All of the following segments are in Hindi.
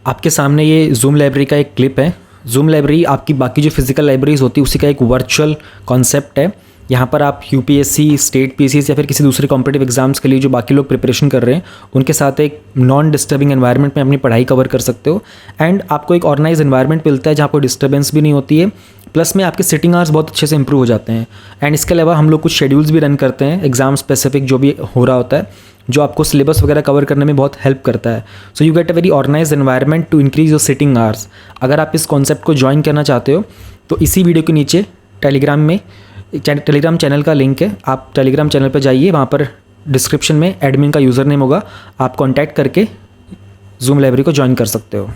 आपके सामने ये जूम लाइब्रेरी का एक क्लिप है। जूम लाइब्रेरी आपकी बाकी जो फिजिकल लाइब्रेरीज होती है उसी का एक वर्चुअल कॉन्सेप्ट है। यहाँ पर आप यूपीएससी, स्टेट पीसीएस या फिर किसी दूसरे कॉम्पिटिटिव एग्जाम्स के लिए जो बाकी लोग प्रिपरेशन कर रहे हैं उनके साथ एक नॉन डिस्टर्बिंग एनवायरनमेंट में अपनी पढ़ाई कवर कर सकते हो। एंड आपको एक ऑर्गेनाइज एनवायरनमेंट मिलता है जहाँ कोई डिस्टर्बेंस भी नहीं होती है, प्लस में आपके सिटिंग आवर्स बहुत अच्छे से इंप्रूव हो जाते हैं। एंड इसके अलावा हम लोग कुछ शेड्यूल्स भी रन करते हैं एग्जाम स्पेसिफिक जो भी हो रहा होता है, जो आपको सिलेबस वगैरह कवर करने में बहुत हेल्प करता है। So you get a very organise environment to increase your sitting hours. अगर आप इस कॉन्सेप्ट को ज्वाइन करना चाहते हो तो इसी वीडियो के नीचे टेलीग्राम चैनल का लिंक है, आप टेलीग्राम चैनल पर जाइए, वहाँ पर डिस्क्रिप्शन में एडमिन का यूज़र नेम होगा, आप कॉन्टैक्ट करके जूम लाइब्रेरी को ज्वाइन कर सकते हो।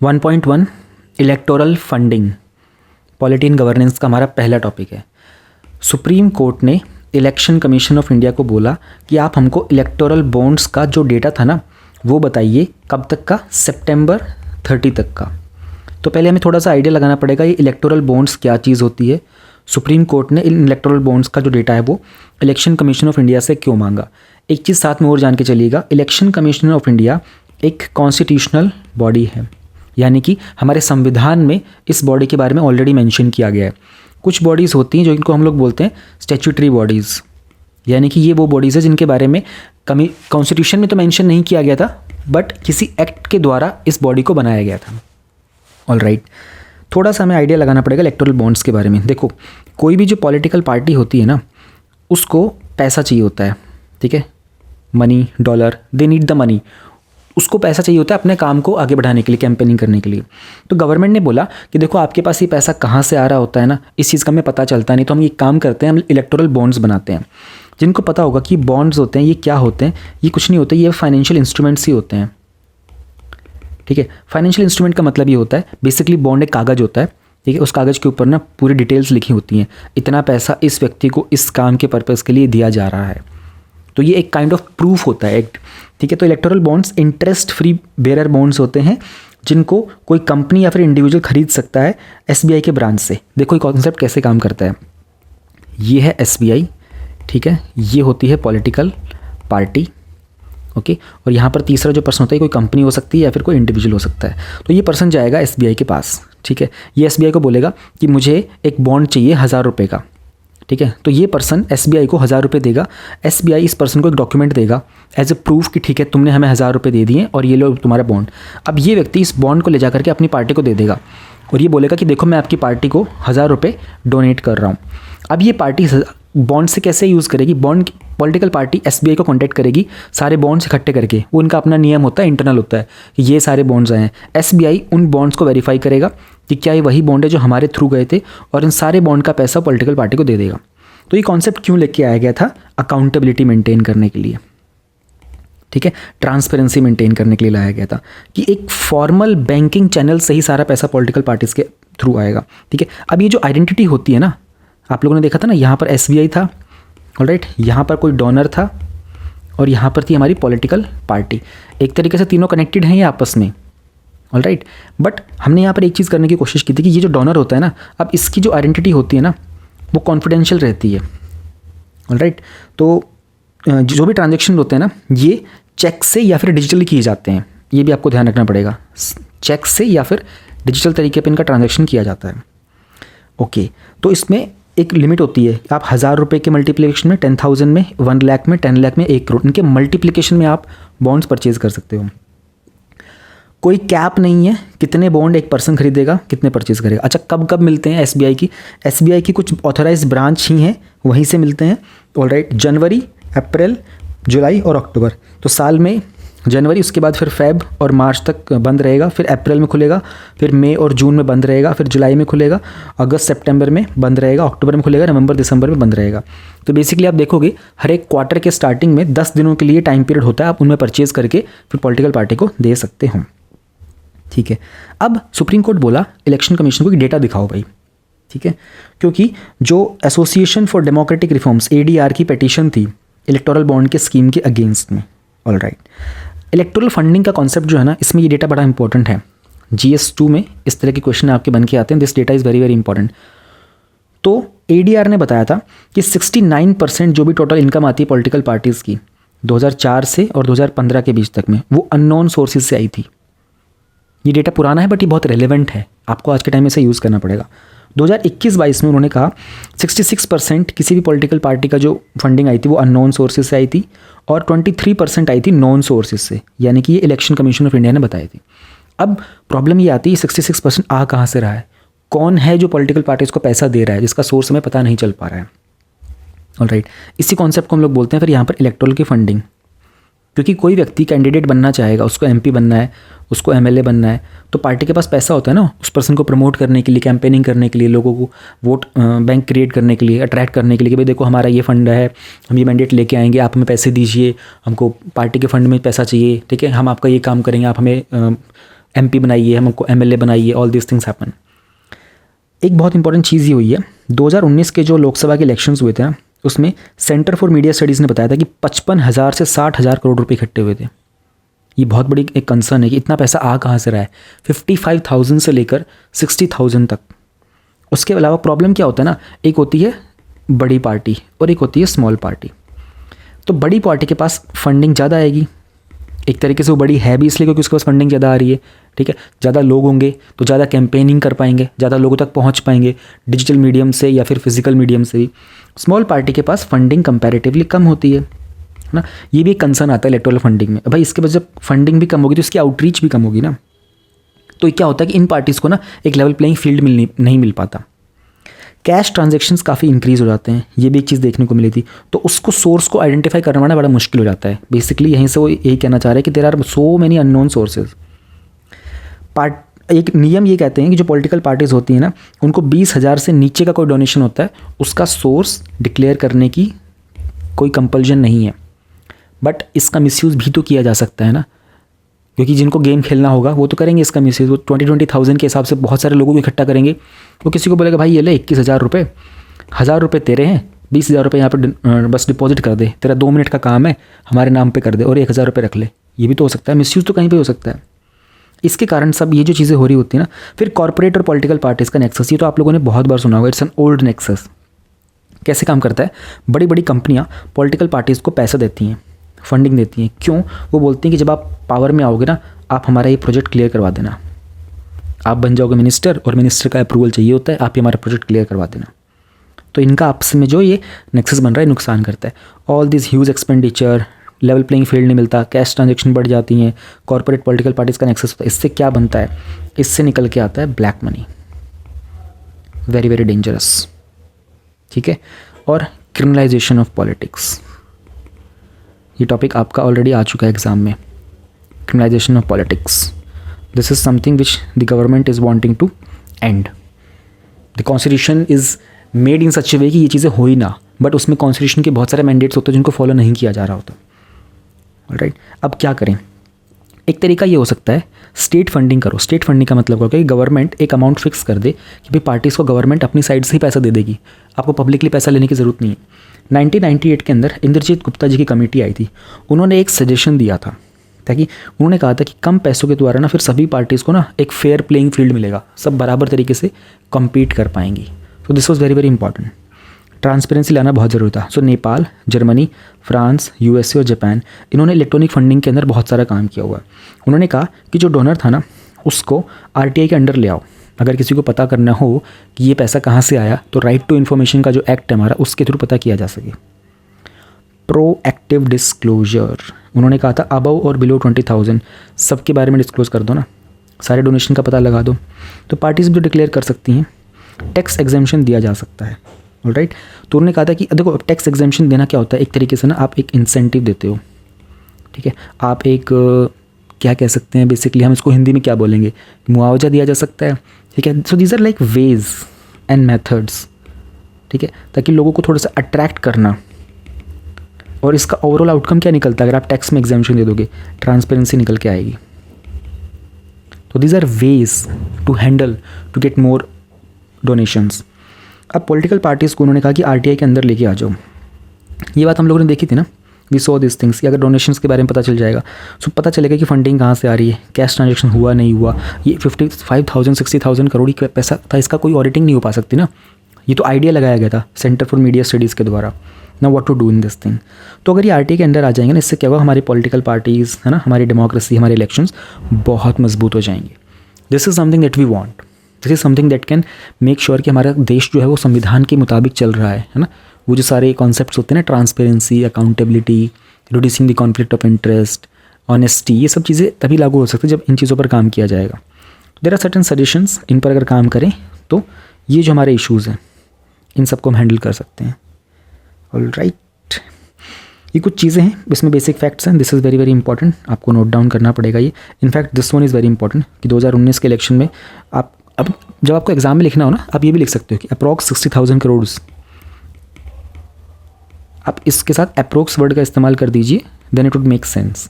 1.1 electoral funding, polity in governance का हमारा पहला टॉपिक है। सुप्रीम कोर्ट ने इलेक्शन कमीशन ऑफ इंडिया को बोला कि आप हमको इलेक्टोरल बॉन्ड्स का जो डेटा था ना वो बताइए, कब तक का, सितंबर 30 तक का। तो पहले हमें थोड़ा सा आइडिया लगाना पड़ेगा ये इलेक्टोरल बॉन्ड्स क्या चीज़ होती है। सुप्रीम कोर्ट ने इन इलेक्टोरल बॉन्ड्स का जो डेटा है वो इलेक्शन कमीशन ऑफ इंडिया से क्यों मांगा। एक चीज़ साथ में और जान के चलिएगा, इलेक्शन कमीशन ऑफ इंडिया एक कॉन्स्टिट्यूशनल बॉडी है, यानी कि हमारे संविधान में इस बॉडी के बारे में ऑलरेडी मेंशन किया गया है। कुछ बॉडीज़ होती हैं जो इनको हम लोग बोलते हैं स्टैट्यूटरी बॉडीज़, यानी कि ये वो बॉडीज़ है जिनके बारे में कॉन्स्टिट्यूशन में तो मेंशन नहीं किया गया था, बट किसी एक्ट के द्वारा इस बॉडी को बनाया गया था। ऑलराइट, थोड़ा सा हमें आइडिया लगाना पड़ेगा इलेक्टोरल बॉन्ड्स के बारे में। देखो, कोई भी जो पॉलिटिकल पार्टी होती है ना उसको पैसा चाहिए होता है, ठीक है, money, dollar, they need the money. उसको पैसा चाहिए होता है अपने काम को आगे बढ़ाने के लिए, कैंपेनिंग करने के लिए। तो गवर्नमेंट ने बोला कि देखो आपके पास ये पैसा कहाँ से आ रहा होता है ना, इस चीज़ का हमें पता चलता नहीं, तो हम ये काम करते हैं, हम इलेक्टोरल बॉन्ड्स बनाते हैं। जिनको पता होगा कि बॉन्ड्स होते हैं ये क्या होते हैं, ये कुछ नहीं होते, ये फाइनेंशियल इंस्ट्रूमेंट्स ही होते हैं, ठीक है। फाइनेंशियल इंस्ट्रूमेंट का मतलब ये होता है, बेसिकली बॉन्ड एक कागज़ होता है, ठीक है, उस कागज़ के ऊपर ना पूरी डिटेल्स लिखी होती हैं, इतना पैसा इस व्यक्ति को इस काम के पर्पज़ के लिए दिया जा रहा है। तो ये एक काइंड ऑफ प्रूफ होता है, एक, ठीक है। तो electoral bonds interest free bearer bonds होते हैं जिनको कोई कंपनी या फिर इंडिविजुअल खरीद सकता है एसबीआई के ब्रांच से। देखो ये कॉन्सेप्ट कैसे काम करता है, ये है एसबीआई, ठीक है, ये होती है पॉलिटिकल पार्टी, ओके, और यहाँ पर तीसरा जो पर्सन होता है कोई कंपनी हो सकती है या फिर कोई इंडिविजुअल हो सकता है। तो ये पर्सन जाएगा एसबीआई के पास, ठीक है, ये एसबीआई को बोलेगा कि मुझे एक बॉन्ड चाहिए 1000 रुपये का, ठीक है। तो ये पर्सन एसबीआई को 1000 रुपये देगा, एसबीआई इस पर्सन को एक डॉक्यूमेंट देगा एज ए प्रूफ कि ठीक है तुमने हमें 1000 रुपये दे दिए और ये लो तुम्हारा बॉन्ड। अब ये व्यक्ति इस बॉन्ड को ले जा करके अपनी पार्टी को दे देगा और ये बोलेगा कि देखो मैं आपकी पार्टी को 1000 रुपये डोनेट कर रहा हूँ। अब ये पार्टी बॉन्ड से कैसे यूज़ करेगी, बॉन्ड पॉलिटिकल पार्टी एसबीआई को कांटेक्ट करेगी सारे बॉन्ड्स इकट्ठे करके, वो उनका अपना नियम होता है, इंटरनल होता है कि ये सारे बॉन्ड्स आए हैं। एसबीआई उन बॉन्ड्स को वेरीफाई करेगा कि क्या ये वही बॉन्ड है जो हमारे थ्रू गए थे, और इन सारे बॉन्ड का पैसा पॉलिटिकल पार्टी को दे देगा। तो ये कॉन्सेप्ट क्यों लेके आया गया था, अकाउंटेबिलिटी मेंटेन करने के लिए, ठीक है, ट्रांसपेरेंसी मेंटेन करने के लिए लाया गया था कि एक फॉर्मल बैंकिंग चैनल से ही सारा पैसा पॉलिटिकल पार्टीज के थ्रू आएगा, ठीक है। अब ये जो आइडेंटिटी होती है ना, आप लोगों ने देखा था ना, यहाँ पर एसबीआई था, ऑलराइट, यहाँ पर कोई डोनर था और यहाँ पर थी हमारी पॉलिटिकल पार्टी। एक तरीके से तीनों कनेक्टेड हैं ये आपस में, ऑलराइट। बट हमने यहाँ पर एक चीज़ करने की कोशिश की थी कि ये जो डोनर होता है ना, अब इसकी जो आइडेंटिटी होती है ना वो कॉन्फिडेंशियल रहती है, ऑलराइट। तो जो भी ट्रांजेक्शन होते हैं ना ये चेक से या फिर डिजिटली किए जाते हैं, ये भी आपको ध्यान रखना पड़ेगा, चेक से या फिर डिजिटल तरीके पे इनका ट्रांजैक्शन किया जाता है, ओके। तो इसमें एक लिमिट होती है, आप 1000 रुपये के मल्टीप्लिकेशन में, 10,000 में, 1 लाख में, 10 लाख में, 1 करोड़, इनके मल्टीप्लिकेशन में आप बॉन्ड्स परचेज कर सकते हो। कोई कैप नहीं है कितने बॉन्ड एक पर्सन खरीदेगा, कितने परचेज करेगा। अच्छा, कब कब मिलते हैं एसबीआई की कुछ ऑथराइज ब्रांच ही हैं, वहीं से मिलते हैं, ऑलराइट। जनवरी, अप्रैल, जुलाई और अक्टूबर, तो साल में जनवरी, उसके बाद फिर फेब और मार्च तक बंद रहेगा, फिर अप्रैल में खुलेगा, फिर मई और जून में बंद रहेगा, फिर जुलाई में खुलेगा, अगस्त सितंबर में बंद रहेगा, अक्टूबर में खुलेगा, नवंबर दिसंबर में बंद रहेगा। तो बेसिकली आप देखोगे हर एक क्वार्टर के स्टार्टिंग में 10 दिनों के लिए टाइम पीरियड होता है, आप उनमें परचेज करके फिर पॉलिटिकल पार्टी को दे सकते हो, ठीक है। अब सुप्रीम कोर्ट बोला इलेक्शन कमीशन को कि डेटा दिखाओ भाई, ठीक है, क्योंकि जो association for democratic reforms ADR की पिटीशन थी इलेक्टोरल बॉन्ड के स्कीम के अगेंस्ट में, ऑलराइट। इलेक्टोरल फंडिंग का कॉन्सेप्ट जो है ना, इसमें ये डेटा बड़ा इंपॉर्टेंट है। GS2 में इस तरह के क्वेश्चन आपके बन के आते हैं, this data is very very important. तो एडीआर ने बताया था कि 69% जो भी टोटल इनकम आती है पॉलिटिकल पार्टीज़ की, 2004 से और 2015 के बीच तक में, वो अननोन सोर्सेज से आई थी। ये डेटा पुराना है बट ये बहुत रेलेवेंट है, आपको आज के टाइम में इसे यूज़ करना पड़ेगा। 2021-22 में उन्होंने कहा 66% किसी भी पॉलिटिकल पार्टी का जो फंडिंग आई थी वो अननोन सोर्सेज से आई थी और 23% आई थी नॉन सोर्सेज से, यानी कि ये इलेक्शन कमीशन ऑफ इंडिया ने बताई थी। अब प्रॉब्लम ये आती है 66% आ कहाँ से रहा है, कौन है जो पॉलिटिकल पार्टीज़ को पैसा दे रहा है जिसका सोर्स हमें पता नहीं चल पा रहा है। ऑलराइट, इसी कॉन्सेप्ट को हम लोग बोलते हैं फिर यहाँ पर इलेक्टोरल की फंडिंग। क्योंकि कोई व्यक्ति कैंडिडेट बनना चाहेगा, उसको एमपी बनना है, उसको एमएलए बनना है, तो पार्टी के पास पैसा होता है ना उस पर्सन को प्रमोट करने के लिए, कैंपेनिंग करने के लिए, लोगों को वोट बैंक क्रिएट करने के लिए, अट्रैक्ट करने के लिए कि भाई देखो हमारा ये फंड है, हम ये मैंडेट लेके आएंगे, आप हमें पैसे दीजिए, हमको पार्टी के फंड में पैसा चाहिए, ठीक है, हम आपका ये काम करेंगे, आप हमें एमपी बनाइए, हमको एमएलए बनाइए, ऑल दिस थिंग्स हैपन। एक बहुत इंपॉर्टेंट चीज़ ये हुई है, 2019 के जो लोकसभा के इलेक्शंस हुए थे ना, उसमें सेंटर फॉर मीडिया स्टडीज़ ने बताया था कि 55,000 से 60,000 करोड़ रुपए इकट्ठे हुए थे। ये बहुत बड़ी एक कंसर्न है कि इतना पैसा आ कहाँ से रहा है, 55,000 से लेकर 60,000 तक। उसके अलावा प्रॉब्लम क्या होता है ना, एक होती है बड़ी पार्टी और एक होती है स्मॉल पार्टी। तो बड़ी पार्टी के पास फंडिंग ज़्यादा आएगी, एक तरीके से वो बड़ी है भी इसलिए क्योंकि उसके पास फंडिंग ज़्यादा आ रही है, ठीक है, ज़्यादा लोग होंगे तो ज़्यादा कैंपेनिंग कर पाएंगे, ज़्यादा लोगों तक पहुंच पाएंगे डिजिटल मीडियम से या फिर फिजिकल मीडियम से भी। स्मॉल पार्टी के पास फंडिंग कंपैरेटिवली कम होती है ना, ये भी एक कंसर्न आता है इलेक्टोरल फंडिंग में। भाई इसके बाद जब फंडिंग भी कम होगी तो इसकी आउटरीच भी कम होगी ना, तो क्या होता है कि इन पार्टीज़ को ना एक लेवल प्लेइंग फील्ड नहीं मिल पाता। कैश ट्रांजैक्शंस काफ़ी इंक्रीज़ हो जाते हैं, ये भी एक चीज़ देखने को मिली थी, तो उसको सोर्स को आइडेंटिफाई करना बड़ा मुश्किल हो जाता है। बेसिकली यहीं से वो यही कहना चाह रहे हैं कि there are so many unknown sources. एक नियम ये कहते हैं कि जो पॉलिटिकल पार्टीज़ होती हैं ना, उनको 20,000 से नीचे का कोई डोनेशन होता है उसका सोर्स डिक्लेयर करने की कोई कंपल्जन नहीं है। बट इसका मिसयूज़ भी तो किया जा सकता है ना, क्योंकि जिनको गेम खेलना होगा वो तो करेंगे इसका मिसयूज़। वो 20,000 के हिसाब से बहुत सारे लोगों को इकट्ठा करेंगे। वो किसी को बोलेगा भाई ये ले 21,000 रुपये, 1,000 रुपये तेरे हैं, 20,000 रुपये यहाँ पर बस डिपॉजिट कर दे, तेरा 2 मिनट का काम है, हमारे नाम पे कर दे और 1,000 रुपये रख ले। ये भी तो हो सकता है, मिसयूज़ तो कहीं पे हो सकता है। इसके कारण सब ये जो चीज़ें हो रही होती है ना। फिर कॉर्पोरेट और पॉलिटिकल पार्टीज़ का नेक्सस, ये तो आप लोगों ने बहुत बार सुना होगा, इट्स एन ओल्ड नेक्सस। कैसे काम करता है, बड़ी बड़ी कंपनियाँ पॉलिटिकल पार्टीज़ को पैसा देती हैं, फंडिंग देती हैं। क्यों? वो बोलती हैं कि जब आप पावर में आओगे ना, आप हमारा ये प्रोजेक्ट क्लियर करवा देना, आप बन जाओगे मिनिस्टर और मिनिस्टर का अप्रूवल चाहिए होता है, आप ये हमारा प्रोजेक्ट क्लियर करवा देना। तो इनका आपस में जो ये नेक्सस बन रहा है नुकसान करता है। All this huge expenditure, level playing field नहीं मिलता, कैश ट्रांजैक्शन बढ़ जाती हैं, कॉर्पोरेट पॉलिटिकल पार्टीज़ का नेक्सस होता है। इससे क्या बनता है, इससे निकल के आता है black money, very very dangerous, ठीक है। और क्रिमिनलाइजेशन ऑफ पॉलिटिक्स, ये टॉपिक आपका ऑलरेडी आ चुका है एग्जाम में, criminalisation of politics. This is something which the government is wanting to end. The constitution is made in such a way कि ये चीज़ें हो ही ना, बट उसमें कॉन्स्टिट्यूशन के बहुत सारे मैंडेट्स होते हैं जिनको फॉलो नहीं किया जा रहा होता। ऑलराइट, अब क्या करें? एक तरीका ये हो सकता है स्टेट फंडिंग करो। स्टेट फंडिंग का मतलब होगा कि गवर्नमेंट एक अमाउंट फिक्स कर दे कि भाई पार्टीज़ को गवर्नमेंट अपनी साइड से ही पैसा दे देगी, आपको पब्लिकली पैसा लेने की ज़रूरत नहीं है। 1998 के अंदर इंद्रजीत गुप्ता जी की कमेटी आई थी, उन्होंने एक सजेशन दिया था, ताकि उन्होंने कहा था कि कम पैसों के द्वारा ना फिर सभी पार्टीज़ को ना एक फेयर प्लेइंग फील्ड मिलेगा, सब बराबर तरीके से कम्पीट कर पाएंगी। So this was very very important. Transparency लाना बहुत ज़रूरी था। सो नेपाल, जर्मनी, फ्रांस, यूएसए और जापान, इन्होंने इलेक्ट्रॉनिक फंडिंग के अंदर बहुत सारा काम किया हुआ है। उन्होंने कहा कि जो डोनर था ना उसको आरटीआई के अंडर ले आओ। अगर किसी को पता करना हो कि ये पैसा कहाँ से आया तो राइट टू इन्फॉर्मेशन का जो एक्ट है हमारा, उसके थ्रू पता किया जा सके। प्रोएक्टिव डिस्क्लोजर, उन्होंने कहा था अबव और बिलो 20,000 सबके बारे में डिस्क्लोज कर दो ना, सारे डोनेशन का पता लगा दो, तो पार्टीज भी डिक्लेयर कर सकती हैं। टैक्स एग्जेम्पशन दिया जा सकता है। ऑलराइट, तो उन्होंने कहा था कि देखो टैक्स एग्जेम्पशन देना क्या होता है, एक तरीके से ना आप एक इंसेंटिव देते हो, ठीक है, आप एक क्या कह सकते हैं, बेसिकली हम इसको हिंदी में क्या बोलेंगे, मुआवजा दिया जा सकता है, ठीक है। So these are like ways and methods, ठीक है, ताकि लोगों को थोड़ा सा अट्रैक्ट करना। और इसका ओवरऑल आउटकम क्या निकलता है अगर आप टैक्स में एग्जेम्पशन दे दोगे? ट्रांसपेरेंसी निकल के आएगी। तो these are ways to handle to get more donations. अब पॉलिटिकल पार्टीज़ को उन्होंने कहा कि आरटीआई के अंदर लेके आ जाओ। ये बात हम लोगों ने देखी थी ना, वी सो दिस थिंग्स, कि अगर डोनेशंस के बारे में पता चल जाएगा तो पता चलेगा कि फंडिंग कहाँ से आ रही है, कैश ट्रांजैक्शन हुआ नहीं हुआ। ये 55,000 60,000 करोड़ का पैसा था, इसका कोई ऑडिटिंग नहीं हो पा सकती ना। ये तो आइडिया लगाया गया था सेंटर फॉर मीडिया स्टडीज़ के द्वारा, ना what to do in this thing. तो अगर ये आरटीआई के अंडर आ जाएंगे ना, इससे क्या होगा, हमारी पॉलिटिकल पार्टीज़ है ना, हमारी डेमोक्रेसी, हमारे इलेक्शंस बहुत मजबूत हो जाएंगे। This is something that we want, this is something that can make sure कि हमारा देश जो है वो संविधान के मुताबिक चल रहा है ना। वो जो सारे कॉन्सेप्ट्स होते हैं ना, transparency, accountability, reducing the conflict of interest, honesty, ये सब चीज़ें तभी लागू हो सकती है जब इन चीज़ों पर काम किया जाएगा। देयर आर सर्टेन सजेशंस, इन पर अगर काम करें तो ये जो हमारे इश्यूज़ हैं इन सबको हम हैंडल कर सकते हैं। ऑलराइट, ये कुछ चीज़ें हैं, इसमें बेसिक फैक्ट्स हैं। This is very very important, आपको नोट डाउन करना पड़ेगा ये। In fact this one is very important कि 2019 के इलेक्शन में आप अब जब आपको एग्जाम में लिखना हो ना, आप ये भी लिख सकते हो कि अप्रॉक्स 60,000 करोड़, आप इसके साथ अप्रोक्स वर्ड का इस्तेमाल कर दीजिए, then it would make sense.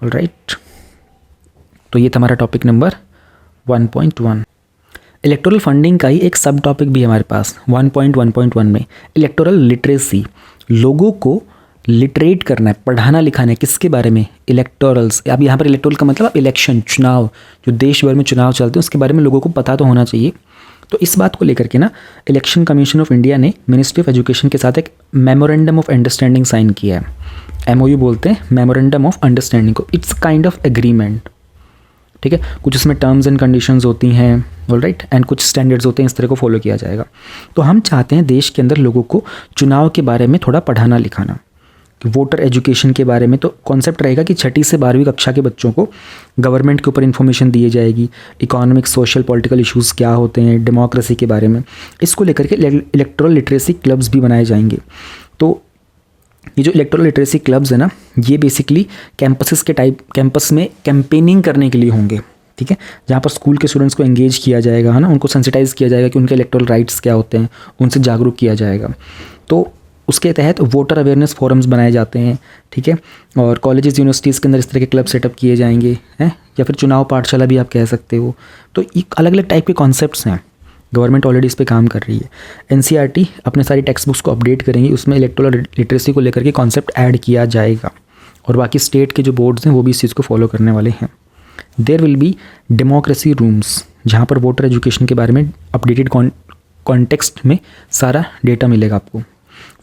Alright, तो ये था हमारा टॉपिक नंबर 1.1। इलेक्टोरल फंडिंग का ही एक सब टॉपिक भी है हमारे पास 1.1.1 में, इलेक्टोरल लिटरेसी। लोगों को लिटरेट करना है, पढ़ाना लिखाना है, किसके बारे में, इलेक्टोरल्स। अब यहाँ पर इलेक्टोरल का मतलब आप इलेक्शन, चुनाव, जो देश भर में चुनाव चलते हैं उसके बारे में लोगों को पता तो होना चाहिए। तो इस बात को लेकर के ना इलेक्शन कमीशन ऑफ इंडिया ने मिनिस्ट्री ऑफ एजुकेशन के साथ एक मेमोरेंडम ऑफ अंडरस्टैंडिंग साइन किया है। MOU बोलते हैं मेमोरेंडम ऑफ अंडरस्टैंडिंग को। इट्स काइंड ऑफ एग्रीमेंट, ठीक है। कुछ उसमें टर्म्स एंड कंडीशंस होती हैं, ऑलराइट, एंड कुछ स्टैंडर्ड्स होते हैं, इस तरह को फॉलो किया जाएगा। तो हम चाहते हैं देश के अंदर लोगों को चुनाव के बारे में थोड़ा पढ़ाना लिखाना, वोटर एजुकेशन के बारे में। तो कॉन्सेप्ट रहेगा कि 6ठी से 12वीं कक्षा के बच्चों को गवर्नमेंट के ऊपर इन्फॉर्मेशन दी जाएगी, इकोनॉमिक, सोशल, पॉलिटिकल इश्यूज़ क्या होते हैं, डेमोक्रेसी के बारे में। इसको लेकर के इलेक्टोरल लिटरेसी क्लब्स भी बनाए जाएंगे। तो ये जो इलेक्टोरल लिटरेसी क्लब्स है ना, ये बेसिकली कैंपस में कैंपेनिंग करने के लिए होंगे, ठीक है, जहाँ पर स्कूल के स्टूडेंट्स को एंगेज किया जाएगा, है ना, उनको सेंसिटाइज किया जाएगा कि उनके इलेक्टोरल राइट्स क्या होते हैं, उनसे जागरूक किया जाएगा। तो उसके तहत वोटर अवेयरनेस फोरम्स बनाए जाते हैं, ठीक है, और कॉलेजेस, यूनिवर्सिटीज़ के अंदर इस तरह के क्लब सेटअप किए जाएंगे, हैं, या फिर चुनाव पाठशाला भी आप कह सकते हो। तो एक अलग अलग टाइप के कॉन्सेप्ट्स हैं, गवर्नमेंट ऑलरेडी इस पे काम कर रही है। NCERT अपने सारी टेक्स्ट बुक्स को अपडेट करेंगी, उसमें इलेक्टोरल लिटरेसी को लेकर के कॉन्सेप्ट ऐड किया जाएगा, और बाकी स्टेट के जो बोर्ड्स हैं वो भी इस चीज़ को फॉलो करने वाले हैं। There will be democracy rooms, जहाँ पर वोटर एजुकेशन के बारे में अपडेटेड कॉन्टेक्स्ट में सारा डेटा मिलेगा आपको।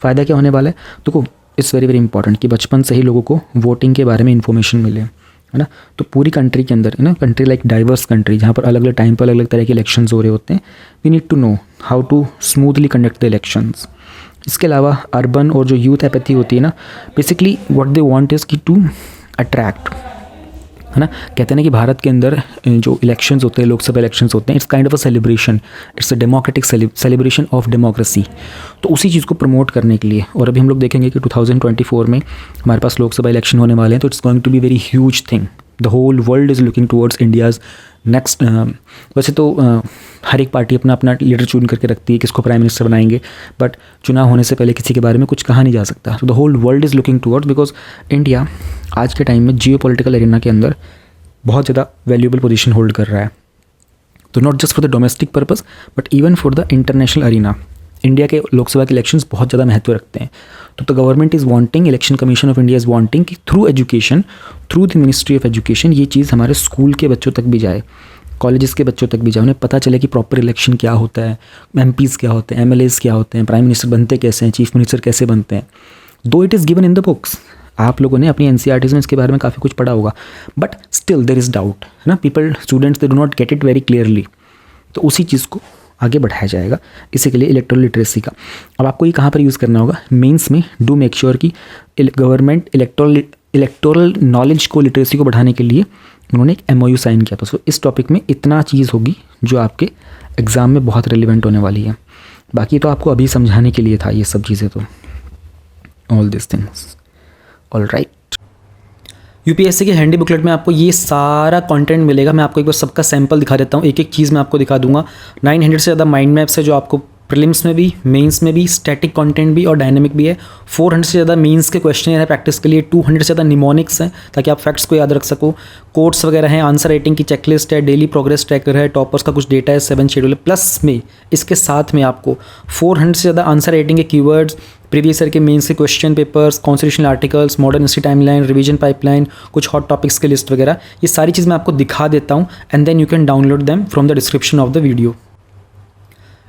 फ़ायदा क्या होने वाला है, तो इट्स वेरी वेरी इंपॉर्टेंट कि बचपन से ही लोगों को वोटिंग के बारे में इन्फॉर्मेशन मिले, है ना। तो पूरी कंट्री के अंदर, है ना, कंट्री लाइक डाइवर्स कंट्री, जहाँ पर अलग अलग टाइम पर अलग अलग तरह के इलेक्शंस हो रहे होते हैं, we need to know how to smoothly conduct the elections. इसके अलावा अर्बन और जो यूथ एपैथी होती है ना, basically what they want is कि टू अट्रैक्ट, है ना। कहते हैं ना कि भारत के अंदर जो इलेक्शंस होते हैं, लोकसभा इलेक्शंस होते हैं, it's kind of a celebration, it's a democratic celebration of democracy. तो उसी चीज़ को प्रमोट करने के लिए, और अभी हम लोग देखेंगे कि 2024 में हमारे पास लोकसभा इलेक्शन होने वाले हैं, तो it's going to be very huge thing. The whole world is looking towards India's next. वैसे तो हर एक पार्टी अपना अपना लीडर चुन करके रखती है, किसको प्राइम मिनिस्टर बनाएंगे, बट चुनाव होने से पहले किसी के बारे में कुछ कहा नहीं जा सकता। तो the whole world is looking towards, because India आज के टाइम में जियो पॉलिटिकल एरिना के अंदर बहुत ज़्यादा वैल्यूएबल पोजीशन होल्ड कर रहा है। तो not just for the domestic purpose but even for the international arena, India के लोकसभा के इलेक्शंस बहुत ज़्यादा महत्व रखते हैं। तो government is wanting, election commission of India is wanting कि through education, through the ministry of education, ये चीज़ हमारे स्कूल के बच्चों तक भी जाए, कॉलेजेस के बच्चों तक भी जाए, उन्हें पता चले कि प्रॉपर इलेक्शन क्या होता है, MPs क्या होते हैं, MLAs क्या होते हैं, प्राइम मिनिस्टर बनते कैसे हैं, चीफ मिनिस्टर कैसे बनते हैं। दो it is given in the books, आप लोगों ने अपनी NCERTs में इसके बारे में काफ़ी कुछ पढ़ा होगा, but still there is doubt, है ना, people, students, they do not get it very clearly. तो उसी चीज़ को आगे बढ़ाया जाएगा, इसी के लिए इलेक्टोरल लिटरेसी का। अब आपको ये कहाँ पर यूज़ करना होगा, मेंस में। डू मेक श्योर कि गवर्नमेंट इलेक्टोरल नॉलेज को, लिटरेसी को बढ़ाने के लिए उन्होंने एक MOU साइन किया था। सो इस टॉपिक में इतना चीज़ होगी जो आपके एग्ज़ाम में बहुत रेलिवेंट होने वाली है। बाकी तो आपको अभी समझाने के लिए था ये सब चीज़ें, तो all this things. Alright, UPSC के हैंडी बुकलेट में आपको ये सारा कंटेंट मिलेगा। मैं आपको एक बार सबका सैंपल दिखा देता हूँ, एक एक चीज़ मैं आपको दिखा दूंगा। 900 से ज़्यादा माइंड मैप्स है जो आपको प्रीलिम्स में भी, मेंस में भी, स्टैटिक कंटेंट भी और डायनेमिक भी है। 400 से ज़्यादा मेंस के क्वेश्चन है प्रैक्टिस के लिए। 200 से ज़्यादा निमोनिक्स हैं ताकि आप फैक्ट्स को याद रख सको। कोड्स वगैरह हैं, आंसर राइटिंग की चेकलिस्ट है, डेली प्रोग्रेस ट्रैकर है, टॉपर्स का कुछ डेटा है, 7 शेड्यूल है। प्लस में इसके साथ में आपको 400 से ज़्यादा आंसर राइटिंग के कीवर्ड्स, प्रीवियस ईयर के मेंस के question papers, constitutional articles, modern history timeline, revision pipeline, कुछ हॉट टॉपिक्स के लिस्ट वगैरह, ये सारी चीज़ मैं आपको दिखा देता हूँ, and then you can download them from the description of the video.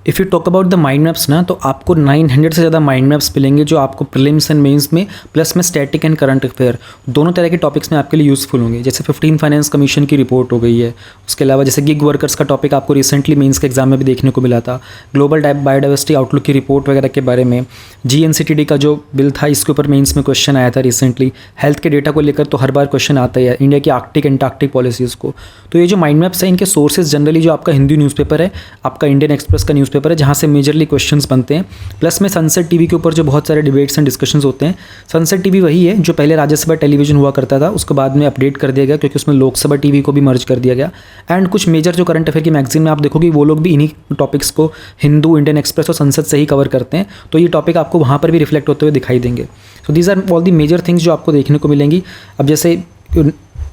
If you talk about the mind maps ना, तो आपको 900 से ज़्यादा माइंड मैप्स मिलेंगे जो आपको प्रीलिम्स एंड मेंस में, प्लस में स्टैटिक एंड करंट अफेयर दोनों तरह के टॉपिक्स में आपके लिए यूज़फुल होंगे। जैसे 15 फाइनेंस कमीशन की रिपोर्ट हो गई है, उसके अलावा जैसे गिग वर्कर्स का टॉपिक आपको रिसेंटली मेंस के एग्जाम में भी देखने को मिला था, ग्लोबल बायोडाइवर्सिटी आउटलुक की रिपोर्ट वगैरह के बारे में, GNCTD का जो बिल था इसके ऊपर मेंस में क्वेश्चन आया था रिसेंटली, हेल्थ के डेटा को लेकर तो हर बार क्वेश्चन आता ही है, इंडिया की आर्कटिक एंटार्कटिक पॉलिसीज़ को। तो ये जो माइंड मैप्स है इनके सोर्सेज जनरली जो आपका हिंदी न्यूज़पेपर है, आपका इंडियन एक्सप्रेस का न्यूज़पेपर है, जहाँ से मेजरली क्वेश्चंस बनते हैं, प्लस में सनसेट टीवी के ऊपर जो बहुत सारे डिबेट्स एंड डिस्कशंस होते हैं। सनसेट टीवी वही है जो पहले राज्यसभा टेलीविजन हुआ करता था, उसके बाद में अपडेट कर दिया गया क्योंकि उसमें लोकसभा टीवी को भी मर्ज कर दिया गया। एंड कुछ मेजर जो करंट अफेयर की मैगजीन में आप देखोगे वो लोग भी इन्हीं टॉपिक्स को हिंदू, इंडियन एक्सप्रेस और संसद से ही कवर करते हैं, तो ये टॉपिक आपको वहाँ पर भी रिफ्लेक्ट होते हुए दिखाई देंगे। So these are all the major things जो आपको देखने को मिलेंगी। अब जैसे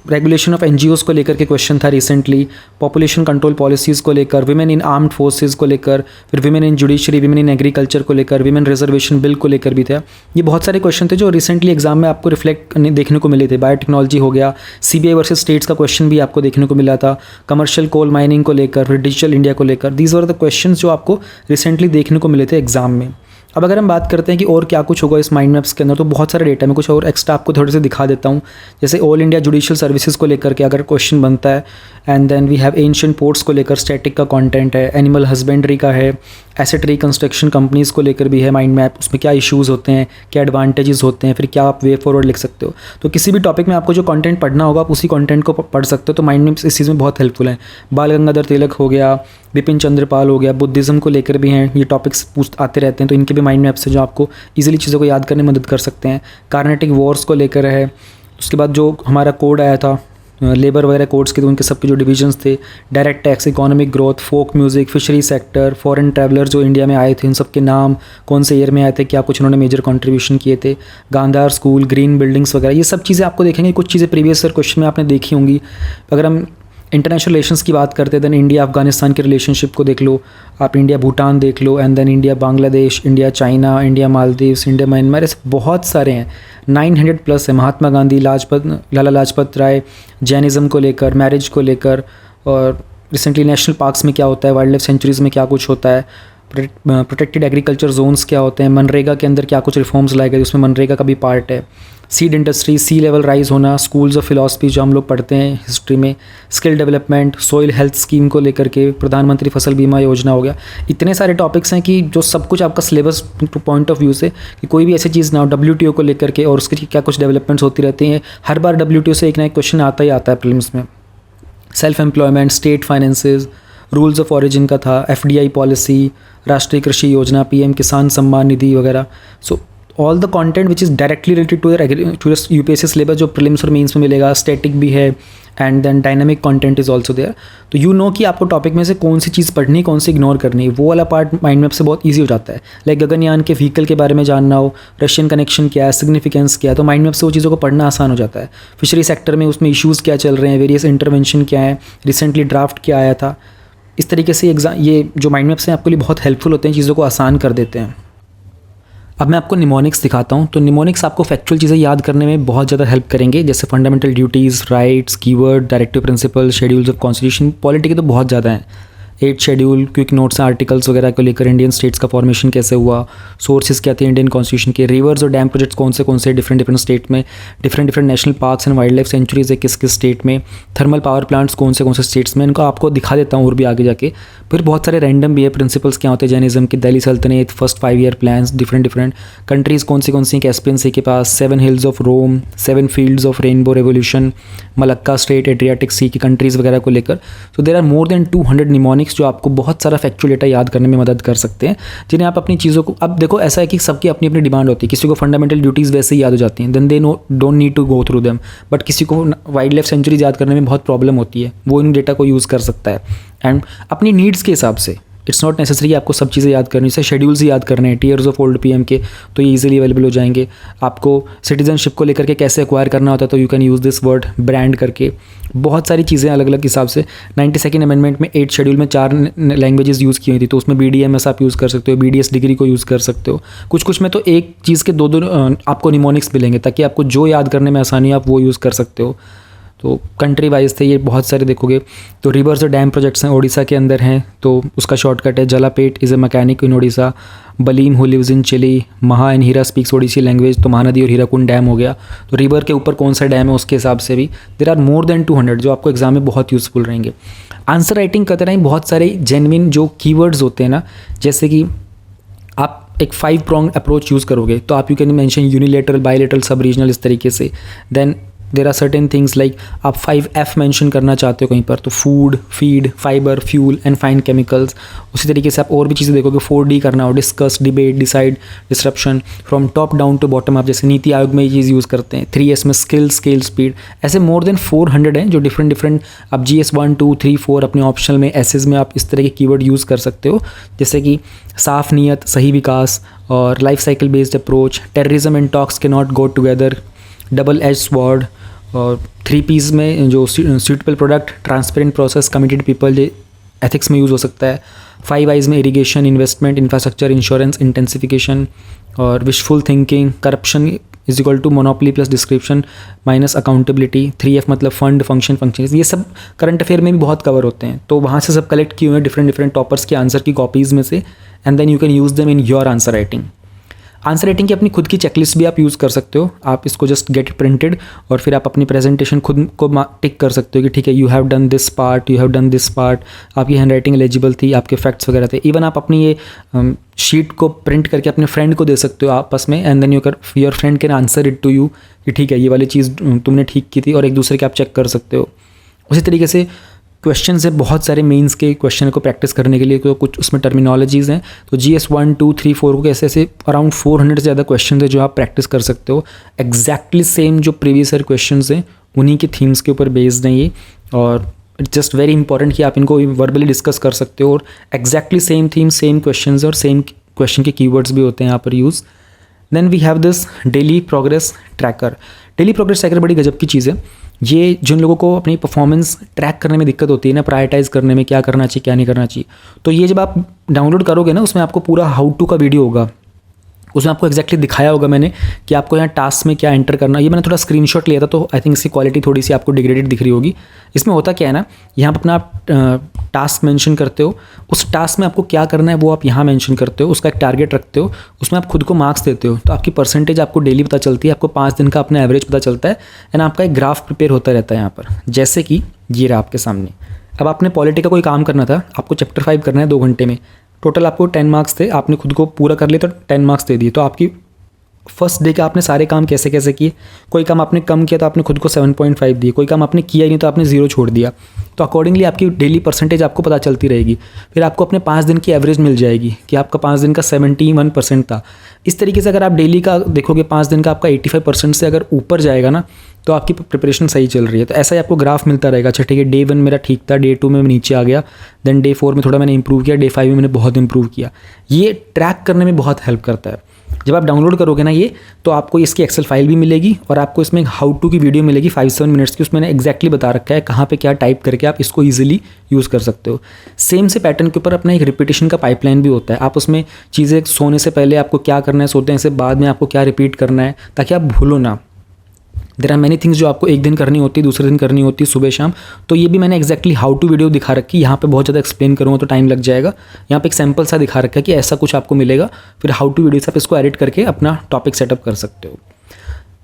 रेगुलेशन ऑफ NGOs को लेकर के क्वेश्चन था रिसेंटली, पॉपुलेशन कंट्रोल पॉलिसीज़ को लेकर, विमेन इन आर्म्ड फोर्सेस को लेकर, फिर women in judiciary, women in agriculture को लेकर, विमेन रिजर्वेशन बिल को लेकर भी था। ये बहुत सारे क्वेश्चन थे जो रिसेंटली एग्जाम में आपको रिफ्लेक्ट देखने को मिले थे। बायोटेक्नोलॉजी हो गया, CBI वर्सेस स्टेट्स का क्वेश्चन भी आपको देखने को मिला था, कमर्शियल कोल माइनिंग को लेकर, फिर डिजिटल इंडिया को लेकर। दीज वर द क्वेश्चन जो आपको रिसेंटली देखने को मिले थे एग्जाम में। अब अगर हम बात करते हैं कि और क्या कुछ होगा इस माइंड मैप्स के अंदर, तो बहुत सारे डेटा में कुछ और एक्स्ट्रा आपको थोड़े से दिखा देता हूँ। जैसे ऑल इंडिया जुडिशियल सर्विसेज को लेकर के अगर क्वेश्चन बनता है, and then we have ancient ports को लेकर स्टैटिक का कंटेंट है, एनिमल हस्बेंड्री का है, एसेट रिकंस्ट्रक्शन कंपनीज़ को लेकर भी है माइंड मैप, उसमें क्या इश्यूज़ होते हैं, क्या एडवांटेजेस होते हैं, फिर क्या आप वे फॉरवर्ड लिख सकते हो। तो किसी भी टॉपिक में आपको जो कंटेंट पढ़ना होगा आप उसी कंटेंट को पढ़ सकते हो। तो माइंड मैप्स इस चीज़ में बहुत हेल्पफुल है। बाल गंगाधर तिलक हो गया, बिपिन चंद्र पाल हो गया, बुद्धिज़्म को लेकर भी हैं, ये टॉपिक्स आते रहते हैं, तो इनके भी माइंड मैप्स है जो आपको ईजिली चीज़ों को याद करने में मदद कर सकते हैं। कार्नेटिक वॉर्स को लेकर है, उसके बाद जो हमारा कोड आया था लेबर वगैरह कोड्स के, तो उनके सबके जो डिविजन्स थे, direct tax, economic growth, folk music, fishery sector, foreign traveller जो इंडिया में आए थे उन सब के नाम, कौन से ईयर में आए थे, क्या कुछ उन्होंने मेजर कंट्रीब्यूशन किए थे, गांधार स्कूल, ग्रीन बिल्डिंग्स वगैरह, ये सब चीज़ें आपको देखेंगे। कुछ चीज़ें प्रीवियस ईयर क्वेश्चन में आपने देखी होंगी। अगर हम इंटरनेशनल रिलेशंस की बात करते हैं, देन इंडिया अफगानिस्तान के रिलेशनशिप को देख लो, आप इंडिया भूटान देख लो, and then India Bangladesh, India China, India Maldives, India Myanmar, ऐसे बहुत सारे हैं, 900+ है। महात्मा गांधी, लाला लाजपत राय, जैनिज़्म को लेकर, मैरिज को लेकर, और रिसेंटली नेशनल पार्क्स में क्या होता है, वाइल्ड लाइफ सेंचुरीज़ में क्या कुछ होता है, प्रोटेक्टेड एग्रीकल्चर जोन्स क्या होते हैं, मनरेगा के अंदर क्या कुछ रिफॉर्म्स लाए गए, उसमें मनरेगा का भी पार्ट है, सीड इंडस्ट्री, सी लेवल राइज होना, स्कूल्स ऑफ फिलॉसफी जो हम लोग पढ़ते हैं हिस्ट्री में, skill development, soil health scheme को लेकर के, प्रधानमंत्री फसल बीमा योजना हो गया। इतने सारे टॉपिक्स हैं कि जो सब कुछ आपका सिलेबस पॉइंट ऑफ व्यू से कि कोई भी ऐसी चीज़ ना हो, WTO को लेकर के और उसकी क्या कुछ डेवलपमेंट्स होती रहती हैं। हर बार WTO से एक ना एक क्वेश्चन आता ही आता है प्रीलिम्स में। Self employment, state finances, rules of origin का था, FDI पॉलिसी, राष्ट्रीय कृषि योजना, PM किसान सम्मान निधि वगैरह। So all the content which is directly related to your UPSC syllabus जो प्रीलिम्स और मेंस में मिलेगा, स्टैटिक भी है, and then dynamic content is also there. तो यू नो कि आपको टॉपिक में से कौन सी चीज़ पढ़नी, कौन सी इग्नोर करनी, वो वाला पार्ट माइंड मैप से बहुत ईजी हो जाता है। लाइक गगनयान के व्हीकल के बारे में जानना हो, रशियन कनेक्शन क्या है, सिग्निफिकेंस क्या है, तो माइंड मैप से वो चीज़ों को पढ़ना आसान हो जाता है। फिशरी सेक्टर में उसमें इशूज़ क्या चल रहे हैं, वेरियस इंटरवेंशन क्या है, रिसेंटली ड्राफ्ट क्या आया था। इस तरीके से ये जो माइंड मैप्स हैं आपके लिए बहुत हेल्पफुल होते हैं, चीज़ों को आसान कर देते हैं। अब मैं आपको निमोनिक्स दिखाता हूँ। तो निमोनिक्स आपको फैक्चुअल चीज़ें याद करने में बहुत ज़्यादा हेल्प करेंगे, जैसे fundamental duties, rights, keyword, directive principle, schedules of constitution. Polity के तो बहुत ज़्यादा हैं, 8 शेड्यूल, क्विक नोट्स, आर्टिकल्स वगैरह को लेकर, इंडियन स्टेट्स का फॉर्मेशन कैसे हुआ, सोर्सेज क्या थे इंडियन कॉन्स्टिट्यूशन के, रिवर्स और डैम प्रोजेक्ट्स कौन से डिफरेंट स्टेट में, different national parks and wild life sanctuaries है किस स्टेट में, थर्मल पावर प्लांट्स कौन से स्टेट्स में, इनको आपको दिखा देता हूँ और भी आगे जाके। फिर बहुत सारे रैंडम भी है, प्रिंसिपल्स क्या होते हैं जैनिज्म के, Delhi sultanate, first 5 year plans, different countries कौन सी कैस्पियन सी के पास, 7 hills of Rome, 7 fields of rainbow revolution, Malacca strait, Adriatic sea की कंट्रीज़ वगैरह को लेकर। So there are more than 200 mnemonics जो आपको बहुत सारा फैक्चुअल डेटा याद करने में मदद कर सकते हैं, जिन्हें आप अपनी चीज़ों को, अब देखो ऐसा है कि सबकी अपनी अपनी डिमांड होती है, किसी को फंडामेंटल ड्यूटीज़ वैसे ही याद हो जाती हैं, then they don't need to go through them, but किसी को वाइल्ड लाइफ सेंचुरीज याद करने में बहुत प्रॉब्लम होती है, वो इन डेटा को यूज़ कर सकता है एंड अपनी नीड्स के हिसाब से। इट्स नॉट नेसेसरी आपको सब चीज़ें याद करनी, जैसे शेड्यूल्स ही याद करने हैं, टीयर्स ऑफ ओल्ड PM के, तो ये ईजिली अवेलेबल हो जाएंगे। आपको सिटीजनशिप को लेकर के कैसे एक्वायर करना होता है, तो you can use this word brand करके। बहुत सारी चीज़ें अलग अलग हिसाब से। 92nd अमेंडमेंट में 8 शेड्यूल में 4 लैंग्वेजेस यूज़ की हुई थी, तो उसमें BDMS आप यूज़ कर सकते हो, BDS डिग्री को यूज़ कर सकते हो। कुछ में तो एक चीज़ के दो आपको निमोनिक्स मिलेंगे, ताकि आपको जो याद करने में आसानी है आप वो यूज़ कर सकते हो। तो कंट्री वाइज थे ये बहुत सारे देखोगे। तो रिवर्स और डैम प्रोजेक्ट्स हैं, उड़ीसा के अंदर हैं, तो उसका शॉर्टकट है Jalapet is a mechanic in Orissa, Balim who lives in Chile, Maha and Hira speaks Odissi language, तो महानदी और हीराकुंड डैम हो गया। तो रिवर के ऊपर कौन सा डैम है उसके हिसाब से भी देर आर मोर देन 200 जो आपको एग्जाम में बहुत यूज़फुल रहेंगे। आंसर राइटिंग करते टाइम बहुत सारे जेन्युइन जो कीवर्ड्स होते हैं ना, जैसे कि आप एक 5 pronged अप्रोच यूज़ करोगे तो आप you can mention unilateral, bilateral, sub regional, इस तरीके से। Then there are certain things like आप 5F मेंशन करना चाहते हो कहीं पर, तो food, feed, fibre, fuel and fine chemicals. उसी तरीके से आप और भी चीज़ें देखोगे, 4D करना हो, discuss, debate, decide, disruption, from top down to bottom up, जैसे नीति आयोग में ये चीज़ यूज़ करते हैं। 3S में स्किल, स्केल, स्पीड, ऐसे मोर देन 400 हैं जो डिफरेंट आप GS 1, 2, 3, 4 अपने ऑप्शनल में, एसेज में आप इस तरह के कीवर्ड यूज़ कर सकते हो, जैसे कि साफ नीयत, सही विकास और life cycle based approach, terrorism and talks के not go together, double edge sword, और 3Ps में जो suitable product, transparent process, committed people, ये एथिक्स में यूज़ हो सकता है। 5Is में irrigation, investment, infrastructure, insurance, intensification और wishful thinking, corruption is equal to monopoly plus description minus accountability. 3F मतलब फंड, फंक्शन, ये सब करंट अफेयर में भी बहुत कवर होते हैं, तो वहाँ से सब कलेक्ट किए हुए हैं डिफरेंट टॉपर्स के आंसर की कॉपीज़ में से, and then you can use them in your answer writing. Answer writing की अपनी खुद की चेकलिस्ट भी आप यूज़ कर सकते हो, आप इसको जस्ट गेट प्रिंटेड और फिर आप अपनी प्रेजेंटेशन खुद को टिक कर सकते हो कि ठीक है you have done this part, you have done this part, आपकी हैंड राइटिंग एलिजिबल थी, आपके फैक्ट्स वगैरह थे। इवन आप अपनी ये शीट को प्रिंट करके अपने फ्रेंड को दे सकते हो आपस में, and then your friend can answer it to you कि ठीक है ये वाली चीज़ तुमने ठीक की थी, और एक दूसरे के आप चेक कर सकते हो। उसी तरीके से क्वेश्चन से बहुत सारे मेंस के क्वेश्चन को प्रैक्टिस करने के लिए तो कुछ उसमें टर्मिनोलॉजीज़ हैं, तो GS 1, 2, 3, 4 को ऐसे अराउंड 400 से ज़्यादा क्वेश्चन है जो आप प्रैक्टिस कर सकते हो। एग्जैक्टली सेम जो प्रीवियस ईयर क्वेश्चन हैं उन्हीं के थीम्स के ऊपर बेस्ड हैं ये, और इट्स जस्ट वेरी इंपॉर्टेंट कि आप इनको वर्बली डिस्कस कर सकते हो, और exactly same theme, same question और सेम क्वेश्चन के कीवर्ड्स भी होते हैं यहाँ पर use. Then we have this daily progress tracker. Daily progress tracker बड़ी गजब की चीज़ है। ये जिन लोगों को अपनी परफॉर्मेंस ट्रैक करने में दिक्कत होती है ना, प्रायोरिटाइज करने में क्या करना चाहिए क्या नहीं करना चाहिए, तो ये जब आप डाउनलोड करोगे ना, उसमें आपको पूरा हाउ टू का वीडियो होगा, उसमें आपको एक्जैक्टली दिखाया होगा मैंने कि आपको यहाँ टास्क में क्या एंटर करना। ये मैंने थोड़ा स्क्रीनशॉट लिया था, तो आई थिंक इसकी क्वालिटी थोड़ी सी आपको डिग्रेडेड दिख रही होगी। इसमें होता क्या है ना, यहाँ पर अपना आप टास्क मेंशन करते हो, उस टास्क में आपको क्या करना है वो आप यहाँ मेंशन करते हो, उसका एक टारगेट रखते हो, उसमें आप खुद को मार्क्स देते हो, तो आपकी परसेंटेज आपको डेली पता चलती है, आपको 5 दिन का अपना एवरेज पता चलता है, एंड आपका एक ग्राफ प्रिपेयर होता रहता है यहाँ पर, जैसे कि ये रहा आपके सामने। अब आपने पॉलिटी का कोई काम करना था, आपको चैप्टर 5 करना है 2 घंटे में, टोटल आपको 10 मार्क्स थे, आपने खुद को पूरा कर लिया तो 10 मार्क्स दे दिए। तो आपकी फर्स्ट डे के आपने सारे काम कैसे कैसे किए, कोई काम आपने कम किया तो आपने खुद को 7.5 दिए, कोई काम आपने किया ही नहीं तो आपने 0 छोड़ दिया, तो अकॉर्डिंगली आपकी डेली परसेंटेज आपको पता चलती रहेगी। फिर आपको अपने 5 दिन की एवरेज मिल जाएगी कि आपका 5 दिन का 71% था। इस तरीके से अगर आप डेली का देखोगे 5 दिन का आपका 85% से अगर ऊपर जाएगा ना, तो आपकी प्रिपरेशन सही चल रही है। तो ऐसा ही आपको ग्राफ मिलता रहेगा। अच्छा ठीक है, डे 1 मेरा ठीक था, डे 2 में नीचे आ गया, देन डे 4 में थोड़ा मैंने इंप्रूव किया, डे 5 में मैंने बहुत इंप्रूव किया। ये ट्रैक करने में बहुत हेल्प करता है। जब आप डाउनलोड करोगे ना ये, तो आपको इसकी एक्सेल फाइल भी मिलेगी और आपको इसमें हाउ टू की वीडियो मिलेगी 5-7 मिनट्स की। उसमें मैंने एक्जैक्टली बता रखा है कहाँ पे क्या टाइप करके आप इसको ईजिली यूज़ कर सकते हो। सेम से पैटर्न के ऊपर अपना एक रिपीटेशन का पाइपलाइन भी होता है। आप उसमें चीज़ें सोने से पहले आपको क्या करना है, सोते हैं से बाद में आपको क्या रिपीट करना है, ताकि आप भूलो ना। देयर आर मैनी थिंग्स जो आपको एक दिन करनी होती है, दूसरे दिन करनी होती है, सुबह शाम। तो ये भी मैंने एक्जैक्टली हाउ टू वीडियो दिखा रखी है। यहाँ पे बहुत ज़्यादा एक्सप्लेन करूँगा तो टाइम लग जाएगा। यहाँ पे एक सैम्पल सा दिखा रखा है कि ऐसा कुछ आपको मिलेगा, फिर हाउ टू वीडियो से आप इसको एडिट करके अपना टॉपिक सेटअप कर सकते हो।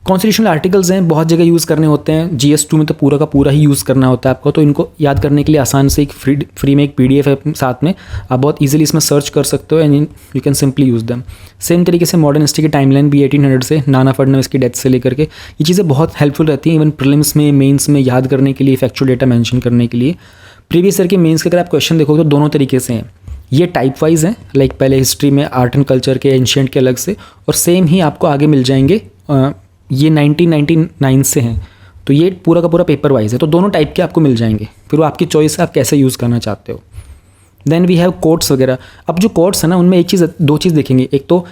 कॉन्स्टिट्यूशनल आर्टिकल्स हैं, बहुत जगह यूज़ करने होते हैं। GS 2 में तो पूरा का पूरा ही यूज़ करना होता है आपको, तो इनको याद करने के लिए आसान से एक फ्री में एक PDF है साथ में, आप बहुत इजीली इसमें सर्च कर सकते हो and you can simply use them. Same तरीके से मॉडर्न हिस्ट्री की टाइमलाइन भी 1800 से नाना फडणवीस की डेथ से लेकर के, ये चीज़ें बहुत हेल्पफुल रहती हैं इवन प्रीलिम्स में, मेंस में याद करने के लिए, फैक्चुअल डेटा मेंशन करने के लिए। प्रीवियस ईयर के मेंस के अगर आप क्वेश्चन देखोगे तो दोनों तरीके से हैं। ये टाइप वाइज हैं, लाइक पहले हिस्ट्री में आर्ट एंड कल्चर के, एंशिएंट के अलग से, और सेम ही आपको आगे मिल जाएंगे। ये 1999 से हैं, तो ये पूरा का पूरा पेपर वाइज है, तो दोनों टाइप के आपको मिल जाएंगे। फिर वो आपकी चॉइस है आप कैसे यूज़ करना चाहते हो। देन वी हैव कोट्स वगैरह। अब जो कोट्स है ना, उनमें एक चीज़, दो चीज़ देखेंगे। एक तो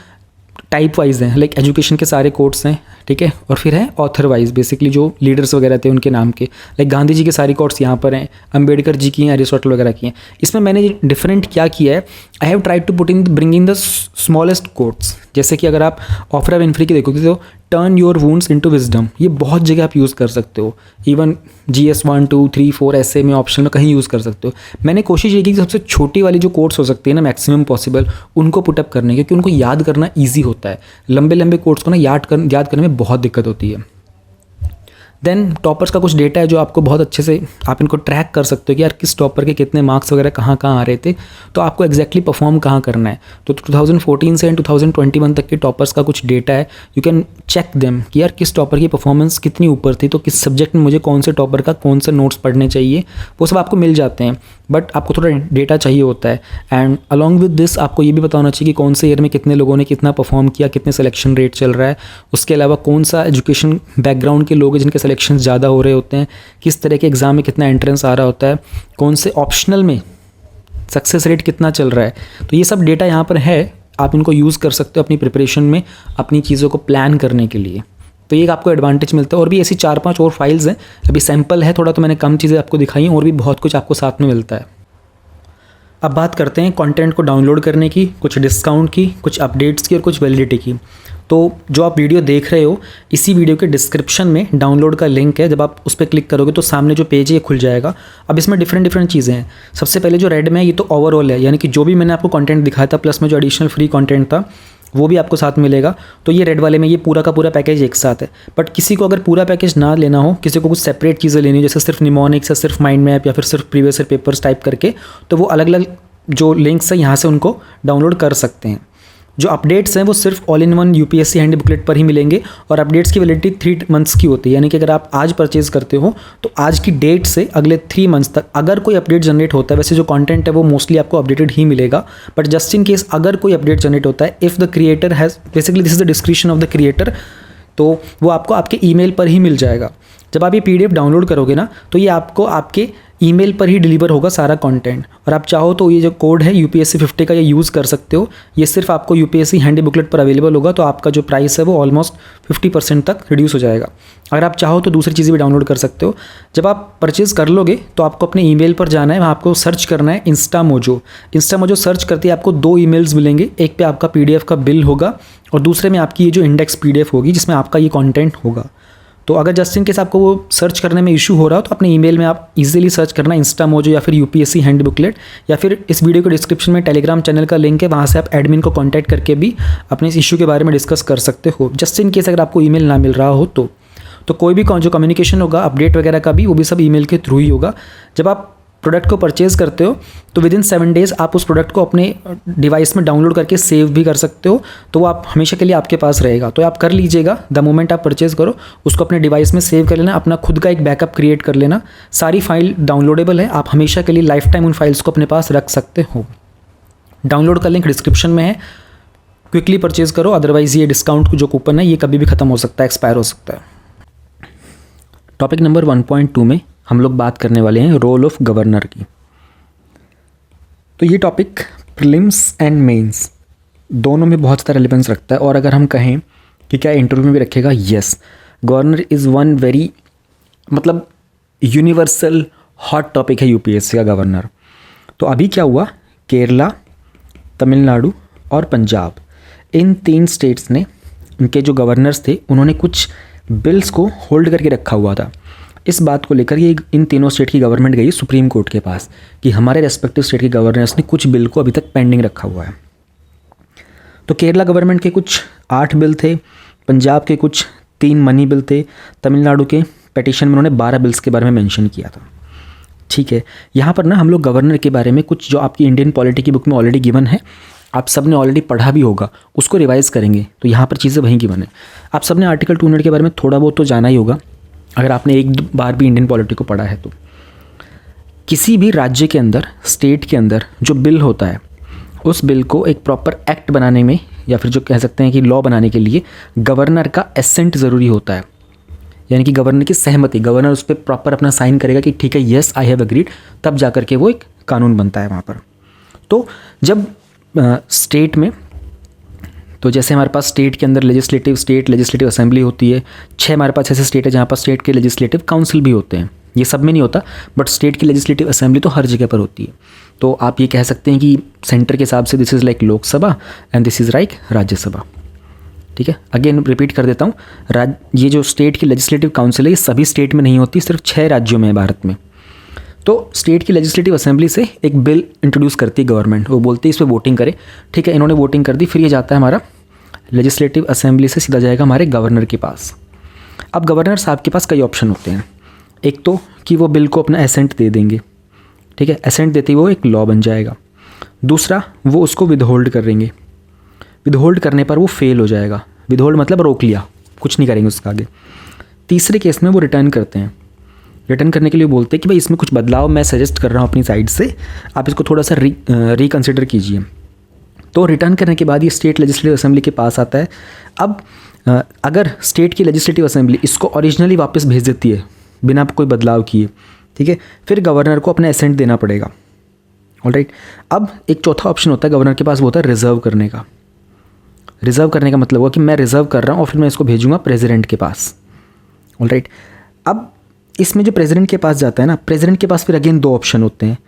टाइप वाइज हैं, लाइक एजुकेशन के सारे कोट्स हैं, ठीक है, और फिर है ऑथर वाइज, बेसिकली जो लीडर्स वगैरह थे उनके नाम के, लाइक गांधी जी के सारी कोट्स यहाँ पर हैं, अंबेडकर जी की हैं, अरिस्टोटल वगैरह की हैं। इसमें मैंने डिफरेंट क्या किया है, I have tried to put in bring in the smallest quotes. जैसे कि अगर आप ऑफ्रा विनफ्री की देखोगे तो turn your wounds into wisdom, ये बहुत जगह आप यूज़ कर सकते हो। इवन GS 1 2 3 4 ऐसे में ऑप्शन में कहीं यूज़ कर सकते हो। मैंने कोशिश ये की कि सबसे छोटी वाली जो कोट्स हो सकती है ना मैक्सिमम पॉसिबल, उनको पुटअप करने की, क्योंकि उनको याद करना ईजी होता है। लंबे लंबे कोट्स को ना याद करने में बहुत दिक्कत होती है। देन टॉपर्स का कुछ डेटा है जो आपको बहुत अच्छे से आप इनको ट्रैक कर सकते हो कि यार किस टॉपर के कितने मार्क्स वगैरह कहाँ कहाँ आ रहे थे, तो आपको एग्जैक्टली परफॉर्म कहाँ करना है। तो 2014 से 2021 तक के टॉपर्स का कुछ डेटा है, यू कैन चेक देम कि यार किस टॉपर की परफॉर्मेंस कितनी ऊपर थी, तो किस सब्जेक्ट में मुझे कौन से टॉपर का कौन से नोट्स पढ़ने चाहिए, वो सब आपको मिल जाते हैं। बट आपको थोड़ा डेटा चाहिए होता है। एंड अलॉन्ग विद दिस आपको ये भी पता होना चाहिए कि कौन से ईयर में कितने लोगों ने कितना परफॉर्म किया, कितने सिलेक्शन रेट चल रहा है। उसके अलावा कौन सा एजुकेशन बैकग्राउंड के लोग हैं जिनके सिलेक्शन ज़्यादा हो रहे होते हैं, किस तरह के एग्ज़ाम में कितना एंट्रेंस आ रहा होता है, कौन से ऑप्शनल में सक्सेस रेट कितना चल रहा है। तो ये सब डेटा यहाँ पर है, आप इनको यूज़ कर सकते हो अपनी प्रिपरेशन में, अपनी चीज़ों को प्लान करने के लिए। तो ये आपको एडवांटेज मिलता है। और भी ऐसी 4-5 और फाइल्स हैं, अभी सैम्पल है थोड़ा, तो मैंने कम चीज़ें आपको दिखाई हैं, और भी बहुत कुछ आपको साथ में मिलता है। अब बात करते हैं कंटेंट को डाउनलोड करने की, कुछ डिस्काउंट की, कुछ अपडेट्स की और कुछ वैलिडिटी की। तो जो आप वीडियो देख रहे हो, इसी वीडियो के डिस्क्रिप्शन में डाउनलोड का लिंक है। जब आप उस पर क्लिक करोगे तो सामने जो पेज है ये खुल जाएगा। अब इसमें डिफरेंट चीज़ें हैं। सबसे पहले जो रेड में है ये तो ओवरऑल है, यानी कि जो भी मैंने आपको कंटेंट दिखाया था प्लस में जो एडिशनल फ्री कंटेंट था वो भी आपको साथ मिलेगा। तो ये रेड वाले में ये पूरा का पूरा पैकेज एक साथ है। बट किसी को अगर पूरा पैकेज ना लेना हो, किसी को कुछ सेपरेट चीज़ें लेनी हो, जैसे सिर्फ निमोनिक्स या सिर्फ माइंड मैप या फिर सिर्फ प्रीवियस ईयर पेपर्स टाइप करके, तो वो अलग अलग जो लिंक्स हैं यहाँ से उनको डाउनलोड कर सकते हैं। जो अपडेट्स हैं वो सिर्फ all in one UPSC handy booklet पर ही मिलेंगे, और अपडेट्स की वैलिडिटी 3 मंथ्स की होती है। यानी कि अगर आप आज परचेज करते हो तो आज की डेट से अगले 3 मंथ्स तक अगर कोई अपडेट जनरेट होता है, वैसे जो कंटेंट है वो मोस्टली आपको अपडेटेड ही मिलेगा, बट जस्ट इन केस अगर कोई अपडेट जनरेट होता है, if the creator has, basically this is the description of the creator, तो वो आपको आपके ईमेल पर ही मिल जाएगा। जब आप ये PDF डाउनलोड करोगे ना, तो ये आपको आपके ईमेल पर ही डिलीवर होगा सारा कंटेंट। और आप चाहो तो ये जो कोड है UPSC 50 का, ये यूज़ कर सकते हो। ये सिर्फ आपको UPSC हैंडी बुकलेट पर अवेलेबल होगा, तो आपका जो प्राइस है वो ऑलमोस्ट 50% तक रिड्यूस हो जाएगा। अगर आप चाहो तो दूसरी चीज़ें भी डाउनलोड कर सकते हो। जब आप परचेज कर लोगे तो आपको अपने ईमेल पर जाना है, वहाँ आपको सर्च करना है इंस्टामोजो सर्च करते ही आपको 2 ईमेल्स मिलेंगे। एक पे आपका PDF का बिल होगा और दूसरे में आपकी ये जो इंडेक्स PDF होगी जिसमें आपका ये कंटेंट होगा। तो अगर जस्ट इन केस आपको वो सर्च करने में इशू हो रहा हो तो अपने ईमेल में आप इजीली सर्च करना इंस्टामोजो या फिर UPSC हैंडी बुकलेट, या फिर इस वीडियो के डिस्क्रिप्शन में टेलीग्राम चैनल का लिंक है, वहाँ से आप एडमिन को कांटेक्ट करके भी अपने इस इशू के बारे में डिस्कस कर सकते हो। जस्ट इन केस अगर आपको ईमेल ना मिल रहा हो तो कोई भी जो कम्युनिकेशन होगा अपडेट वगैरह का भी, वो भी सब ईमेल के थ्रू ही होगा। जब आप प्रोडक्ट को परचेज़ करते हो तो विद इन 7 डेज़ आप उस प्रोडक्ट को अपने डिवाइस में डाउनलोड करके सेव भी कर सकते हो, तो वो आप हमेशा के लिए आपके पास रहेगा। तो आप कर लीजिएगा, द मोमेंट आप परचेज़ करो उसको अपने डिवाइस में सेव कर लेना, अपना खुद का एक बैकअप क्रिएट कर लेना। सारी फाइल डाउनलोडेबल है, आप हमेशा के लिए लाइफ टाइम उन फाइल्स को अपने पास रख सकते हो। डाउनलोड का लिंक डिस्क्रिप्शन में है, क्विकली परचेज़ करो, अदरवाइज़ ये डिस्काउंट जो कूपन है ये कभी भी ख़त्म हो सकता है, एक्सपायर हो सकता है। टॉपिक नंबर 1.2 में हम लोग बात करने वाले हैं रोल ऑफ गवर्नर की। तो ये टॉपिक प्रीलिम्स एंड मेंस दोनों में बहुत ज़्यादा रिलेवेंस रखता है, और अगर हम कहें कि क्या इंटरव्यू में भी रखेगा, yes, governor is one very मतलब यूनिवर्सल हॉट टॉपिक है UPSC का गवर्नर। तो अभी क्या हुआ, केरला, तमिलनाडु और पंजाब, इन 3 स्टेट्स ने, इनके जो गवर्नर्स थे उन्होंने कुछ बिल्स को होल्ड करके रखा हुआ था। इस बात को लेकर ये इन तीनों स्टेट की गवर्नमेंट गई सुप्रीम कोर्ट के पास कि हमारे रेस्पेक्टिव स्टेट के गवर्नर्स ने कुछ बिल को अभी तक पेंडिंग रखा हुआ है। तो केरला गवर्नमेंट के कुछ 8 बिल थे, पंजाब के कुछ 3 मनी बिल थे, तमिलनाडु के पिटीशन में उन्होंने 12 बिल्स के बारे में मेंशन किया था। ठीक है, यहाँ पर ना हम लोग गवर्नर के बारे में कुछ जो आपकी इंडियन पॉलिटी की बुक में ऑलरेडी गिवन है, आप सब ने ऑलरेडी पढ़ा भी होगा, उसको रिवाइज़ करेंगे तो यहाँ पर चीज़ें वहीं गिवन है। आप सब ने आर्टिकल 200 के बारे में थोड़ा बहुत तो जाना ही होगा, अगर आपने एक बार भी इंडियन पॉलिटी को पढ़ा है तो। किसी भी राज्य के अंदर, स्टेट के अंदर जो बिल होता है, उस बिल को एक प्रॉपर एक्ट बनाने में या फिर जो कह सकते हैं कि लॉ बनाने के लिए गवर्नर का एसेंट ज़रूरी होता है, यानी कि गवर्नर की सहमति। गवर्नर उस पर प्रॉपर अपना साइन करेगा कि ठीक है, येस आई हैव एग्रीड, तब जा कर के वो एक कानून बनता है वहाँ पर। तो जब स्टेट में, तो जैसे हमारे पास स्टेट के अंदर स्टेट लेजिस्लेटिव असेंबली होती है, 6 हमारे पास ऐसे स्टेट है जहाँ पर स्टेट के लेजिस्लेटिव काउंसिल भी होते हैं। ये सब में नहीं होता, बट स्टेट की लेजिस्लेटिव असेंबली तो हर जगह पर होती है। तो आप ये कह सकते हैं कि सेंटर के हिसाब से this is like Lok Sabha and this is like Rajya Sabha. ठीक है, अगेन रिपीट कर देता हूँ, ये जो स्टेट की लेजिस्लेटिव काउंसिल है ये सभी स्टेट में नहीं होती, सिर्फ 6 राज्यों में है भारत में। तो स्टेट की लेजिस्लेटिव असेंबली से एक बिल इंट्रोड्यूस करती है गवर्नमेंट, वो बोलती है इस पर वोटिंग करें, ठीक है, इन्होंने वोटिंग कर दी, फिर ये जाता है हमारा लेजिस्लेटिव असेंबली से सीधा जाएगा हमारे गवर्नर के पास। अब गवर्नर साहब के पास कई ऑप्शन होते हैं, एक तो कि वो बिल को अपना एसेंट दे देंगे, ठीक है, एसेंट देते ही वो एक लॉ बन जाएगा। दूसरा, वो उसको विदहोल्ड करेंगे, विदहोल्ड करने पर वो फेल हो जाएगा, विदहोल्ड मतलब रोक लिया, कुछ नहीं करेंगे उसका आगे। तीसरे केस में वो रिटर्न करते हैं, रिटर्न करने के लिए बोलते हैं कि भाई इसमें कुछ बदलाव मैं सजेस्ट कर रहा हूँ अपनी साइड से, आप इसको थोड़ा सा रिकन्सिडर कीजिए। तो रिटर्न करने के बाद ये स्टेट लेजिस्लेटिव असेंबली के पास आता है। अब अगर स्टेट की लेजिस्लेटिव असेंबली इसको ओरिजिनली वापस भेज देती है बिना कोई बदलाव किए, ठीक है, फिर गवर्नर को अपना एसेंट देना पड़ेगा। ऑलराइट, अब एक चौथा ऑप्शन होता है गवर्नर के पास, वो होता है रिजर्व करने का। रिजर्व करने का मतलब हुआ कि मैं रिजर्व कर रहा हूँ और फिर मैं इसको भेजूंगा प्रेसिडेंट के पास। ऑलराइट, अब इसमें जो प्रेसिडेंट के पास जाता है ना, प्रेसिडेंट के पास फिर अगेन 2 ऑप्शन होते हैं,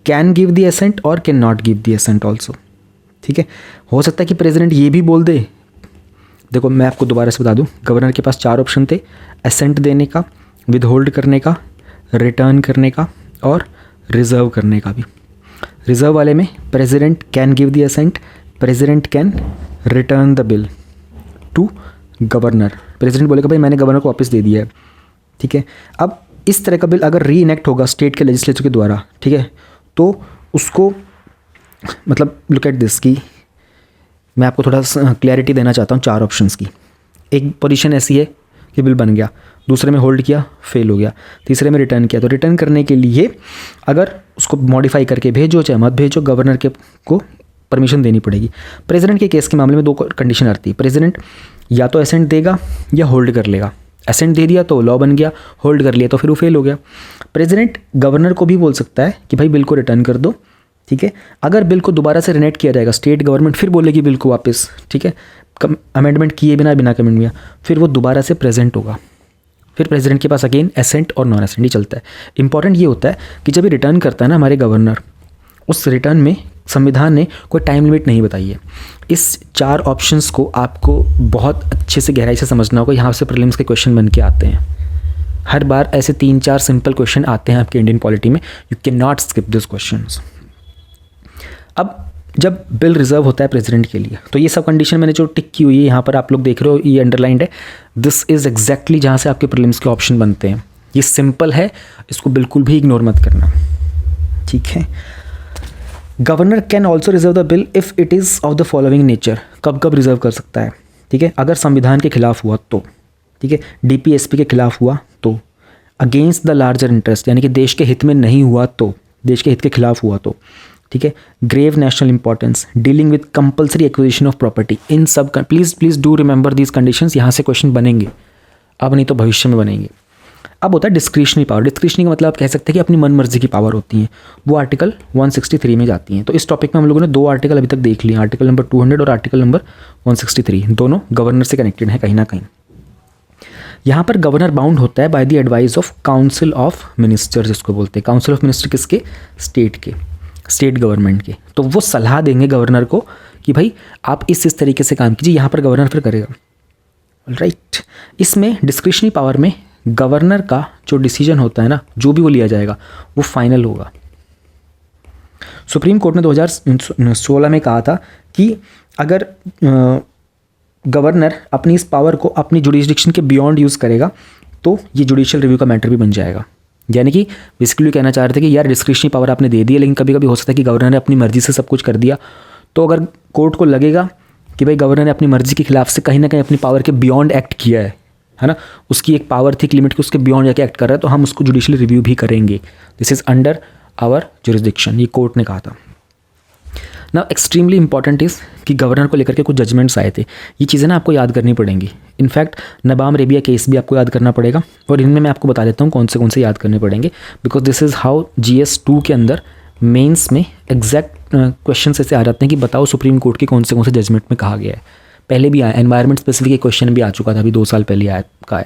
कैन गिव द एसेंट और can not give the assent also. ठीक है, हो सकता है कि प्रेसिडेंट ये भी बोल दे, देखो मैं आपको दोबारा से बता दूं, गवर्नर के पास 4 ऑप्शन थे, एसेंट देने का, विदहोल्ड करने का, रिटर्न करने का और रिजर्व करने का भी। रिजर्व वाले में president can give the assent, president can return the bill to governor, president बोलेगा भाई मैंने गवर्नर को वापस दे दिया है। ठीक है, अब इस तरह का बिल अगर री इनेक्ट होगा स्टेट के लेजिस्लेचर के द्वारा, ठीक है, तो उसको मतलब लुक एट दिस की मैं आपको थोड़ा क्लैरिटी देना चाहता हूँ 4 ऑप्शंस की। एक पोजीशन ऐसी है कि बिल बन गया, दूसरे में होल्ड किया, फेल हो गया, तीसरे में रिटर्न किया। तो रिटर्न करने के लिए अगर उसको मॉडिफाई करके भेजो चाहे मत भेजो, गवर्नर के को परमिशन देनी पड़ेगी। प्रेसिडेंट के केस के मामले में 2 कंडीशन आती है, प्रेसिडेंट या तो एसेंट देगा या होल्ड कर लेगा। एसेंट दे दिया तो लॉ बन गया, होल्ड कर लिया तो फिर वो फेल हो गया। प्रेसिडेंट गवर्नर को भी बोल सकता है कि भाई बिल को रिटर्न कर दो। ठीक है, अगर बिल को दोबारा से रिनेक्ट किया जाएगा, स्टेट गवर्नमेंट फिर बोलेगी बिल को वापस, ठीक है, अमेंडमेंट किए बिना कमेंट किया, फिर वो दोबारा से प्रेजेंट होगा। फिर प्रेसिडेंट के पास अगेन एसेंट और नॉन एसेंट ही चलता है। इंपॉर्टेंट ये होता है कि जब ये रिटर्न करता है ना हमारे गवर्नर, उस रिटर्न में संविधान ने कोई टाइम लिमिट नहीं बताई है। इस 4 ऑप्शंस को आपको बहुत अच्छे से गहराई से समझना होगा। यहाँ से प्रीलिम्स के क्वेश्चन बन के आते हैं, हर बार ऐसे 3-4 सिंपल क्वेश्चन आते हैं आपके इंडियन पॉलिटी में, you can not skip this questions. अब जब बिल रिजर्व होता है प्रेसिडेंट के लिए, तो ये सब कंडीशन मैंने जो टिक की हुई है यहाँ पर आप लोग देख रहे हो, ये अंडरलाइंड है, दिस इज़ एग्जैक्टली जहाँ से आपके प्रीलिम्स के ऑप्शन बनते हैं। ये सिंपल है, इसको बिल्कुल भी इग्नोर मत करना। ठीक है, governor can also reserve the bill if it is of the following nature. कब कब रिजर्व कर सकता है? ठीक है, अगर संविधान के खिलाफ हुआ तो, ठीक है, डीपीएसपी के खिलाफ हुआ तो, अगेंस्ट द लार्जर इंटरेस्ट यानी कि देश के हित में नहीं हुआ तो, देश के हित के खिलाफ हुआ तो, ठीक है, grave national importance, dealing with compulsory acquisition of property, इन सब please do remember these conditions. यहाँ से क्वेश्चन बनेंगे, अब नहीं तो भविष्य में बनेंगे। अब होता है डिस्क्रिशनरी पावर। डिस्क्रिशनरी का मतलब आप कह सकते हैं कि अपनी मन मर्जी की पावर होती हैं, वो आर्टिकल 163 में जाती हैं। तो इस टॉपिक में हम लोगों ने 2 आर्टिकल अभी तक देख लिए, आर्टिकल नंबर 200 और आर्टिकल नंबर 163, दोनों गवर्नर से कनेक्टेड हैं कहीं ना कहीं। यहाँ पर गवर्नर बाउंड होता है by the advice of council of minister, जिसको बोलते हैं। काउंसिल ऑफ मिनिस्टर किसके? स्टेट के, स्टेट गवर्नमेंट के। तो वो सलाह देंगे गवर्नर को कि भाई आप इस तरीके से काम कीजिए, यहाँ पर गवर्नर फिर करेगा। राइट, इसमें डिस्क्रिशनरी पावर में गवर्नर का जो डिसीजन होता है ना, जो भी वो लिया जाएगा वो फाइनल होगा। सुप्रीम कोर्ट ने 2016 में कहा था कि अगर गवर्नर अपनी इस पावर को अपनी जुडिशडिक्शन के बियॉन्ड यूज़ करेगा तो ये जुडिशियल रिव्यू का मैटर भी बन जाएगा। यानी कि बेसिकली कहना चाह रहे थे कि यार डिस्क्रिशनरी पावर आपने दे दी है, लेकिन कभी कभी हो सकता है कि गवर्नर ने अपनी मर्जी से सब कुछ कर दिया, तो अगर कोर्ट को लगेगा कि भाई गवर्नर ने अपनी मर्जी के खिलाफ से कहीं ना कहीं अपनी पावर के बियॉन्ड एक्ट किया है ना, उसकी एक पावर थी लिमिट की, उसके बियॉन्ड जाके एक्ट कर रहा है, तो हम उसको जुडिशियल रिव्यू भी करेंगे। This is under our jurisdiction, ये कोर्ट ने कहा था ना। एक्सट्रीमली इंपॉर्टेंट इज़ कि गवर्नर को लेकर के कुछ जजमेंट्स आए थे, ये चीज़ें ना आपको याद करनी पड़ेंगी। इनफैक्ट नबाम रेबिया केस भी आपको याद करना पड़ेगा, और इनमें मैं आपको बता देता हूँ कौन से याद करने पड़ेंगे, because this is how GS 2 के अंदर मेंस में एग्जैक्ट क्वेश्चन ऐसे आ जाते हैं कि बताओ सुप्रीम कोर्ट के कौन से जजमेंट में कहा गया है। पहले भी आया, एनवायरमेंट स्पेसिफिक एक क्वेश्चन भी आ चुका था, अभी 2 साल पहले आया था।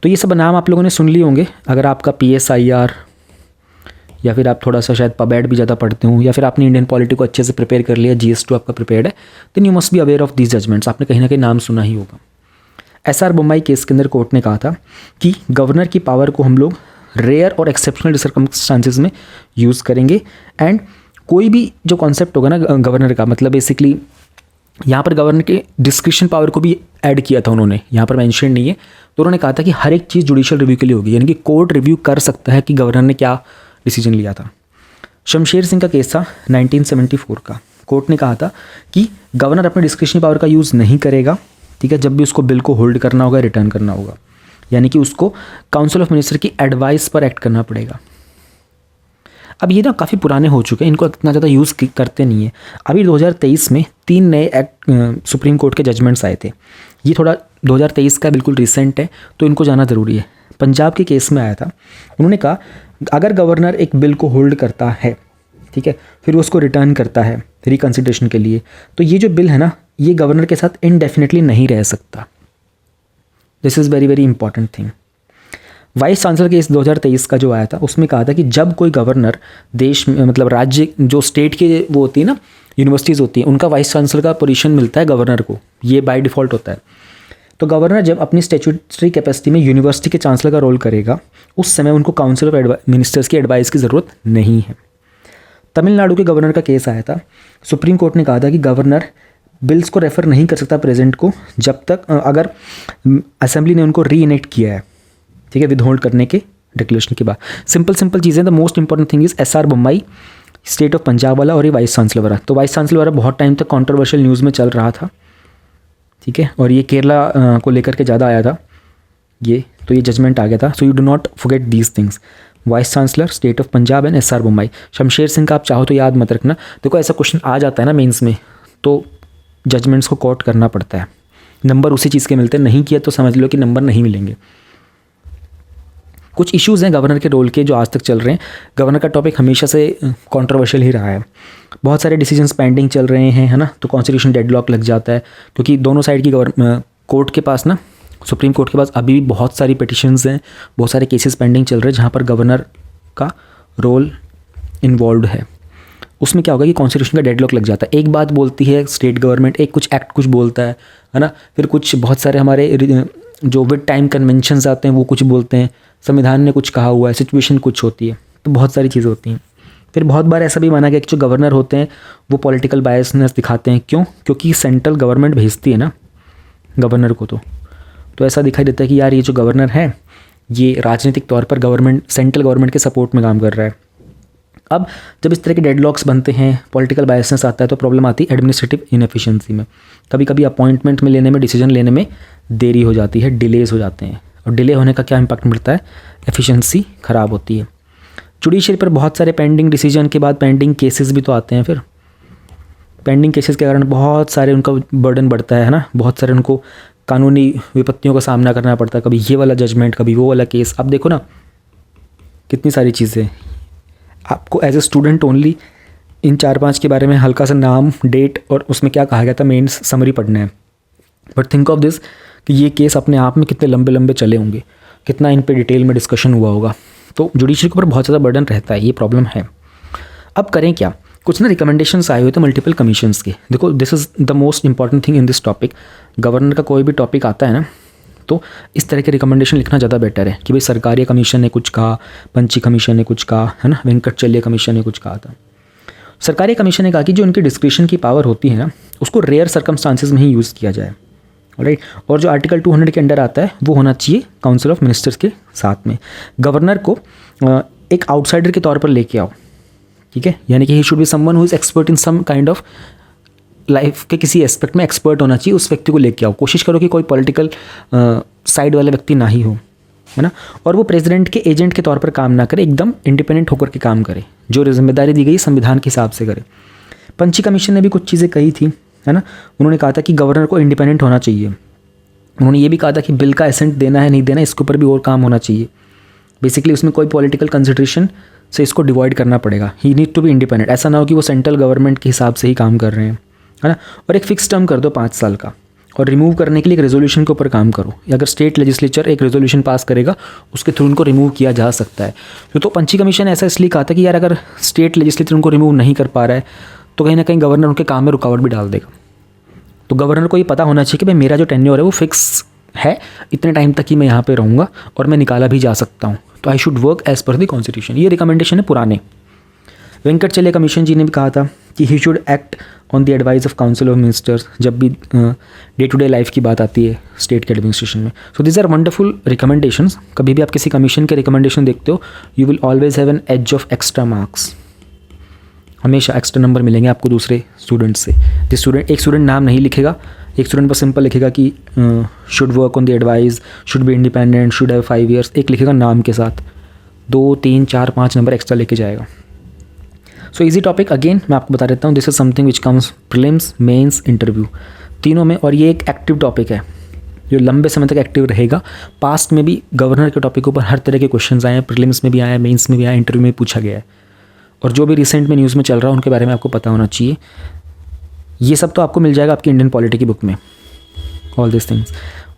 तो ये सब नाम आप लोगों ने सुन लिए होंगे। अगर आपका PSIR या फिर आप थोड़ा सा शायद पबैड भी ज़्यादा पढ़ते हो, या फिर आपने इंडियन पॉलिटी को अच्छे से प्रिपेयर कर लिया, GS2 आपका प्रिपेयर्ड है, then you must be aware of these judgments. आपने कहीं ना कहीं नाम सुना ही होगा। SR बोम्मई केस के अंदर कोर्ट ने कहा था कि गवर्नर की पावर को हम लोग रेयर और एक्सेप्शनल सर्कमस्टांसेस में यूज़ करेंगे, एंड कोई भी जो कॉन्सेप्ट होगा ना गवर्नर का, मतलब बेसिकली यहाँ पर गवर्नर के डिस्क्रिप्शन पावर को भी ऐड किया था उन्होंने, यहाँ पर मेंशन नहीं है। तो उन्होंने कहा था कि हर एक चीज़ जुडिशियल रिव्यू के लिए होगी, यानी कि कोर्ट रिव्यू कर सकता है कि गवर्नर ने क्या डिसीजन लिया था। शमशेर सिंह का केस था 1974 का। कोर्ट ने कहा था कि गवर्नर अपने डिस्क्रिप्शन पावर का यूज़ नहीं करेगा, ठीक है, जब भी उसको बिल को होल्ड करना होगा, रिटर्न करना होगा, यानी कि उसको काउंसिल ऑफ मिनिस्टर की एडवाइस पर एक्ट करना पड़ेगा। अब ये ना काफ़ी पुराने हो चुके हैं, इनको इतना ज़्यादा यूज़ करते नहीं है। अभी 2023 में 3 नए एक्ट सुप्रीम कोर्ट के जजमेंट्स आए थे। ये थोड़ा 2023 का बिल्कुल रिसेंट है, तो इनको जाना ज़रूरी है। पंजाब के केस में आया था, उन्होंने कहा अगर गवर्नर एक बिल को होल्ड करता है, ठीक है, फिर उसको रिटर्न करता है रिकन्सिडरेशन के लिए, तो ये जो बिल है ना, ये गवर्नर के साथ इनडेफिनेटली नहीं रह सकता। This is very very important thing. Vice chancellor case 2023 का जो आया था, उसमें कहा था कि जब कोई गवर्नर देश में, मतलब राज्य जो स्टेट के वो होती है ना, यूनिवर्सिटीज़ होती हैं, उनका वाइस चांसलर का पोजीशन मिलता है गवर्नर को, ये बाय डिफ़ॉल्ट होता है। तो गवर्नर जब अपनी स्टैट्यूटरी कैपेसिटी में यूनिवर्सिटी के चांसलर का रोल करेगा, उस समय उनको काउंसिल ऑफ मिनिस्टर्स की एडवाइस की ज़रूरत नहीं है। तमिलनाडु के गवर्नर का केस आया था। सुप्रीम कोर्ट ने कहा था कि गवर्नर बिल्स को रेफ़र नहीं कर सकता प्रेजेंट को, जब तक अगर असेंबली ने उनको री इनेक्ट किया है, ठीक है, विदहोल्ड करने के डिक्लेरेशन के बाद। सिंपल चीज़ें। The most important thing is SR Bommai, state of Punjab वाला, और ये वाइस चांसलर वाला। तो वाइस चांसलर वाला बहुत टाइम तक कंट्रोवर्शियल न्यूज़ में चल रहा था, ठीक है, और ये केरला को लेकर के ज़्यादा आया था ये, तो ये जजमेंट आ गया था। So you do not forget these things. Vice chancellor, state of Punjab and SR Bommai. Shamsher Singh का आप चाहो तो याद मत रखना। देखो ऐसा क्वेश्चन आ जाता है ना मेंस में, तो जजमेंट्स को कोट करना पड़ता है, नंबर उसी चीज़ के मिलते हैं, नहीं किया तो समझ लो कि नंबर नहीं मिलेंगे। कुछ इश्यूज़ हैं गवर्नर के रोल के जो आज तक चल रहे हैं। गवर्नर का टॉपिक हमेशा से कंट्रोवर्शियल ही रहा है, बहुत सारे डिसीजंस पेंडिंग चल रहे हैं, है ना, तो कॉन्स्टिट्यूशन डेडलॉक लग जाता है, क्योंकि दोनों साइड की कोर्ट के पास ना, सुप्रीम कोर्ट के पास अभी भी बहुत सारी पिटिशंस हैं, बहुत सारे केसेस पेंडिंग चल रहे हैं जहाँ पर गवर्नर का रोल इन्वॉल्व है। उसमें क्या होगा कि कॉन्स्टिट्यूशन का डेडलॉक लग जाता है। एक बात बोलती है स्टेट गवर्नमेंट, एक कुछ एक्ट कुछ बोलता है ना, फिर कुछ बहुत सारे हमारे जो विद टाइम कन्वेंशंस आते हैं वो कुछ बोलते हैं, संविधान ने कुछ कहा हुआ है, सिचुएशन कुछ होती है, तो बहुत सारी चीज़ें होती हैं। फिर बहुत बार ऐसा भी माना गया कि जो गवर्नर होते हैं वो पॉलिटिकल बायसनेस दिखाते हैं। क्यों? क्योंकि सेंट्रल गवर्नमेंट भेजती है ना गवर्नर को, तो ऐसा दिखाई देता है कि यार ये जो गवर्नर है ये राजनीतिक तौर पर सेंट्रल गवर्नमेंट के सपोर्ट में काम कर रहा है। अब जब इस तरह के डेडलॉक्स बनते हैं, पॉलिटिकल बायसनेस आता है, तो प्रॉब्लम आती है एडमिनिस्ट्रेटिव इनएफिशिएंसी में। कभी कभी अपॉइंटमेंट में लेने में, डिसीजन लेने में देरी हो जाती है, डिलेज हो जाते हैं, और डिले होने का क्या इम्पैक्ट मिलता है? एफिशिएंसी ख़राब होती है। जुडिशरी पर बहुत सारे पेंडिंग डिसीजन के बाद पेंडिंग केसेस भी तो आते हैं। फिर पेंडिंग केसेस के कारण बहुत सारे उनका बर्डन बढ़ता है ना, बहुत सारे उनको कानूनी विपत्तियों का सामना करना पड़ता है, कभी ये वाला जजमेंट, कभी वो वाला केस। अब देखो ना कितनी सारी चीज़ें। आपको as a student only in 4-5 के बारे में हल्का सा नाम, डेट और उसमें क्या कहा गया था मेंस समरी पढ़ना है। बट थिंक ऑफ दिस कि ये केस अपने आप में कितने लंबे लंबे चले होंगे, कितना इन पे डिटेल में डिस्कशन हुआ होगा। तो जुडिशरी के ऊपर बहुत ज़्यादा बर्डन रहता है, ये प्रॉब्लम है। अब करें क्या? कुछ ना रिकमेंडेशंस आए हुए थे मल्टीपल कमीशंस के। देखो this is the most important thing in this topic. Governor का कोई भी टॉपिक आता है ना, तो इस तरह के रिकमेंडेशन लिखना ज़्यादा बेटर है कि भाई सरकारी कमीशन ने कुछ कहा, पंची कमीशन ने कुछ कहा, है ना, वेंकटचल्य कमीशन ने कुछ कहा था। सरकारी कमीशन ने कहा कि जो उनकी डिस्क्रिशन की पावर होती है ना, उसको रेयर सर्कमस्टांसेस में ही यूज़ किया जाए, राइट। और जो आर्टिकल 200 के अंडर आता है वो होना चाहिए काउंसिल ऑफ मिनिस्टर्स के साथ में। गवर्नर को एक आउटसाइडर के तौर पर लेके आओ, ठीक है, यानी कि he should be someone who is expert in some kind of life के किसी एस्पेक्ट में एक्सपर्ट होना चाहिए, उस व्यक्ति को लेके आओ। कोशिश करो कि कोई पॉलिटिकल साइड वाला व्यक्ति ना ही हो, है ना। और वो प्रेसिडेंट के एजेंट के तौर पर काम ना करे, एकदम इंडिपेंडेंट होकर के काम करे, जो जिम्मेदारी दी गई संविधान के हिसाब से करे। पंची कमीशन ने भी कुछ चीज़ें कही थी, है ना। उन्होंने कहा था कि गवर्नर को इंडिपेंडेंट होना चाहिए। उन्होंने ये भी कहा था कि बिल का एसेंट देना है नहीं देना, इसके ऊपर भी और काम होना चाहिए। बेसिकली उसमें कोई पॉलिटिकल कंसिडरेशन से इसको डिवाइड करना पड़ेगा। ही नीड टू बी इंडिपेंडेंट। ऐसा ना हो कि वो सेंट्रल गवर्नमेंट के हिसाब से ही काम कर रहे हैं, है ना। और एक फिक्स टर्म कर दो 5 साल का, और रिमूव करने के लिए एक रेजोल्यूशन के ऊपर काम करो। अगर स्टेट लेजिस्लेचर एक रेजोल्यूशन पास करेगा उसके थ्रू उनको रिमूव किया जा सकता है। तो पंची कमीशन ऐसा इसलिए कहा था कि यार अगर स्टेट लेजिस्लेचर उनको रिमूव नहीं कर पा रहा है तो कहीं ना कहीं गवर्नर उनके काम में रुकावट भी डाल देगा। तो गवर्नर को ये पता होना चाहिए कि भाई मेरा जो टेन्योर है वो फिक्स है, इतने टाइम तक ही मैं यहाँ पे रहूँगा और मैं निकाला भी जा सकता हूँ, तो I should work as per the constitution. ये रिकमेंडेशन है पुराने। वेंकटचल्या कमीशन जी ने भी कहा था कि he should act on the advice of council of ministers जब भी डे टू डे लाइफ की बात आती है स्टेट के एडमिनिस्ट्रेशन में। So this are wonderful recommendations. कभी भी आप किसी कमीशन के रिकमेंडेशन देखते हो you will always have an edge of extra marks. हमेशा एक्स्ट्रा नंबर मिलेंगे आपको दूसरे स्टूडेंट से। एक स्टूडेंट नाम नहीं लिखेगा, एक स्टूडेंट बस सिंपल लिखेगा कि should work on the advice, should be independent, should have 5 years, एक लिखेगा नाम के साथ, 2, 3, 4, 5 नंबर एक्स्ट्रा लेके जाएगा। सो इजी टॉपिक अगेन मैं आपको बता देता हूँ। This is something which comes prelims, mains, interview तीनों में, और ये एक एक्टिव टॉपिक है जो लंबे समय तक एक्टिव रहेगा। पास्ट में भी गवर्नर के टॉपिक के ऊपर हर तरह के क्वेश्चन आए हैं, प्रीलिम्स में भी आए हैं, मेंस में भी आए, इंटरव्यू में पूछा गया है, और जो भी रिसेंट में न्यूज़ में चल रहा है उनके बारे में आपको पता होना चाहिए। ये सब तो आपको मिल जाएगा आपकी इंडियन पॉलिटी की बुक में, all this things.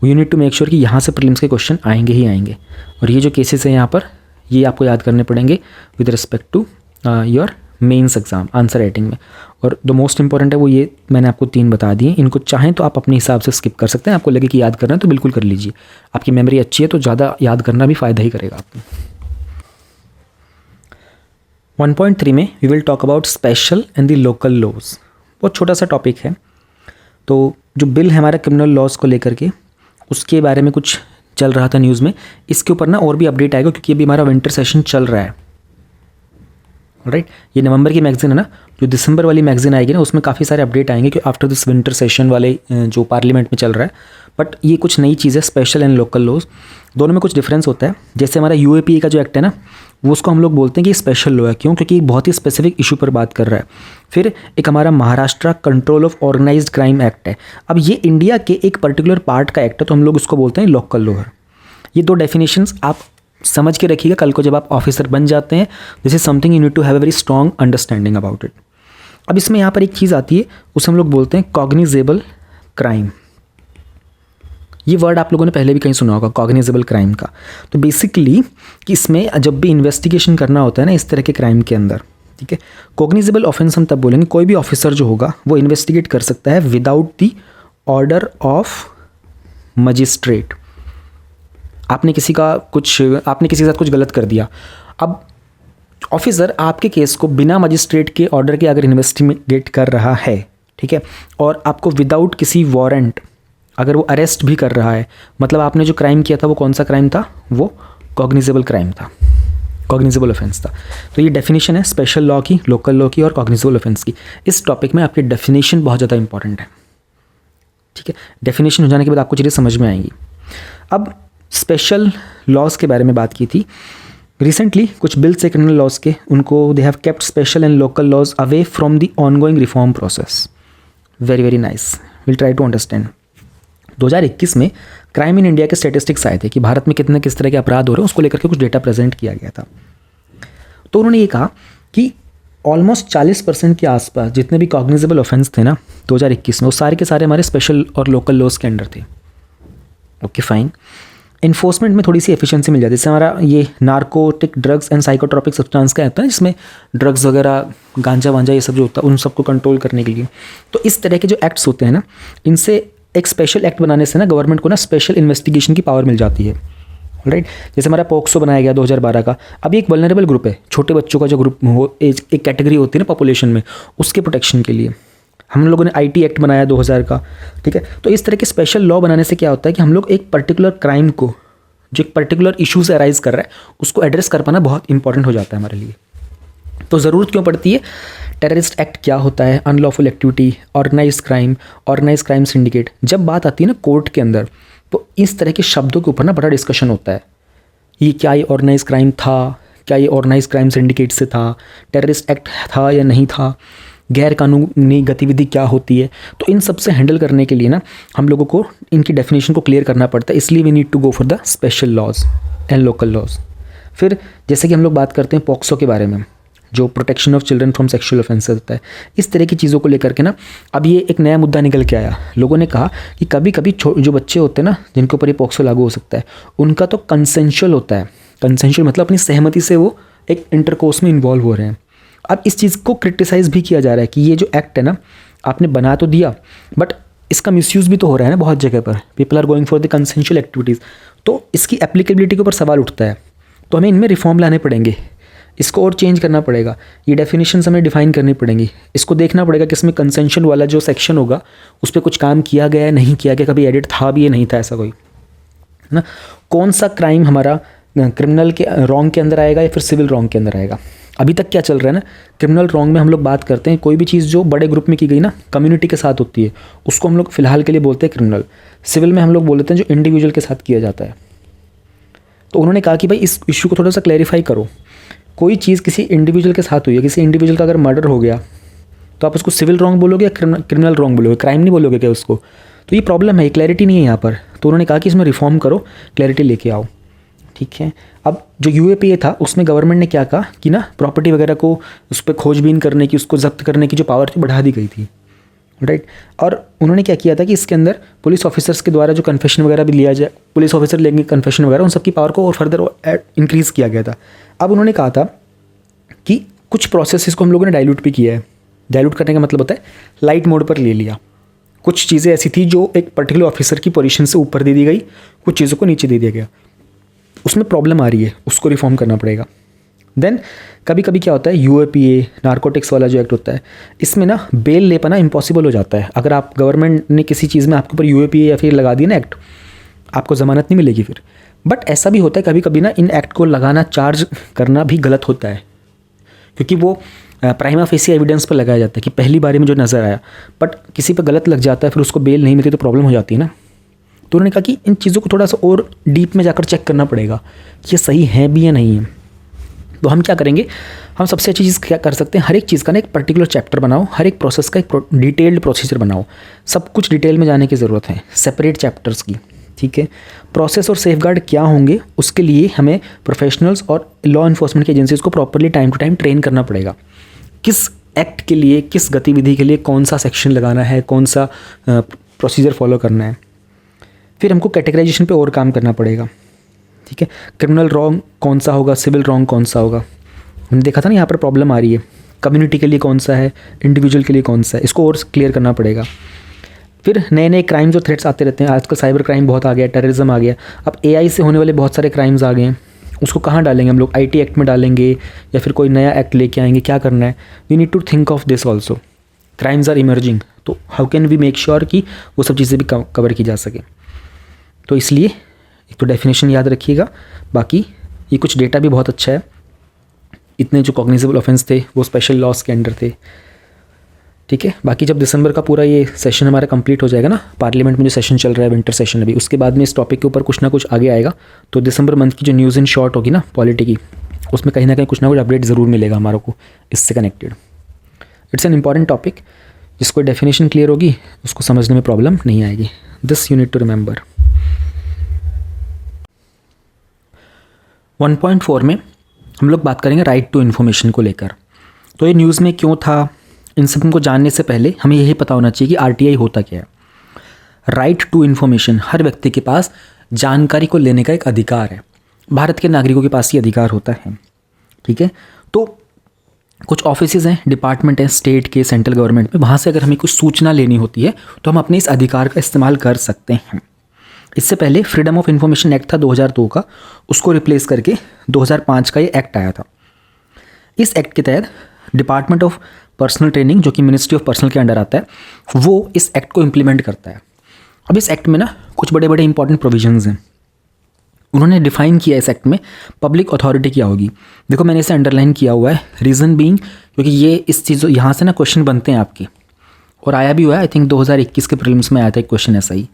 You need to make sure कि यहाँ से प्रीलिम्स के क्वेश्चन आएंगे ही आएंगे, और ये जो केसेस हैं यहाँ पर ये आपको याद करने पड़ेंगे with respect to your mains exam answer writing में। और द मोस्ट इंपॉर्टेंट है वो ये मैंने आपको 3 बता दिए। इनको चाहें तो आप अपने हिसाब से स्किप कर सकते हैं, आपको लगे कि याद करना है तो बिल्कुल कर लीजिए। आपकी मेमोरी अच्छी है तो ज़्यादा याद करना भी फ़ायदा ही करेगा आपको। 1.3 में we will talk about special and the local laws. बहुत छोटा सा टॉपिक है। तो जो बिल है हमारा क्रिमिनल लॉज को लेकर के, उसके बारे में कुछ चल रहा था न्यूज़ में। इसके ऊपर ना और भी अपडेट आएगा क्योंकि अभी हमारा विंटर सेशन चल रहा है, राइट। ये नवंबर की मैगजीन है ना, जो दिसंबर वाली मैगजीन आएगी ना उसमें काफ़ी सारे अपडेट आएंगे कि आफ्टर दिस विंटर सेशन वाले जो पार्लियामेंट में चल रहा है। बट ये कुछ नई चीज़ है, स्पेशल एंड लोकल लॉज, दोनों में कुछ डिफरेंस होता है। जैसे हमारा यूएपीए का जो एक्ट है ना वो उसको हम लोग बोलते हैं कि स्पेशल लॉ है। क्यों? क्योंकि बहुत ही स्पेसिफिक इशू पर बात कर रहा है। फिर एक हमारा Maharashtra control of organised crime act है। अब ये इंडिया के एक पर्टिकुलर पार्ट का एक्ट है तो हम लोग उसको बोलते हैं लोकल लॉ। ये 2 डेफिनेशंस आप समझ के रखिएगा, कल को जब आप ऑफिसर बन जाते हैं this is something you need to have a very strong understanding about it. अब इसमें यहाँ पर एक चीज़ आती है उसे हम लोग बोलते हैं कॉग्निजेबल क्राइम। ये वर्ड आप लोगों ने पहले भी कहीं सुना होगा, कॉग्निजेबल क्राइम का। तो बेसिकली कि इसमें जब भी इन्वेस्टिगेशन करना होता है ना इस तरह के क्राइम के अंदर, ठीक है, कॉग्निजेबल ऑफेंस हम तब बोलेंगे कोई भी ऑफिसर जो होगा वो इन्वेस्टिगेट कर सकता है without the order of magistrate. आपने किसी के साथ कुछ गलत कर दिया, अब ऑफिसर आपके केस को बिना मजिस्ट्रेट के ऑर्डर के अगर इन्वेस्टिगेट कर रहा है, ठीक है, और आपको विदाउट किसी वारंट अगर वो अरेस्ट भी कर रहा है, मतलब आपने जो क्राइम किया था वो कौन सा क्राइम था? वो कॉग्निजेबल क्राइम था, कॉग्निजेबल ऑफेंस था। तो ये डेफिनेशन है स्पेशल लॉ की, लोकल लॉ की और कॉग्निजेबल ऑफेंस की। इस टॉपिक में आपकी डेफिनेशन बहुत ज़्यादा इंपॉर्टेंट है, ठीक है। डेफिनेशन हो जाने के बाद आपको चीज़ें समझ में आएंगी। अब स्पेशल लॉज के बारे में बात की थी रिसेंटली, कुछ बिल्स है क्रिमिनल लॉज के, उनको they have kept special and local laws away from the ongoing reform process. Very very nice, will try to understand. 2021 में क्राइम इन इंडिया के स्टैटिस्टिक्स आए थे कि भारत में कितने किस तरह के अपराध हो रहे हैं, उसको लेकर के कुछ डेटा प्रेजेंट किया गया था। तो उन्होंने ये कहा कि ऑलमोस्ट 40% के आसपास जितने भी कॉग्निजेबल ऑफेंस थे ना 2021 में, वो सारे के सारे हमारे स्पेशल और लोकल लॉज के अंडर थे। Okay fine. इन्फोर्समेंट में थोड़ी सी एफिशिएंसी मिल जाती है। जैसे हमारा ये narcotic drugs and psychotropic substance का आता है जिसमें ड्रग्स वगैरह, गांजा वांजा ये सब जो होता है उन सबको कंट्रोल करने के लिए। तो इस तरह के जो एक्ट्स होते हैं ना, इनसे एक स्पेशल एक्ट बनाने से ना गवर्नमेंट को ना स्पेशल इन्वेस्टिगेशन की पावर मिल जाती है, राइट। जैसे हमारा पोक्सो बनाया गया 2012 का। अब एक वल्नरेबल ग्रुप है, छोटे बच्चों का जो ग्रुप हो, एक कैटेगरी होती है ना पॉपुलेशन में, उसके प्रोटेक्शन के लिए हम लोगों ने आईटी एक्ट बनाया 2000 का, ठीक है। तो इस तरह के स्पेशल लॉ बनाने से क्या होता है कि हम लोग एक पर्टिकुलर क्राइम को, जो एक पर्टिकुलर इशू से अराइज कर रहा है, उसको एड्रेस कर पाना बहुत इंपॉर्टेंट हो जाता है हमारे लिए। तो ज़रूरत क्यों पड़ती है? टेररिस्ट एक्ट क्या होता है, unlawful activity, organise crime syndicate. जब बात आती है ना कोर्ट के अंदर, तो इस तरह के शब्दों के ऊपर ना बड़ा डिस्कशन होता है। ये क्या ये ऑर्गेनाइज क्राइम था, क्या ये ऑर्गेनाइज क्राइम सिंडिकेट से था, टेररिस्ट एक्ट था या नहीं था, गैर कानूनी गतिविधि क्या होती है। तो इन सब से हैंडल करने के लिए ना हम लोगों को इनकी डेफिनेशन को क्लियर करना पड़ता है। इसलिए we need to go for the special laws and local laws. फिर जैसे कि हम लोग बात करते हैं पॉक्सो के बारे में, जो protection of children from sexual offences होता है। इस तरह की चीज़ों को लेकर के ना अब ये एक नया मुद्दा निकल के आया। लोगों ने कहा कि कभी कभी जो बच्चे होते हैं ना, जिनके ऊपर ये पॉक्सो लागू हो सकता है, उनका तो कंसेंशुअल होता है। कंसेंशुअल मतलब अपनी सहमति से वो एक इंटरकोर्स में इन्वॉल्व हो रहे हैं। अब इस चीज़ को क्रिटिसाइज़ भी किया जा रहा है कि ये जो एक्ट है ना, आपने बना तो दिया बट इसका मिसयूज़ भी तो हो रहा है ना बहुत जगह पर। People are going for the consensual activities, तो इसकी एप्लीकेबिलिटी के ऊपर सवाल उठता है। तो हमें इनमें रिफॉर्म लाने पड़ेंगे, इसको और चेंज करना पड़ेगा, ये डेफिनेशंस हमें डिफाइन करनी पड़ेंगी। इसको देखना पड़ेगा कि इसमें कंसेंशुअल वाला जो सेक्शन होगा उस पर कुछ काम किया गया है, नहीं किया गया, कभी एडिट था भी या नहीं था, ऐसा कोई है ना। कौन सा क्राइम हमारा क्रिमिनल के रॉन्ग के अंदर आएगा या फिर सिविल रॉन्ग के अंदर आएगा। अभी तक क्या चल रहा है ना, क्रिमिनल रॉन्ग में हम लोग बात करते हैं कोई भी चीज़ जो बड़े ग्रुप में की गई ना, कम्युनिटी के साथ होती है, उसको हम लोग फिलहाल के लिए बोलते हैं क्रिमिनल। सिविल में हम लोग बोलते हैं जो इंडिविजुअल के साथ किया जाता है। तो उन्होंने कहा कि भाई इस इशू को थोड़ा सा क्लैरिफाई करो। कोई चीज़ किसी इंडिविजुअल के साथ हुई है, किसी इंडिविजुअल का अगर मर्डर हो गया तो आप उसको सिविल रॉन्ग बोलोगे या क्रिमिनल रॉन्ग बोलोगे, क्राइम नहीं बोलोगे क्या उसको। तो ये प्रॉब्लम है, क्लैरिटी नहीं है यहाँ पर। तो उन्होंने कहा कि इसमें रिफॉर्म करो, क्लैरिटी लेके आओ, ठीक है। अब जो यूएपीए था उसमें गवर्नमेंट ने क्या कहा कि ना प्रॉपर्टी वगैरह को उस पर खोजबीन करने की, उसको जब्त करने की जो पावर थी बढ़ा दी गई थी, राइट। और उन्होंने क्या किया था कि इसके अंदर पुलिस ऑफिसर्स के द्वारा जो कन्फेशन वगैरह भी लिया जाए, पुलिस ऑफिसर लेंगे कन्फेशन वगैरह, उन सबकी पावर को और फर्दर इंक्रीज़ किया गया था। अब उन्होंने कहा था कि कुछ प्रोसेस को हम लोगों ने डाइल्यूट भी किया है। डाइल्यूट करने का मतलब होता है लाइट मोड पर ले लिया। कुछ चीज़ें ऐसी थी जो एक पर्टिकुलर ऑफिसर की पोजीशन से ऊपर दे दी गई, कुछ चीज़ों को नीचे दे दिया गया। उसमें प्रॉब्लम आ रही है, उसको रिफॉर्म करना पड़ेगा। देन कभी कभी क्या होता है, यूएपीए नारकोटिक्स वाला जो एक्ट होता है, इसमें ना बेल ले पाना इम्पॉसिबल हो जाता है। अगर आप गवर्नमेंट ने किसी चीज़ में आपके ऊपर यूएपीए या फिर लगा दिया ना एक्ट, आपको ज़मानत नहीं मिलेगी फिर। बट ऐसा भी होता है कभी कभी ना, इन एक्ट को लगाना, चार्ज करना भी गलत होता है, क्योंकि वो प्राइमा फेसी एविडेंस पर लगाया जाता है कि पहली बारी में जो नज़र आया, बट किसी पर गलत लग जाता है, फिर उसको बेल नहीं मिलती तो प्रॉब्लम हो जाती है ना। तो उन्होंने कहा कि इन चीज़ों को थोड़ा सा और डीप में जाकर चेक करना पड़ेगा कि ये सही है भी या नहीं है। तो हम क्या करेंगे, हम सबसे अच्छी चीज़ क्या कर सकते हैं, हर एक चीज़ का ना एक पर्टिकुलर चैप्टर बनाओ, हर एक प्रोसेस का एक डिटेल्ड प्रोसीजर बनाओ। सब कुछ डिटेल में जाने की ज़रूरत है, सेपरेट चैप्टर्स की, ठीक है। प्रोसेस और सेफगार्ड क्या होंगे, उसके लिए हमें प्रोफेशनल्स और लॉ इन्फोर्समेंट की एजेंसीज को properly time to time train करना पड़ेगा। किस एक्ट के लिए, किस गतिविधि के लिए कौन सा सेक्शन लगाना है, कौन सा प्रोसीजर फॉलो करना है। फिर हमको कैटेगराइजेशन पे और काम करना पड़ेगा, ठीक है। क्रिमिनल रॉन्ग कौन सा होगा, सिविल रॉन्ग कौन सा होगा। हमने देखा था ना यहाँ पर प्रॉब्लम आ रही है, कम्युनिटी के लिए कौन सा है, इंडिविजुअल के लिए कौन सा है, इसको और क्लियर करना पड़ेगा। फिर नए नए क्राइम्स और थ्रेट्स आते रहते हैं। आजकल साइबर क्राइम बहुत आ गया, टेररिज्म आ गया। अब एआई से होने वाले बहुत सारे क्राइम्स आ गए हैं, उसको कहाँ डालेंगे हम लोग, आईटी एक्ट में डालेंगे या फिर कोई नया एक्ट लेके आएंगे, क्या करना है। We need to think of this also. Crimes are emerging, तो how can we make sure कि वो सब चीज़ें भी कवर की जा सके। तो इसलिए एक तो डेफिनेशन याद रखिएगा, बाकी ये कुछ डेटा भी बहुत अच्छा है। इतने जो कॉग्निजेबल ऑफेंस थे वो स्पेशल लॉस के अंडर थे, ठीक है। बाकी जब दिसंबर का पूरा ये सेशन हमारा कंप्लीट हो जाएगा ना, पार्लियामेंट में जो सेशन चल रहा है विंटर सेशन अभी, उसके बाद में इस टॉपिक के ऊपर कुछ ना कुछ आगे आएगा। तो दिसंबर मंथ की जो न्यूज़ इन शॉर्ट होगी ना पॉलिटी की, उसमें कहीं ना कहीं कुछ ना कुछ अपडेट ज़रूर मिलेगा हमारे को इससे connected. It's an important topic, जिसको डेफिनेशन क्लियर होगी उसको समझने में प्रॉब्लम नहीं आएगी। This you need to remember. 1.4 में हम लोग बात करेंगे राइट टू इन्फॉर्मेशन को लेकर। तो ये न्यूज़ में क्यों था, इन सब को जानने से पहले हमें यही पता होना चाहिए कि आरटीआई होता क्या है। राइट टू इन्फॉर्मेशन, हर व्यक्ति के पास जानकारी को लेने का एक अधिकार है। भारत के नागरिकों के पास ये अधिकार होता है, ठीक है। तो कुछ ऑफिसेज हैं, डिपार्टमेंट हैं स्टेट के, सेंट्रल गवर्नमेंट में, वहाँ से अगर हमें कुछ सूचना लेनी होती है तो हम अपने इस अधिकार का इस्तेमाल कर सकते हैं। इससे पहले फ्रीडम ऑफ इंफॉर्मेशन एक्ट था 2002 का, उसको रिप्लेस करके 2005 का ये एक्ट आया था। इस एक्ट के तहत डिपार्टमेंट ऑफ पर्सनल ट्रेनिंग, जो कि मिनिस्ट्री ऑफ पर्सनल के अंडर आता है, वो इस एक्ट को इम्प्लीमेंट करता है। अब इस एक्ट में ना कुछ बड़े बड़े इंपॉर्टेंट प्रोविजंस हैं। उन्होंने डिफाइन किया इस एक्ट में पब्लिक अथॉरिटी क्या होगी। देखो मैंने इसे अंडरलाइन किया हुआ है, रीज़न बीइंग क्योंकि ये इस चीज़ यहाँ से ना क्वेश्चन बनते हैं आपके, और आया भी हुआ है। आई थिंक 2021 के प्रीलिम्स में आया था एक क्वेश्चन ऐसा ही।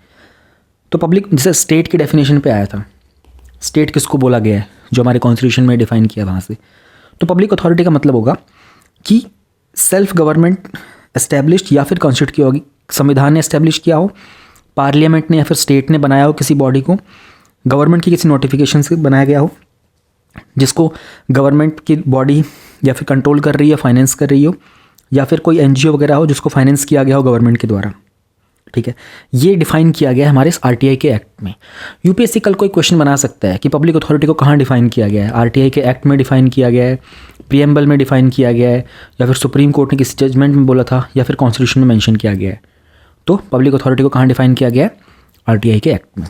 तो पब्लिक, जैसे स्टेट की डेफिनेशन पे आया था, स्टेट किसको बोला गया है, जो हमारे कॉन्स्टिट्यूशन में डिफाइन किया वहाँ से। तो पब्लिक अथॉरिटी का मतलब होगा कि सेल्फ गवर्नमेंट एस्टेब्लिश्ड या फिर कॉन्स्टिट्यूट की होगी, संविधान ने एस्टेब्लिश किया हो, पार्लियामेंट ने या फिर स्टेट ने बनाया हो किसी बॉडी को, गवर्नमेंट की किसी नोटिफिकेशन से बनाया गया हो, जिसको गवर्नमेंट की बॉडी या फिर कंट्रोल कर रही है, फाइनेंस कर रही हो, या फिर कोई एनजीओ वगैरह हो जिसको फाइनेंस किया गया हो गवर्नमेंट के द्वारा। ठीक है, ये डिफाइन किया गया है हमारे इस आरटीआई के एक्ट में। यूपीएससी कल कोई क्वेश्चन बना सकता है कि पब्लिक अथॉरिटी को कहाँ डिफाइन किया गया है, आरटीआई के एक्ट में डिफाइन किया गया है, प्रीएम्बल में डिफाइन किया गया है, या फिर सुप्रीम कोर्ट ने किसी जजमेंट में बोला था, या फिर कॉन्स्टिट्यूशन में मेंशन किया गया है। तो पब्लिक अथॉरिटी को कहाँ डिफाइन किया गया है, आरटीआई के एक्ट में।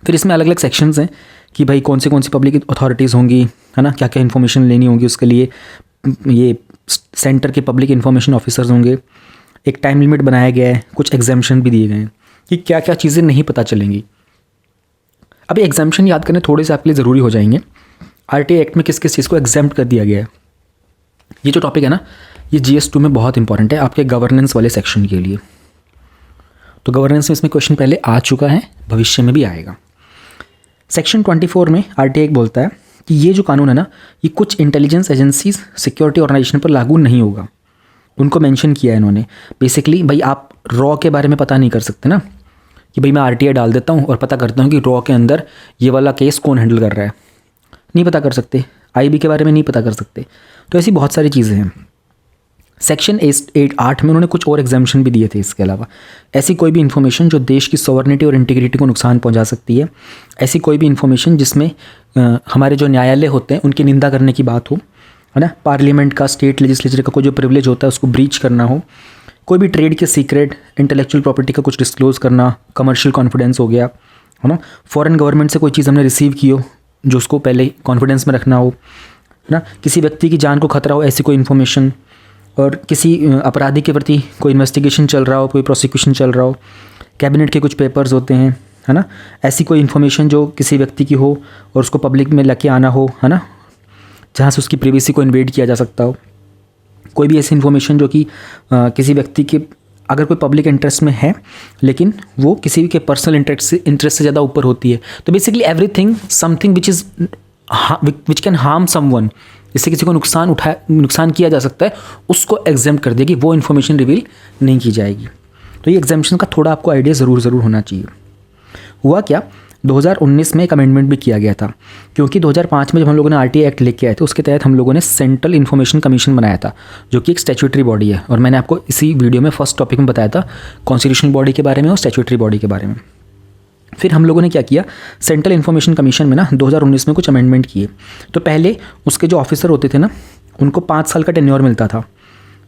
फिर इसमें अलग अलग सेक्शंस हैं कि भाई कौन सी पब्लिक अथॉरिटीज़ होंगी, है ना, क्या क्या इन्फॉर्मेशन लेनी होगी उसके लिए, ये सेंटर के पब्लिक इन्फॉर्मेशन ऑफिसर्स होंगे। एक टाइम लिमिट बनाया गया है, कुछ एग्जाम्पशन भी दिए गए हैं कि क्या क्या चीज़ें नहीं पता चलेंगी। अब ये एग्जाम्पशन याद करने थोड़े से आपके लिए ज़रूरी हो जाएंगे। आरटीआई एक्ट में किस किस चीज़ को एग्जाम्प्ट कर दिया गया है। ये जो टॉपिक है ना, ये GS2 में बहुत इंपॉर्टेंट है आपके गवर्नेंस वाले सेक्शन के लिए। तो गवर्नेंस में इसमें क्वेश्चन पहले आ चुका है, भविष्य में भी आएगा। सेक्शन 24 में आरटीआई बोलता है कि ये जो कानून है ना, ये कुछ इंटेलिजेंस एजेंसीज, सिक्योरिटी ऑर्गेनाइजेशन पर लागू नहीं होगा। उनको मेंशन किया है इन्होंने। बेसिकली भाई आप रॉ के बारे में पता नहीं कर सकते ना कि भाई मैं आरटीआई डाल देता हूँ और पता करता हूँ कि रॉ के अंदर ये वाला केस कौन हैंडल कर रहा है, नहीं पता कर सकते। आईबी के बारे में नहीं पता कर सकते। तो ऐसी बहुत सारी चीज़ें हैं। सेक्शन 8 में उन्होंने कुछ और एग्जाम्पशन भी दिए थे। इसके अलावा ऐसी कोई भी इन्फॉर्मेशन जो देश की सॉवरेनिटी और इंटीग्रिटी को नुकसान पहुंचा सकती है, ऐसी कोई भी इन्फॉर्मेशन जिसमें हमारे जो न्यायालय होते हैं उनकी निंदा करने की बात हो, है ना, पार्लियामेंट का, स्टेट लेजिस्लेचर का कोई जो प्रिविलेज होता है उसको ब्रीच करना हो, कोई भी ट्रेड के सीक्रेट, इंटेलेक्चुअल प्रॉपर्टी का कुछ डिस्क्लोज करना, कमर्शियल कॉन्फिडेंस हो गया, है ना, फॉरेन गवर्नमेंट से कोई चीज़ हमने रिसीव की हो जो उसको पहले कॉन्फिडेंस में रखना हो, है ना, किसी व्यक्ति की जान को खतरा हो ऐसी कोई इन्फॉर्मेशन, और किसी अपराधी के प्रति कोई इन्वेस्टिगेशन चल रहा हो, कोई प्रोसिक्यूशन चल रहा हो, कैबिनेट के कुछ पेपर्स होते हैं, है ना, ऐसी कोई इन्फॉर्मेशन जो किसी व्यक्ति की हो और उसको पब्लिक में लेके आना हो, है ना, जहाँ से उसकी प्राइवेसी को इन्वेड किया जा सकता हो। कोई भी ऐसी इन्फॉर्मेशन जो कि किसी व्यक्ति के अगर कोई पब्लिक इंटरेस्ट में है लेकिन वो किसी के पर्सनल इंटरेस्ट से ज़्यादा ऊपर होती है। तो basically everything something which can harm someone, जिससे किसी को नुकसान किया जा सकता है, उसको एग्जेम्प्ट कर देगी, वो इन्फॉर्मेशन रिवील नहीं की जाएगी। तो ये एग्जेम्पशन का थोड़ा आपको आइडिया ज़रूर होना चाहिए। हुआ क्या, 2019 में एक अमेंडमेंट भी किया गया था, क्योंकि 2005 में जब हम लोगों ने आरटीआई एक्ट लेके आए थे उसके तहत हम लोगों ने सेंट्रल इन्फॉर्मेशन कमीशन बनाया था, जो कि एक स्टैट्यूटरी बॉडी है। और मैंने आपको इसी वीडियो में फर्स्ट टॉपिक में बताया था कॉन्स्टिट्यूशनल बॉडी के बारे में और स्टैट्यूटरी बॉडी के बारे में। फिर हम लोगों ने क्या किया, सेंट्रल इन्फॉर्मेशन कमीशन में ना 2019 में कुछ अमेंडमेंट किए। तो पहले उसके जो ऑफिसर होते थे ना, उनको 5 साल का टेन्योर मिलता था,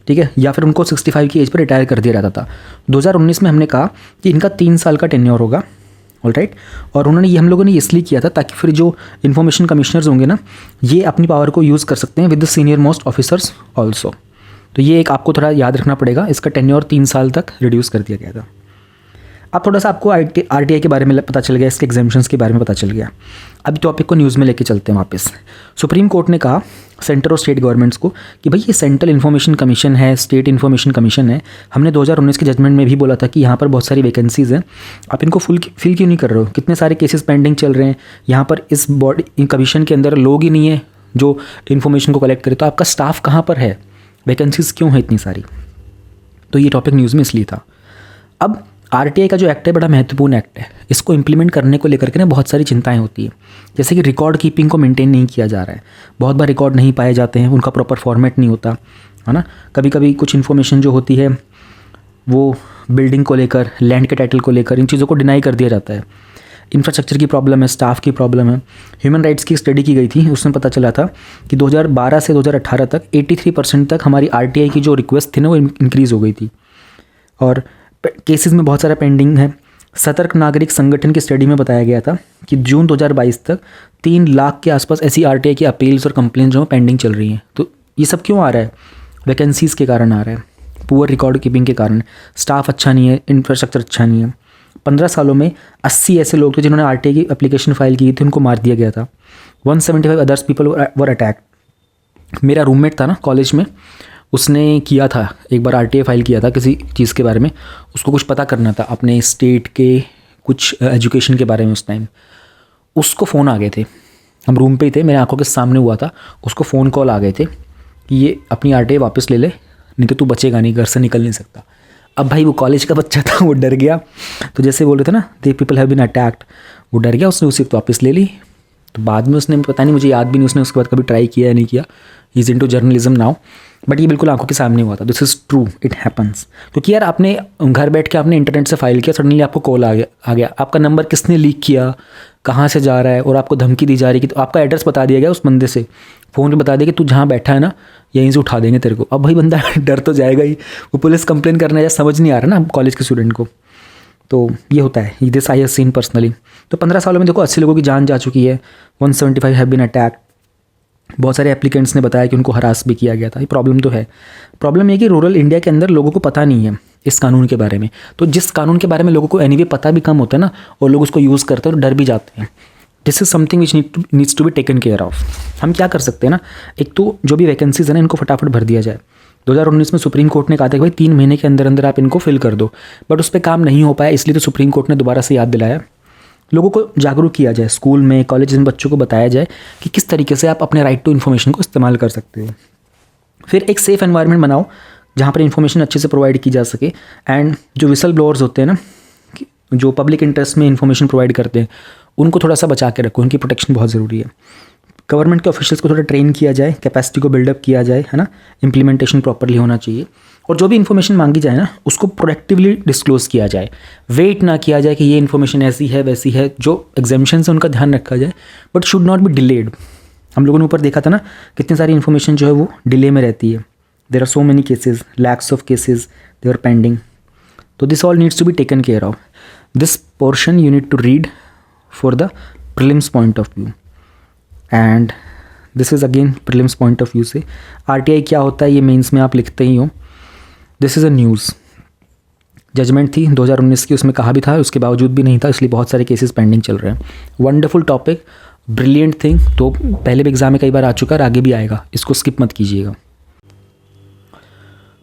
ठीक है, या फिर उनको 65 की एज पर रिटायर कर दिया जाता था। 2019 में हमने कहा कि इनका 3 साल का टेन्योर होगा, ऑलराइट। और उन्होंने ये हम लोगों ने इसलिए किया था ताकि फिर जो इन्फॉर्मेशन कमिश्नर्स होंगे ना, ये अपनी पावर को यूज़ कर सकते हैं with the senior most officers also. तो ये एक आपको थोड़ा याद रखना पड़ेगा, इसका टेन्योर 3 साल तक रिड्यूस कर दिया गया था। अब थोड़ा सा आपको आरटीआई के बारे में पता चल गया, इसके एग्जाम्पशंस के बारे में पता चल गया। अभी टॉपिक को न्यूज़ में लेके चलते हैं वापस। सुप्रीम कोर्ट ने कहा सेंटर और स्टेट गवर्नमेंट्स को कि भाई ये सेंट्रल इन्फॉर्मेशन कमीशन है, स्टेट इन्फॉर्मेशन कमीशन है, हमने 2019 के जजमेंट में भी बोला था कि यहाँ पर बहुत सारी वैकेंसीज़ हैं, आप इनको फिल क्यों नहीं कर रहे हो, कितने सारे केसेस पेंडिंग चल रहे हैं, यहाँ पर इस बॉडी कमीशन के अंदर लोग ही नहीं है जो इन्फॉर्मेशन को कलेक्ट करे, तो आपका स्टाफ कहाँ पर है, वैकेंसीज़ क्यों है इतनी सारी। तो ये टॉपिक न्यूज़ में इसलिए था। अब आरटीआई का जो एक्ट है बड़ा महत्वपूर्ण एक्ट है, इसको इम्प्लीमेंट करने को लेकर के ना बहुत सारी चिंताएं होती हैं, जैसे कि रिकॉर्ड कीपिंग को मेंटेन नहीं किया जा रहा है, बहुत बार रिकॉर्ड नहीं पाए जाते हैं, उनका प्रॉपर फॉर्मेट नहीं होता, है ना, कभी कभी कुछ इन्फॉर्मेशन जो होती है वो बिल्डिंग को लेकर, लैंड के टाइटल को लेकर, इन चीज़ों को डिनाई कर दिया जाता है। इंफ्रास्ट्रक्चर की प्रॉब्लम है, स्टाफ की प्रॉब्लम है। ह्यूमन राइट्स की स्टडी की गई थी, उसमें पता चला था कि 2012 से 2018 तक 83% तक हमारी आरटीआई की जो रिक्वेस्ट थी ना वो इंक्रीज़ हो गई थी, और केसेस में बहुत सारा पेंडिंग है। सतर्क नागरिक संगठन की स्टडी में बताया गया था कि जून 2022 तक 3 लाख के आसपास ऐसी आरटीआई की अपील्स और कंप्लेंट जो पेंडिंग चल रही हैं। तो ये सब क्यों आ रहा है, वैकेंसीज़ के कारण आ रहा है, पुअर रिकॉर्ड कीपिंग के कारण, स्टाफ अच्छा नहीं है, इंफ्रास्ट्रक्चर अच्छा नहीं है। 15 सालों में 80 ऐसे लोग थे जिन्होंने आरटीआई की एप्लीकेशन फाइल की थी, उनको मार दिया गया था। 175 अदर्स पीपल वर अटैक्ड। मेरा रूममेट था ना कॉलेज में, उसने किया था एक बार आरटीआई फाइल किया था किसी चीज़ के बारे में, उसको कुछ पता करना था अपने स्टेट के कुछ एजुकेशन के बारे में। उस टाइम उसको फ़ोन आ गए थे, हम रूम पे ही थे, मेरे आंखों के सामने हुआ था, उसको फ़ोन कॉल आ गए थे कि ये अपनी आरटीआई वापस ले ले, नहीं तो तू बचेगा नहीं, घर से निकल नहीं सकता। अब भाई वो कॉलेज का बच्चा था, वो डर गया। तो जैसे बोल रहे थे ना, they people have been attacked, वो डर गया, उसने उसी वापस ले ली। तो बाद में उसने, पता नहीं मुझे याद भी नहीं उसने उसके बाद कभी ट्राई किया या नहीं किया, he is into journalism now, but ये बिल्कुल आंखों के सामने हुआ था। This is true, it happens. क्योंकि यार आपने घर बैठ के आपने इंटरनेट से फाइल किया, सडनली आपको कॉल आ गया, आपका नंबर किसने लीक किया, कहाँ से जा रहा है, और आपको धमकी दी जा रही है कि तो आपका एड्रेस बता दिया गया उस बंदे से, फ़ोन पे बता दिया कि तू जहाँ बैठा है ना यहीं से उठा देंगे तेरे को। अब भाई बंदा डर तो जाएगा ही, वो पुलिस कंप्लेन करने जाए, समझ नहीं आ रहा ना कॉलेज के स्टूडेंट को। तो ये होता है, this I have seen personally. तो 15 सालों में देखो 80 लोगों की जान जा चुकी है, 175 हैव बीन अटैक्ड। बहुत सारे एप्लीकेंट्स ने बताया कि उनको हरास भी किया गया था। ये प्रॉब्लम तो है। प्रॉब्लम ये कि रूरल इंडिया के अंदर लोगों को पता नहीं है इस कानून के बारे में। तो जिस कानून के बारे में लोगों को एनीवे पता भी कम होता है ना, और लोग उसको यूज़ करते हैं और डर भी जाते हैं। This is something which needs to be taken care of. हम क्या कर सकते हैं ना, एक तो जो भी वैकेंसीज है ना इनको फटाफट भर दिया जाए। 2019 में सुप्रीम कोर्ट ने कहा था कि भाई 3 महीने के अंदर अंदर आप इनको फिल कर दो, बट उस पर काम नहीं हो पाया, इसलिए तो सुप्रीम कोर्ट ने दोबारा से याद दिलाया। लोगों को जागरूक किया जाए, स्कूल में कॉलेज में बच्चों को बताया जाए कि किस तरीके से आप अपने राइट टू इन्फॉर्मेशन को इस्तेमाल कर सकते हो। फिर एक सेफ़ एनवायरनमेंट बनाओ जहाँ पर इन्फॉर्मेशन अच्छे से प्रोवाइड की जा सके। एंड जो विसल ब्लोअर्स होते हैं ना, जो पब्लिक इंटरेस्ट में इन्फॉर्मेशन प्रोवाइड करते हैं, उनको थोड़ा सा बचा के रखो, उनकी प्रोटेक्शन बहुत ज़रूरी है। गवर्नमेंट के ऑफिशियल्स को थोड़ा ट्रेन किया जाए, कैपेसिटी को बिल्डअप किया जाए, है ना, इंप्लीमेंटेशन प्रॉपरली होना चाहिए। और जो भी इन्फॉर्मेशन मांगी जाए ना उसको प्रोडक्टिवली डिस्क्लोज़ किया जाए, वेट ना किया जाए कि ये इन्फॉर्मेशन ऐसी है वैसी है। जो एग्जामिशन है उनका ध्यान रखा जाए, but should not be delayed. हम लोगों ने ऊपर देखा था ना कितनी सारी इन्फॉर्मेशन जो है वो डिले में रहती है। There are so many cases, lakhs of cases they are pending. तो this all needs to be taken care of. This portion you need to read for the prelims point of view, and this is again prelims point of view से आरटीआई क्या होता है ये मेंस में आप लिखते ही हो। This is a news. Judgment थी 2019 की, उसमें कहा भी था, उसके बावजूद भी नहीं था, इसलिए बहुत सारे केसेस पेंडिंग चल रहे हैं। Wonderful topic, brilliant thing. तो पहले भी एग्जाम में कई बार आ चुका है और आगे भी आएगा, इसको स्किप मत कीजिएगा।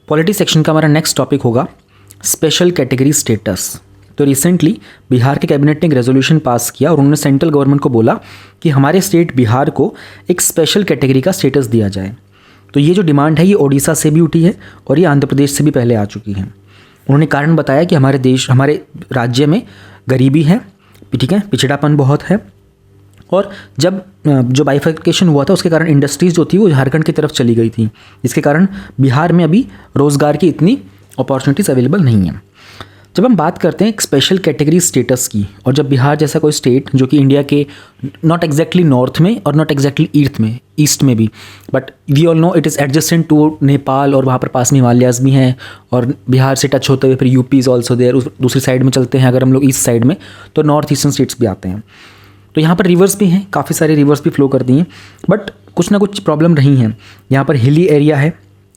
पॉलिटी सेक्शन का हमारा नेक्स्ट टॉपिक होगा स्पेशल कैटेगरी स्टेटस। तो रिसेंटली बिहार के कैबिनेट ने एक रेजोल्यूशन पास किया और उन्होंने सेंट्रल गवर्नमेंट को बोला कि हमारे स्टेट बिहार को एक स्पेशल कैटेगरी का स्टेटस दिया जाए। तो ये जो डिमांड है ये ओडिशा से भी उठी है और ये आंध्र प्रदेश से भी पहले आ चुकी है। उन्होंने कारण बताया कि हमारे राज्य में गरीबी है, ठीक है, पिछड़ापन बहुत है, और जब जो बाइफर्केशन हुआ था उसके कारण इंडस्ट्रीज़ जो थी वो झारखंड की तरफ चली गई थी, जिसके कारण बिहार में अभी रोज़गार की इतनी अपॉर्चुनिटीज़ अवेलेबल नहीं है। जब हम बात करते हैं एक स्पेशल कैटेगरी स्टेटस की, और जब बिहार जैसा कोई स्टेट जो कि इंडिया के नॉट एग्जैक्टली नॉर्थ में और नॉट एग्जैक्टली ईस्ट में भी, but we all know it is adjacent to Nepal, और वहाँ पर पास में हिमालयाज़ भी हैं, और बिहार से टच होते हुए फिर यूपी इज़ ऑल्सो देयर। दूसरी साइड में चलते हैं अगर हम लोग ईस्ट साइड में, तो नॉर्थ ईस्टर्न स्टेट्स भी आते हैं। तो यहाँ पर रिवर्स भी हैं, काफ़ी सारे रिवर्स भी फ्लो करती हैं, बट कुछ ना कुछ प्रॉब्लम रही हैं। यहाँ पर हिली एरिया है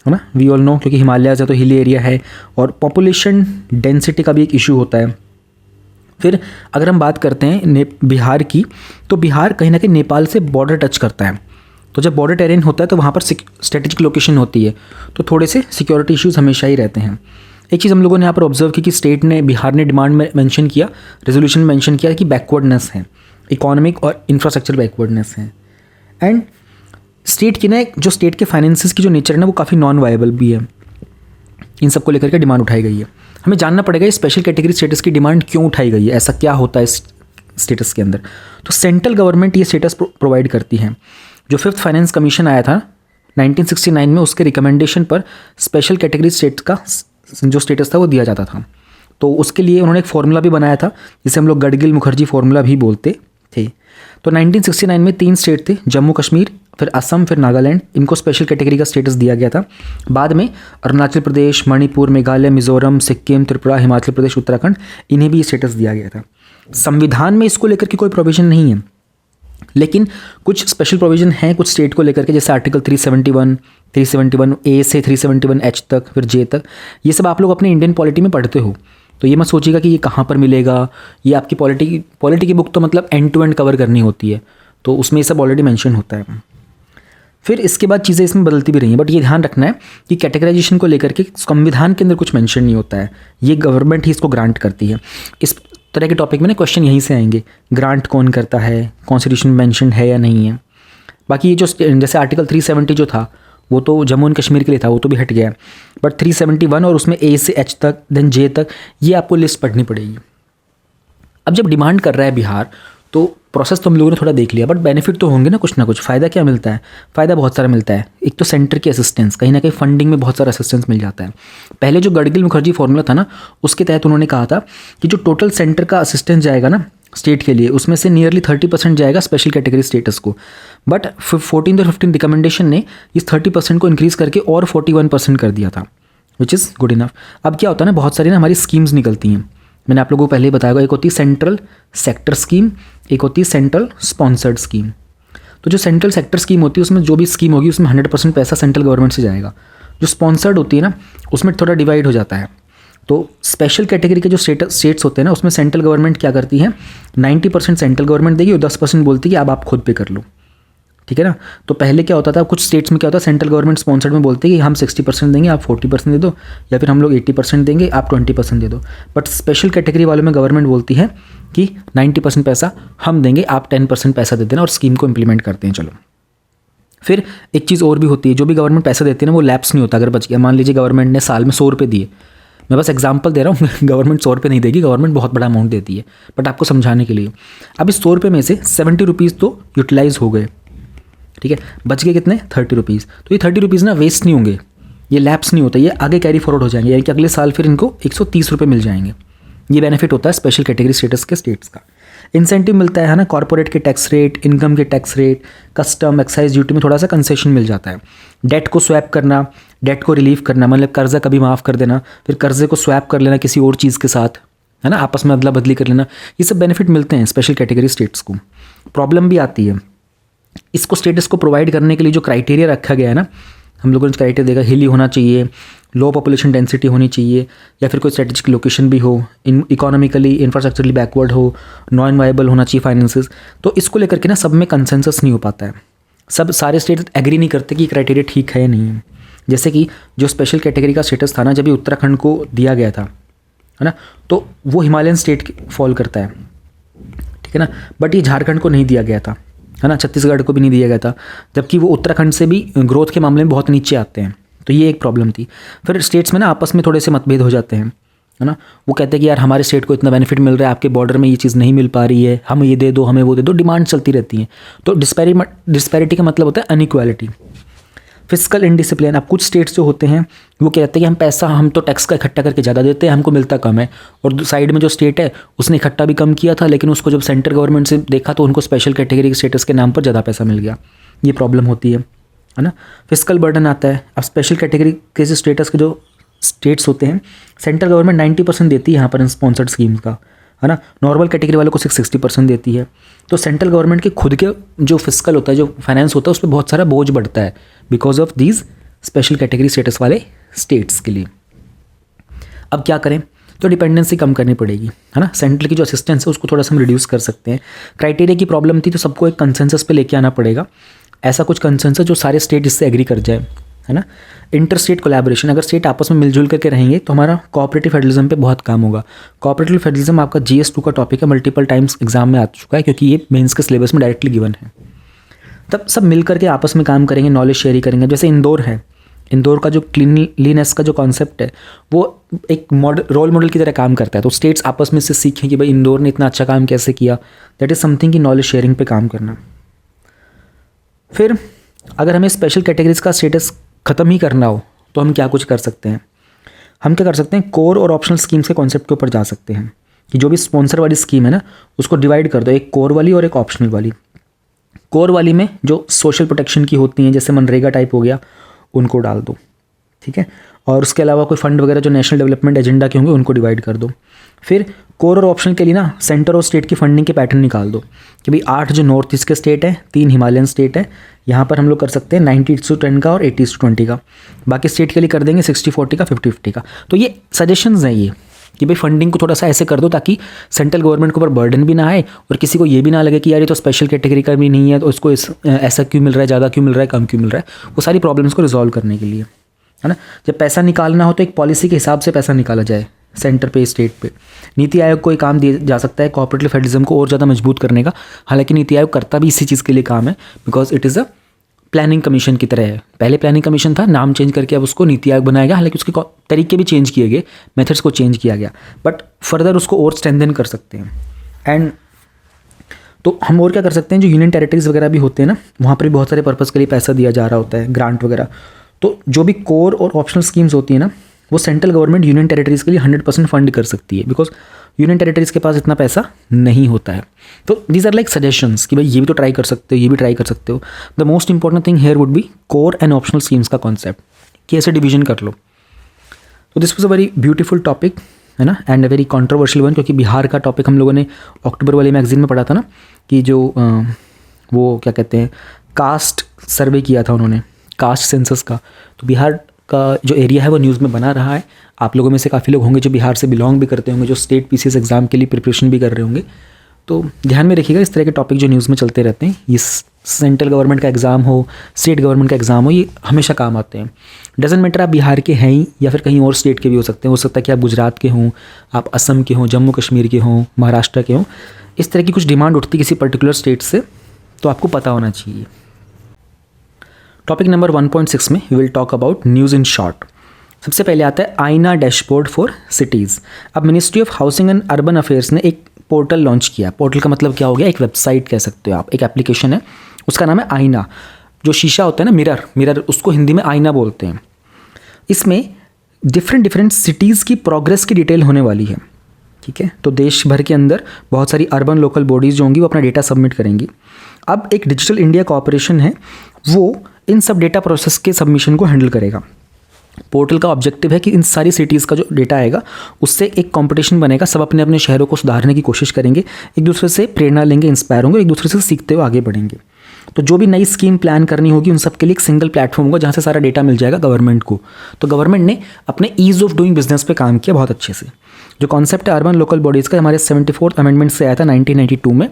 ना, वी ऑल नो, क्योंकि हिमालयाज़ है तो हिली एरिया है, और पॉपुलेशन डेंसिटी का भी एक इशू होता है। फिर अगर हम बात करते हैं बिहार की, तो बिहार कहीं ना कहीं नेपाल से बॉर्डर टच करता है। तो जब बॉर्डर टेरेन होता है तो वहाँ पर स्ट्रेटेजिक लोकेशन होती है, तो थोड़े से सिक्योरिटी इश्यूज़ हमेशा ही रहते हैं। एक चीज़ हम लोगों ने यहाँ पर ऑब्जर्व की कि स्टेट ने, बिहार ने डिमांड में मेंशन किया, रेजोल्यूशन में मेंशन किया कि बैकवर्डनेस है, इकोनॉमिक और इंफ्रास्ट्रक्चर बैकवर्डनेस है। एंड स्टेट की ना, जो स्टेट के फाइनेंसेस की जो नेचर है ना वो काफ़ी नॉन वायबल भी है। इन सब को लेकर के डिमांड उठाई गई है। हमें जानना पड़ेगा स्पेशल कैटेगरी स्टेटस की डिमांड क्यों उठाई गई है, ऐसा क्या होता है इस स्टेटस के अंदर। तो सेंट्रल गवर्नमेंट ये स्टेटस प्रोवाइड करती है। जो 5th फाइनेंस कमीशन आया था 1969 में, उसके रिकमेंडेशन पर स्पेशल कैटेगरी स्टेट का जो स्टेटस था वो दिया जाता था। तो उसके लिए उन्होंने एक फॉर्मूला भी बनाया था जिसे हम लोग गडगिल मुखर्जी फॉर्मूला भी बोलते थे। तो 1969 में 3 स्टेट थे, जम्मू कश्मीर, फिर असम, फिर नागालैंड, इनको स्पेशल कैटेगरी का स्टेटस दिया गया था। बाद में अरुणाचल प्रदेश, मणिपुर, मेघालय, मिजोरम, सिक्किम, त्रिपुरा, हिमाचल प्रदेश, उत्तराखंड, इन्हें भी स्टेटस दिया गया था। संविधान में इसको लेकर के कोई प्रोविज़न नहीं है, लेकिन कुछ स्पेशल प्रोविज़न हैं कुछ स्टेट को लेकर के, जैसे आर्टिकल 371 ए से 371 एच तक, फिर जे तक। ये सब आप लोग अपने इंडियन पॉलिटी में पढ़ते हो, तो ये मत सोचिएगा कि ये कहाँ पर मिलेगा। ये आपकी पॉलिटी की बुक तो मतलब एंड टू एंड कवर करनी होती है, तो उसमें ये सब ऑलरेडी मेंशन होता है। फिर इसके बाद चीज़ें इसमें बदलती भी रही हैं, बट ये ध्यान रखना है कि कैटेगराइजेशन को लेकर के संविधान के अंदर कुछ मेंशन नहीं होता है, ये गवर्नमेंट ही इसको ग्रांट करती है। इस तरह के टॉपिक में ना क्वेश्चन यहीं से आएंगे, ग्रांट कौन करता है, कॉन्स्टिट्यूशन में मेंशन है या नहीं है। बाकी ये जो जैसे आर्टिकल 370 जो था वो तो जम्मू एंड कश्मीर के लिए था, वो तो भी हट गया है, बट 371 और उसमें ए से एच तक, देन जे तक, ये आपको लिस्ट पढ़नी पड़ेगी। अब जब डिमांड कर रहा है बिहार, तो प्रोसेस तो हम लोगों ने थोड़ा देख लिया, बट बेनिफिट तो होंगे ना कुछ। फ़ायदा क्या मिलता है? फ़ायदा बहुत सारा मिलता है। एक तो सेंटर की असिस्टेंस, कहीं ना कहीं फंडिंग में बहुत सारा असिस्टेंस मिल जाता है। पहले जो गडगिल मुखर्जी फॉर्मूला था ना, उसके तहत उन्होंने कहा था कि जो टोटल सेंटर का असिस्टेंस जाएगा ना स्टेट के लिए, उसमें से नियरली 30% जाएगा स्पेशल कैटेगरी स्टेटस को। बट 14 और 15 रिकमेंडेशन ने इस 30% को इंक्रीज़ करके और 41% कर दिया था, विच इज़ गुड इनफ। अब क्या होता है ना, बहुत सारी ना हमारी स्कीम्स निकलती हैं, मैंने आप लोगों को पहले ही बताया, एक होती है सेंट्रल सेक्टर स्कीम, एक होती है सेंट्रल स्पॉन्सर्ड स्कीम। तो जो सेंट्रल सेक्टर स्कीम होती है उसमें जो भी स्कीम होगी उसमें 100% पैसा सेंट्रल गवर्नमेंट से जाएगा। जो स्पॉन्सर्ड होती है ना उसमें थोड़ा डिवाइड हो जाता है। तो स्पेशल कैटेगरी के जो स्टेट्स होते हैं ना उसमें सेंट्रल गवर्नमेंट क्या करती है, 90% सेंट्रल गवर्नमेंट देगी और 10% बोलती है कि अब आप खुद पे कर लो, ठीक है ना। तो पहले क्या होता था, कुछ स्टेट्स में क्या होता है, सेंट्रल गवर्नमेंट स्पॉन्सर्ड में बोलते हैं कि हम 60% देंगे, आप 40% दे दो, या फिर हम लोग 80% देंगे, आप 20% दे दो। बट स्पेशल कैटेगरी वालों में गवर्नमेंट बोलती है कि 90% पैसा हम देंगे, आप 10% पैसा दे देना और स्कीम को इम्प्लीमेंट करते हैं। चलो, फिर एक चीज़ और भी होती है, जो भी गवर्नमेंट पैसा देती है ना वो लैप्स नहीं होता अगर बच गया। मान लीजिए गवर्नमेंट ने साल में 100 रुपये दिए, मैं बस एग्जांपल दे रहा हूँ गवर्नमेंट 100 रुपये नहीं देगी, गवर्नमेंट बहुत बड़ा अमाउंट देती है, बट आपको समझाने के लिए। अब इस 100 रुपये में से 70 रुपीज़ तो यूटिलाइज हो गए, ठीक है, बच गए कितने, 30 रुपीज़। तो ये 30 रुपीज़ ना वेस्ट नहीं होंगे, ये लैप्स नहीं होता, ये आगे कैरी फॉरवर्ड हो जाएंगे, यानी कि अगले साल फिर इनको 130 रुपये मिल जाएंगे। ये बेनिफिट होता है स्पेशल कैटेगरी स्टेटस के स्टेट्स का। इंसेंटिव मिलता है ना, कॉर्पोरेट के टैक्स रेट, इनकम के tax rate, custom, excise duty में थोड़ा सा कंसेशन मिल जाता है। डेट को स्वैप करना, डेट को रिलीव करना, मतलब कर्जा कभी माफ़ कर देना, फिर कर्जे को स्वैप कर लेना किसी और चीज़ के साथ, है ना, आपस में अदला बदली कर लेना, ये सब बेनिफिट मिलते हैं स्पेशल कैटेगरी स्टेट्स को। प्रॉब्लम भी आती है, इसको स्टेटस को प्रोवाइड करने के लिए जो क्राइटेरिया रखा गया है ना, हम लोगों ने क्राइटेरिया देखा, हिली होना चाहिए, लो पॉपुलेशन डेंसिटी होनी चाहिए, या फिर कोई स्ट्रेटेजिक लोकेशन भी हो, इकोनॉमिकली इंफ्रास्ट्रक्चरली बैकवर्ड हो, नॉन वायबल होना चाहिए फाइनेंसेस। तो इसको लेकर के ना सब में कंसेंसस नहीं हो पाता है, सब सारे स्टेट एग्री नहीं करते कि क्राइटेरिया ठीक है या नहीं है। जैसे कि जो स्पेशल कैटेगरी का स्टेटस था ना, जब ये उत्तराखंड को दिया गया था, है ना, तो वो हिमालयन स्टेट फॉल करता है, ठीक है ना, बट ये झारखंड को नहीं दिया गया था, है ना, छत्तीसगढ़ को भी नहीं दिया गया था, जबकि वो उत्तराखंड से भी ग्रोथ के मामले में बहुत नीचे आते हैं। तो ये एक प्रॉब्लम थी। फिर स्टेट्स में ना आपस में थोड़े से मतभेद हो जाते हैं, है ना, वो कहते हैं कि यार हमारे स्टेट को इतना बेनिफिट मिल रहा है, आपके बॉर्डर में ये चीज़ नहीं मिल पा रही है, हम ये दे दो, हमें वो दे दो, डिमांड चलती रहती हैं। तो डिस्पैरिटी का मतलब होता है अनइक्वालिटी। फिस्कल इनडिसिप्लिन, अब कुछ स्टेट्स जो होते हैं वो कहते हैं कि हम पैसा, हम तो टैक्स का इकट्ठा करके ज़्यादा देते हैं, हमको मिलता कम है, और साइड में जो स्टेट है उसने इकट्ठा भी कम किया था, लेकिन उसको जब सेंट्रल गवर्नमेंट से देखा तो उनको स्पेशल कैटेगरी के स्टेटस के नाम पर ज़्यादा पैसा मिल गया। ये प्रॉब्लम होती है ना। फिस्कल बर्डन आता है। अब स्पेशल कैटेगरी के स्टेटस के जो स्टेट्स होते हैं, सेंट्रल गवर्नमेंट 90% देती है यहाँ पर स्पॉन्सर्ड स्कीम्स का, है ना, नॉर्मल कैटेगरी वालों को 60% देती है। तो सेंट्रल गवर्नमेंट के खुद के जो फिस्कल होता है, जो फाइनेंस होता है, उस पर बहुत सारा बोझ बढ़ता है because of these special category status वाले स्टेट्स के लिए। अब क्या करें, तो डिपेंडेंसी कम करनी पड़ेगी, है ना, सेंट्रल की जो असिस्टेंस है उसको थोड़ा सा हम रिड्यूस कर सकते हैं। क्राइटेरिया की प्रॉब्लम थी तो सबको एक कंसेंसस पे लेके आना पड़ेगा, ऐसा कुछ कंसेंसस जो सारे स्टेट इससे एग्री कर जाए, है ना। इंटर स्टेट कोलैबोरेशन, अगर स्टेट आपस में मिलजुल करके रहेंगे तो हमारा कोऑपरेटिव फेडरलिज्म पे बहुत काम होगा। कोऑपरेटिव फेडरलिज्म आपका GS2 का टॉपिक है, मल्टीपल टाइम्स एग्जाम में आ चुका है क्योंकि ये मेंस के सिलेबस में डायरेक्टली गिवन है। तब सब मिल करके आपस में काम करेंगे, नॉलेज शेयरिंग करेंगे। जैसे इंदौर है, इंदौर का जो क्लीनलीनेस का जो कॉन्सेप्ट है वो एक रोल मॉडल की तरह काम करता है। तो स्टेट्स आपस में से सीखें कि भाई इंदौर ने इतना अच्छा काम कैसे किया। दैट इज़ समथिंग की नॉलेज शेयरिंग पे काम करना। फिर अगर हमें स्पेशल कैटेगरीज का स्टेटस ख़त्म ही करना हो तो हम क्या कुछ कर सकते हैं, हम क्या कर सकते हैं, कोर और ऑप्शनल स्कीम्स के कॉन्सेप्ट के ऊपर जा सकते हैं कि जो भी स्पॉन्सर वाली स्कीम है ना उसको डिवाइड कर दो, एक कोर वाली और एक ऑप्शनल वाली। कोर वाली में जो सोशल प्रोटेक्शन की होती हैं जैसे मनरेगा टाइप हो गया, उनको डाल दो, ठीक है, और उसके अलावा कोई फंड वगैरह जो नेशनल डेवलपमेंट एजेंडा के होंगे उनको डिवाइड कर दो। फिर कोर और ऑप्शनल के लिए ना सेंटर और स्टेट की फंडिंग के पैटर्न निकाल दो कि भाई 8 जो नॉर्थ ईस्ट के स्टेट हैं, 3 हिमालयन स्टेट है, यहाँ पर हम लोग कर सकते हैं 90:10 का और 80:20 का। बाकी स्टेट के लिए कर देंगे 60-40 का, 50-50 का। तो ये सजेशंस हैं ये कि भाई फंडिंग को थोड़ा सा ऐसे कर दो ताकि सेंट्रल गवर्नमेंट के ऊपर बर्डन भी ना आए और किसी को ये भी ना लगे कि यार ये तो स्पेशल कैटेगरी का भी नहीं है तो इसको ऐसा क्यों मिल रहा है, ज़्यादा क्यों मिल रहा है, कम क्यों मिल रहा है। वो सारी प्रॉब्लम्स को रिजॉल्व करने के लिए, है ना, जब पैसा निकालना हो तो एक पॉलिसी के हिसाब से पैसा निकाला जाए, सेंटर पे, स्टेट पे। नीति आयोग को एक काम दिया जा सकता है कोऑपरेटिव फेडरलिज्म को और ज़्यादा मजबूत करने का। हालांकि नीति आयोग करता भी इसी चीज़ के लिए काम है because it is a planning commission की तरह है। पहले प्लानिंग कमीशन था, नाम चेंज करके अब उसको नीति आयोग बनाया गया। हालांकि उसके तरीके भी चेंज किए गए, मेथड्स को चेंज किया गया, बट फर्दर उसको और स्ट्रेंथन कर सकते हैं। एंड तो हम और क्या कर सकते हैं, जो यूनियन टेरिटरीज वगैरह भी होते हैं ना, वहाँ पर भी बहुत सारे पर्पज़ के लिए पैसा दिया जा रहा होता है, ग्रांट वगैरह। तो जो भी कोर और ऑप्शनल स्कीम्स होती है ना, वो सेंट्रल गवर्नमेंट यूनियन टेरिटरीज़ के लिए 100% फंड कर सकती है, बिकॉज यूनियन टेरिटरीज़ के पास इतना पैसा नहीं होता है। तो दीज आर लाइक सजेशंस कि भाई ये भी तो ट्राई कर सकते हो, ये भी ट्राई कर सकते हो। The most important thing here would be core and optional schemes का कॉन्सेप्ट, कि ऐसे डिवीजन कर लो। तो this was a very beautiful topic, है ना, and a very controversial one, क्योंकि बिहार का टॉपिक हम लोगों ने अक्टूबर वाले मैगजीन में पढ़ा था ना, कि जो वो क्या कहते हैं, कास्ट सर्वे किया था उन्होंने, कास्ट सेंसस का। तो बिहार का जो एरिया है वो न्यूज़ में बना रहा है। आप लोगों में से काफ़ी लोग होंगे जो बिहार से बिलोंग भी करते होंगे, जो स्टेट पीसीएस एग्ज़ाम के लिए प्रिपरेशन भी कर रहे होंगे। तो ध्यान में रखिएगा, इस तरह के टॉपिक जो न्यूज़ में चलते रहते हैं, ये सेंट्रल गवर्नमेंट का एग्ज़ाम हो, स्टेट गवर्नमेंट का एग्ज़ाम हो, ये हमेशा काम आते हैं। डजेंट मैटर आप बिहार के हैं ही या फिर कहीं और स्टेट के भी हो सकते हैं। हो सकता है कि आप गुजरात के हों, आप असम के हों, जम्मू कश्मीर के हों, महाराष्ट्र के हों। इस तरह की कुछ डिमांड उठती किसी पर्टिकुलर स्टेट से, तो आपको पता होना चाहिए। टॉपिक नंबर 1.6 में we will talk about news in short. सबसे पहले आता है आईना डैशबोर्ड फॉर सिटीज़। अब ministry of housing and urban affairs ने एक पोर्टल लॉन्च किया। पोर्टल का मतलब क्या हो गया, एक वेबसाइट कह सकते हो आप, एक एप्लीकेशन है, उसका नाम है आईना। जो शीशा होता है ना, मिरर, उसको हिंदी में आईना बोलते हैं। इसमें डिफरेंट सिटीज़ की प्रोग्रेस की डिटेल होने वाली है, ठीक है। तो देश भर के अंदर बहुत सारी अर्बन लोकल बॉडीज़ जो होंगी वो अपना डेटा सबमिट करेंगी। अब एक डिजिटल इंडिया कॉर्पोरेशन है, वो इन सब डेटा प्रोसेस के सबमिशन को हैंडल करेगा। पोर्टल का ऑब्जेक्टिव है कि इन सारी सिटीज़ का जो डेटा आएगा उससे एक कंपटीशन बनेगा, सब अपने अपने शहरों को सुधारने की कोशिश करेंगे, एक दूसरे से प्रेरणा लेंगे, इंस्पायर होंगे, एक दूसरे से सीखते हुए आगे बढ़ेंगे। तो जो भी नई स्कीम प्लान करनी होगी उन सब के लिए एक सिंगल प्लेटफॉर्म होगा जहाँ से सारा डेटा मिल जाएगा गवर्नमेंट को। तो गवर्नमेंट ने अपने ईज़ ऑफ डूइंग बिजनेस पे काम किया बहुत अच्छे से। जो कॉन्सेप्ट है अर्बन लोकल बॉडीज़ का, हमारे 74th अमेंडमेंट से आया था 1992 में।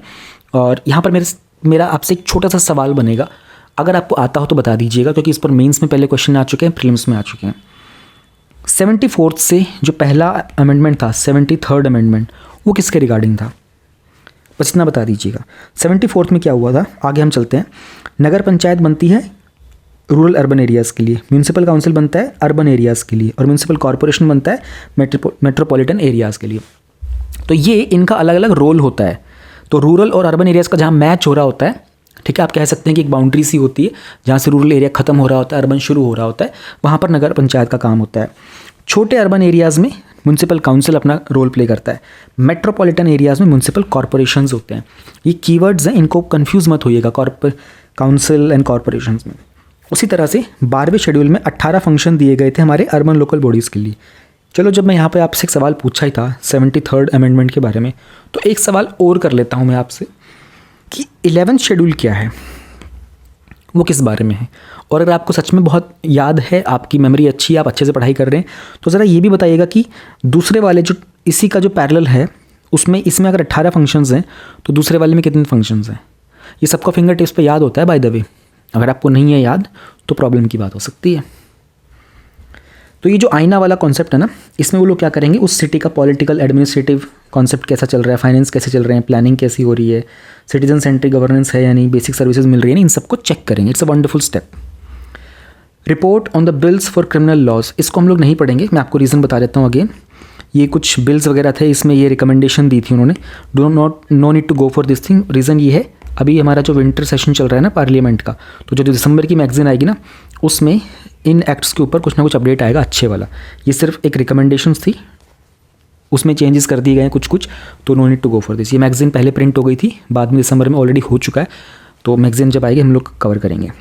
और यहाँ पर मेरा आपसे एक छोटा सा सवाल बनेगा, अगर आपको आता हो तो बता दीजिएगा, क्योंकि इस पर मेंस में पहले क्वेश्चन आ चुके हैं, प्रीलिम्स में आ चुके हैं। 74th से जो पहला अमेंडमेंट था, 73rd अमेंडमेंट, वो किसके रिगार्डिंग था, बस इतना बता दीजिएगा। 74th में क्या हुआ था, आगे हम चलते हैं। नगर पंचायत बनती है रूरल अर्बन एरियाज़ के लिए, म्यूनसिपल काउंसिल बनता है अर्बन एरियाज़ के लिए, और म्यूनसिपल कॉर्पोरेशन बनता है मेट्रोपॉलिटन एरियाज़ के लिए। तो ये इनका अलग अलग रोल होता है। तो रूरल और अर्बन एरियाज़ का जहाँ मैच हो रहा होता है, ठीक है, आप कह सकते हैं कि एक बाउंड्री सी होती है जहाँ से रूरल एरिया खत्म हो रहा होता है, अर्बन शुरू हो रहा होता है, वहाँ पर नगर पंचायत का काम होता है। छोटे अर्बन एरियाज़ में म्यूनसिपल काउंसिल अपना रोल प्ले करता है। मेट्रोपॉलिटन एरियाज़ में म्यूनसिपल कॉर्पोरेशंस होते हैं। ये कीवर्ड्स हैं, इनको कंफ्यूज मत होइएगा, काउंसिल एंड कॉर्पोरेशंस में। उसी तरह से 12वें शेड्यूल में 18 फंक्शन दिए गए थे हमारे अर्बन लोकल बॉडीज़ के लिए। चलो, जब मैं यहाँ पे आपसे एक सवाल पूछा ही था 73rd अमेंडमेंट के बारे में, तो एक सवाल और कर लेता हूँ मैं आपसे कि 11th शेड्यूल क्या है, वो किस बारे में है। और अगर आपको सच में बहुत याद है, आपकी मेमोरी अच्छी है, आप अच्छे से पढ़ाई कर रहे हैं, तो ज़रा ये भी बताइएगा कि दूसरे वाले जो इसी का जो पैरेलल है उसमें, इसमें अगर 18 फंक्शंस हैं तो दूसरे वाले में कितने फंक्शंस हैं। ये सबका फिंगर टिप्स पे याद होता है बाय द वे। अगर आपको नहीं है याद तो प्रॉब्लम की बात हो सकती है। तो ये जो आईना वाला कॉन्सेप्ट है ना, इसमें वो लोग क्या करेंगे, उस सिटी का पॉलिटिकल एडमिनिस्ट्रेटिव कॉन्सेप्ट कैसा चल रहा है, फाइनेंस कैसे चल रहे हैं, प्लानिंग कैसी हो रही है, सिटीजन सेंट्रिक गवर्नेंस है या नहीं, बेसिक सर्विसेज मिल रही है, इन सबको चेक करेंगे। It's a wonderful step. Report on the bills for criminal laws, इसको हम लोग नहीं पढ़ेंगे, मैं आपको रीज़न बता देता हूँ अगेन। ये कुछ बिल्स वगैरह थे, इसमें ये रिकमेंडेशन दी थी उन्होंने, no need to go for this thing. Reason ये है, अभी हमारा जो विंटर सेशन चल रहा है ना पार्लियामेंट का, तो जो दिसंबर की मैगजीन आएगी ना, उसमें इन एक्ट्स के ऊपर कुछ ना कुछ अपडेट आएगा अच्छे वाला। ये सिर्फ एक रिकमेंडेशंस थी, उसमें चेंजेस कर दिए गए हैं कुछ, तो no need to go for this. ये मैगजीन पहले प्रिंट हो गई थी, बाद में दिसंबर में ऑलरेडी हो चुका है, तो मैगजीन जब आएगी हम लोग कवर करेंगे।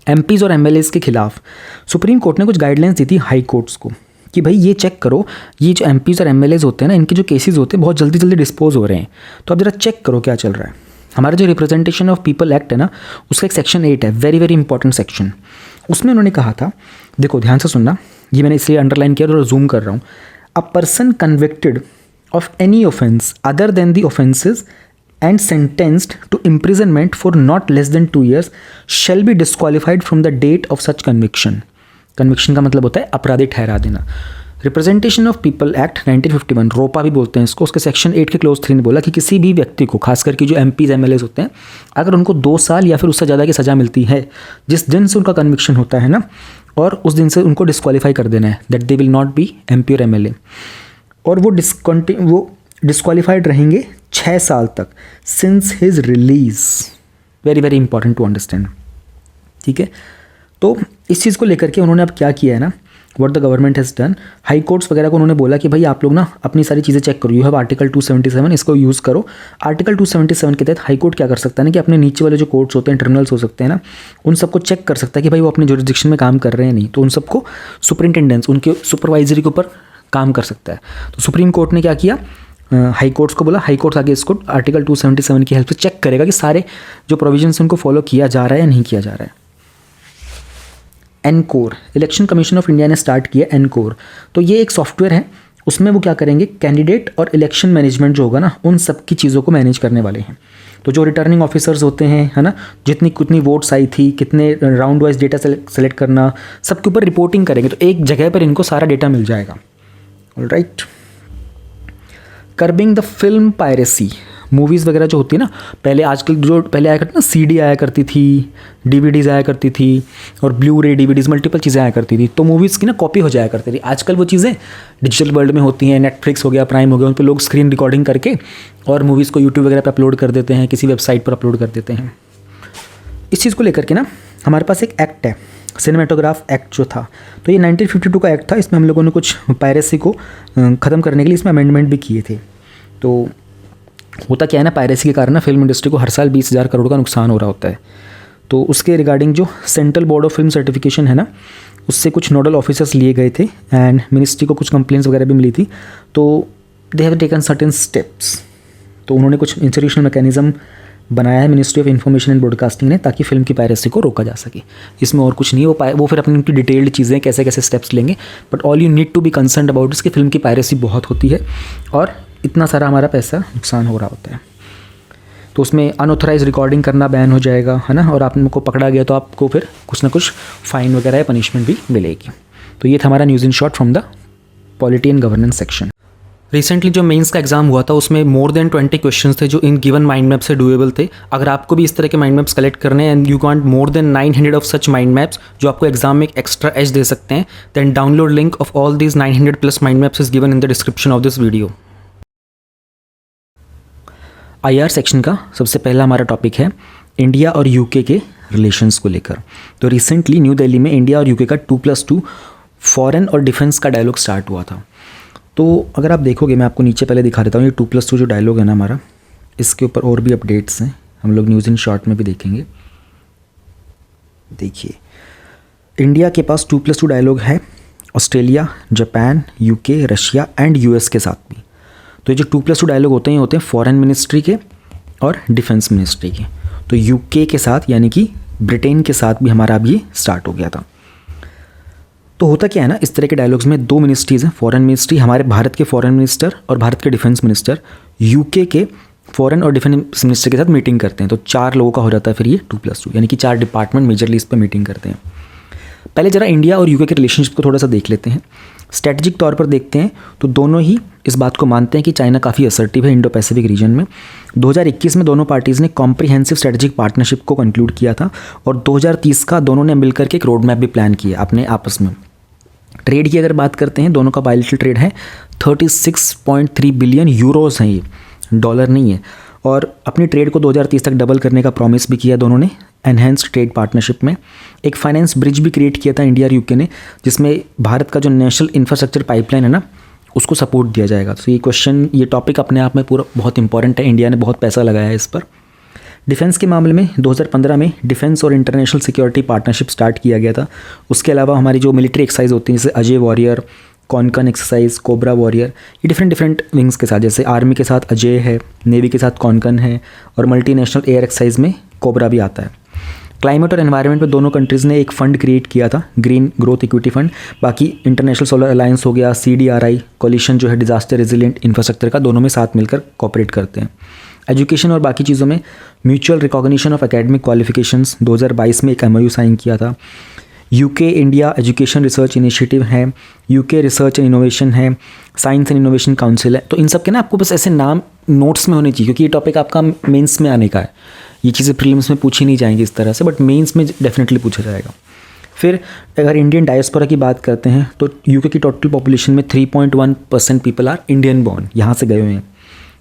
एमपीज़ और एमएलएज़ के खिलाफ सुप्रीम कोर्ट ने कुछ गाइडलाइंस दी थी हाई कोर्ट्स को कि भाई ये चेक करो, ये जो एमपीज़ और एमएलएज़ होते हैं ना, इनके जो केसेस होते हैं बहुत जल्दी डिस्पोज हो रहे हैं, तो आप ज़रा चेक करो क्या चल रहा है। हमारा जो रिप्रेजेंटेशन ऑफ पीपल एक्ट है ना, उसका एक सेक्शन 8 है, वेरी इंपॉर्टेंट सेक्शन। उसमें उन्होंने कहा था, देखो ध्यान से सुनना, ये मैंने इसलिए अंडरलाइन किया और जूम कर रहा हूँ। A person convicted of any offence other than the offences and sentenced to imprisonment for not less than 2 years shall be disqualified from the date of such conviction. Conviction का मतलब होता है अपराधी ठहरा देना। रिप्रेजेंटेशन ऑफ पीपल एक्ट 1951, रोपा भी बोलते हैं इसको, उसके सेक्शन 8 के क्लोज 3 ने बोला कि किसी भी व्यक्ति को, खास करके जो एमपीज एमएलएज होते हैं, अगर उनको 2 साल या फिर उससे ज़्यादा की सज़ा मिलती है जिस दिन से उनका कन्विक्शन होता है ना, और उस दिन से उनको डिस्क्वालीफाई कर देना है, that they will not be MP और एमएलए, और वो डिस्क्वालीफाइड रहेंगे 6 साल तक since his release, very very important to understand, ठीक है। तो इस चीज़ को लेकर के उन्होंने अब क्या किया है ना, what the government has done, high courts वगैरह को उन्होंने बोला कि भाई आप लोग ना अपनी सारी चीज़ें चेक करो, यू हैव आर्टिकल 277, इसको यूज़ करो। आर्टिकल 277 के तहत हाई कोर्ट क्या कर सकता है ना कि अपने नीचे वाले जो कोर्ट्स होते हैं, ट्रिब्यूनल्स हो सकते हैं ना, उन सबको चेक कर सकता है कि भाई वो अपने जुरिस्डिक्शन में काम कर रहे हैं नहीं, तो उन सबको सुपरिंटेंडेंस, उनके सुपरवाइजरी के ऊपर काम कर सकता है। तो सुप्रीम कोर्ट ने क्या किया, हाई कोर्ट्स को बोला, हाई कोर्ट्स आगे इसको आर्टिकल 277 की हेल्प से चेक करेगा कि सारे जो प्रोविजंस उनको फॉलो किया जा रहा है या नहीं किया जा रहा है। Encore, election commission of India ने स्टार्ट किया एनकोर। तो ये एक सॉफ्टवेयर है, उसमें वो क्या करेंगे, कैंडिडेट और इलेक्शन मैनेजमेंट जो होगा ना, उन सब की चीज़ों को मैनेज करने वाले हैं। तो जो रिटर्निंग ऑफिसर्स होते हैं, है ना, जितनी कितनी वोट्स आई थी, कितने राउंड वाइज डेटा सेलेक्ट करना, सबके ऊपर रिपोर्टिंग करेंगे। तो एक जगह पर इनको सारा डेटा मिल जाएगा। Alright. Curbing the film piracy, movies वगैरह जो होती है ना, पहले आजकल जो पहले आया करती ना, सीडी आया करती थी, डीवीडीज़ आया करती थी, और ब्लू रे डीवीडीज़, मल्टीपल चीज़ें आया करती थी, तो मूवीज़ की ना कॉपी हो जाया करती थी। आजकल वो चीज़ें डिजिटल वर्ल्ड में होती हैं, नेटफ्लिक्स हो गया, प्राइम हो गया, उन पर लोग स्क्रीन रिकॉर्डिंग करके और मूवीज़ को यूट्यूब वगैरह पर अपलोड कर देते हैं, किसी वेबसाइट पर अपलोड कर देते हैं। इस चीज़ को लेकर के ना हमारे पास एक एक्ट है, सिनेमेटोग्राफ एक्ट जो था, तो ये 1952 का एक्ट था। इसमें हम लोगों ने कुछ पायरेसी को ख़त्म करने के लिए इसमें अमेंडमेंट भी किए थे। तो होता क्या है ना, पायरेसी के कारण ना फिल्म इंडस्ट्री को हर साल 20,000 करोड़ का नुकसान हो रहा होता है। तो उसके रिगार्डिंग जो central board of film certification है ना, उससे कुछ नोडल ऑफिसर्स लिए गए थे एंड मिनिस्ट्री को कुछ कंप्लेंट्स वगैरह भी मिली थी। तो they have taken certain steps. तो उन्होंने कुछ इंस्टीट्यूशनल मैकेनिज्म बनाया है ministry of information and broadcasting ने, ताकि फिल्म की पायरेसी को रोका जा सके। इसमें और कुछ नहीं है, वो फिर अपनी उनकी डिटेल्ड चीज़ें कैसे कैसे स्टेप्स लेंगे, but all you need to be concern about इसकी फिल्म की पायरेसी बहुत होती है और इतना सारा हमारा पैसा नुकसान हो रहा होता है। तो उसमें अनऑथराइज रिकॉर्डिंग करना बैन हो जाएगा, है ना, और आपको पकड़ा गया तो आपको फिर कुछ ना कुछ फाइन वगैरह या पनिशमेंट भी मिलेगी। तो ये था हमारा news in short from the polity and governance section. Recently जो मेंस का एग्जाम हुआ था उसमें मोर देन 20 क्वेश्चंस थे जो इन गिवन माइंड मैप से डूएबल थे। अगर आपको भी इस तरह के माइंड मैप्स कलेक्ट करने and you want more than 900 of such mind maps जो आपको एग्जाम में एक एक्स्ट्रा एज दे सकते हैं, then download link of all these 900 plus mind maps is given in the description of this video. IR section का सबसे पहला हमारा टॉपिक है इंडिया और यूके के रिलेशंस को लेकर। तो रिसेंटली न्यू दिल्ली में इंडिया और यूके का 2+2 फॉरेन और डिफेंस का डायलॉग स्टार्ट हुआ था। तो अगर आप देखोगे, मैं आपको नीचे पहले दिखा देता हूँ, ये 2+2 जो डायलॉग है ना हमारा, इसके ऊपर और भी अपडेट्स हैं, हम लोग न्यूज़ इन शॉर्ट में भी देखेंगे। देखिए, इंडिया के पास 2+2 डायलॉग है Australia, Japan, UK, Russia and US के साथ भी। तो ये जो 2+2 डायलॉग होते हैं फॉरेन मिनिस्ट्री के और डिफेंस मिनिस्ट्री के। तो यूके के साथ यानी कि ब्रिटेन के साथ भी हमारा अब ये स्टार्ट हो गया था। तो होता क्या है ना, इस तरह के डायलॉग्स में 2 मिनिस्ट्रीज़ हैं, फॉरेन मिनिस्ट्री हमारे भारत के फॉरेन मिनिस्टर और भारत के डिफेंस मिनिस्टर यूके के फॉरेन और डिफेंस मिनिस्टर के साथ मीटिंग करते हैं। तो 4 लोगों का हो जाता है फिर ये 2+2, यानी कि 4 डिपार्टमेंट मेजरली इस पर मीटिंग करते हैं। पहले ज़रा इंडिया और यूके के रिलेशनशिप को थोड़ा सा देख लेते हैं। स्ट्रेटजिक तौर पर देखते हैं तो दोनों ही इस बात को मानते हैं कि चाइना काफ़ी असर्टिव है इंडो पैसिफिक रीजन में। 2021 में दोनों पार्टीज़ ने कॉम्प्रिहेंसिव स्ट्रेटजिक पार्टनरशिप को कंक्लूड किया था और 2030 का दोनों ने मिलकर के एक रोड मैप भी प्लान किया अपने आपस में। ट्रेड की अगर बात करते हैं, दोनों का बायलैटरल ट्रेड है 36.3 बिलियन यूरोज़ हैं, ये डॉलर नहीं है। और अपनी ट्रेड को 2030 तक डबल करने का प्रॉमिस भी किया दोनों ने एनहेंस्ड ट्रेड पार्टनरशिप में। एक फाइनेंस ब्रिज भी क्रिएट किया था इंडिया और यूके ने, जिसमें भारत का जो नेशनल इंफ्रास्ट्रक्चर पाइपलाइन है ना, उसको सपोर्ट दिया जाएगा। तो ये टॉपिक अपने आप में पूरा बहुत इंपॉर्टेंट है, इंडिया ने बहुत पैसा लगाया है इस पर। डिफेंस के मामले में 2015 में डिफेंस और इंटरनेशनल सिक्योरिटी पार्टनरशिप स्टार्ट किया गया था। उसके अलावा हमारी जो मिलिट्री एक्सरसाइज होती हैं, जैसे Ajay warrior, Konkan exercise, cobra warrior, ये डिफरेंट विंग्स के साथ, जैसे आर्मी के साथ अजय है, नेवी के साथ कॉनकन है और मल्टीनेशनल एयर एक्सरसाइज में कोबरा भी आता है। क्लाइमेट और एनवायरनमेंट में दोनों कंट्रीज़ ने एक फ़ंड क्रिएट किया था, ग्रीन ग्रोथ इक्विटी फंड। बाकी इंटरनेशनल सोलर अलायंस हो गया, CDRI कोलिशन जो है डिजास्टर रेजिलिएंट इंफ्रास्ट्रक्चर का, दोनों में साथ मिलकर कॉपरेट करते हैं। एजुकेशन और बाकी चीज़ों में mutual recognition of academic qualifications 2022 में एक MOU साइन किया था। UK India education research initiative है, यूके रिसर्च एंड इनोवेशन है, साइंस एंड इनोवेशन काउंसिल है। तो इन सब के ना आपको बस ऐसे नाम नोट्स में होने चाहिए, क्योंकि ये टॉपिक आपका मेंस में आने का है। ये चीज़ें प्रीलिम्स में पूछी नहीं जाएंगी इस तरह से, बट मेंस में डेफिनेटली पूछा जाएगा। फिर अगर इंडियन डायस्पोरा की बात करते हैं तो यूके की टोटल पॉपुलेशन में 3.1% पीपल आर इंडियन बॉर्न, यहाँ से गए हुए हैं।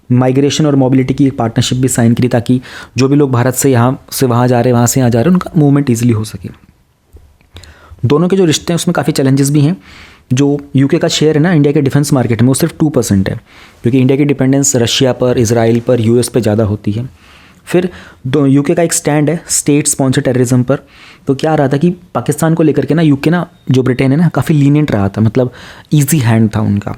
माइग्रेशन और मोबिलिटी की एक पार्टनरशिप भी साइन करी, ताकि जो भी लोग भारत से यहाँ से वहाँ जा रहे हैं, वहाँ से यहाँ जा रहे हैं, उनका मूवमेंट ईजिली हो सके। दोनों के जो रिश्ते हैं उसमें काफ़ी चैलेंजेस भी हैं। जो यूके का शेयर है ना इंडिया के डिफेंस मार्केट में, वो सिर्फ 2% है, क्योंकि इंडिया की डिपेंडेंस रशिया पर, इजराइल पर, यूएस पर ज़्यादा होती है। फिर यूके का एक स्टैंड है स्टेट स्पॉन्सर टेररिज्म पर। तो क्या रहा था कि पाकिस्तान को लेकर के ना यूके ना, जो ब्रिटेन है ना, काफ़ी लीनियंट रहा था, मतलब ईजी हैंड था उनका,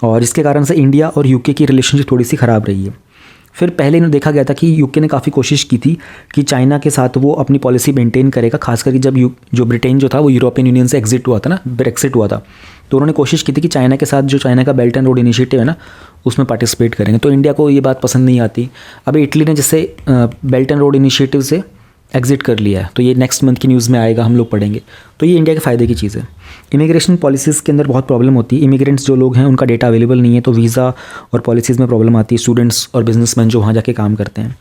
और इसके कारण से इंडिया और यूके की रिलेशनशिप थोड़ी सी ख़राब रही है। फिर पहले इन्हें देखा गया था कि यूके ने काफ़ी कोशिश की थी कि चाइना के साथ वो अपनी पॉलिसी मेंटेन करेगा, खास करके जब जो ब्रिटेन जो था वो यूरोपियन यूनियन से एग्जिट हुआ था ना, ब्रेक्सिट हुआ था, तो उन्होंने कोशिश की थी कि चाइना के साथ जो चाइना का बेल्ट एंड रोड इनिशिएटिव है ना, उसमें पार्टिसिपेट करेंगे। तो इंडिया को ये बात पसंद नहीं आती। अभी इटली ने जैसे बेल्ट एंड रोड इनिशिएटिव से एग्जिट कर लिया है, तो ये नेक्स्ट मंथ की न्यूज़ में आएगा, हम लोग पढ़ेंगे। तो ये इंडिया के फ़ायदे की चीज़ है। इमिग्रेशन पॉलिसीज़ के अंदर बहुत प्रॉब्लम होती है। इमिग्रेंट्स जो लोग हैं उनका डेटा अवेलेबल नहीं है, तो वीज़ा और पॉलिसीज़ में प्रॉब्लम आती है। स्टूडेंट्स और बिजनेसमैन जो वहाँ जाके काम करते हैं।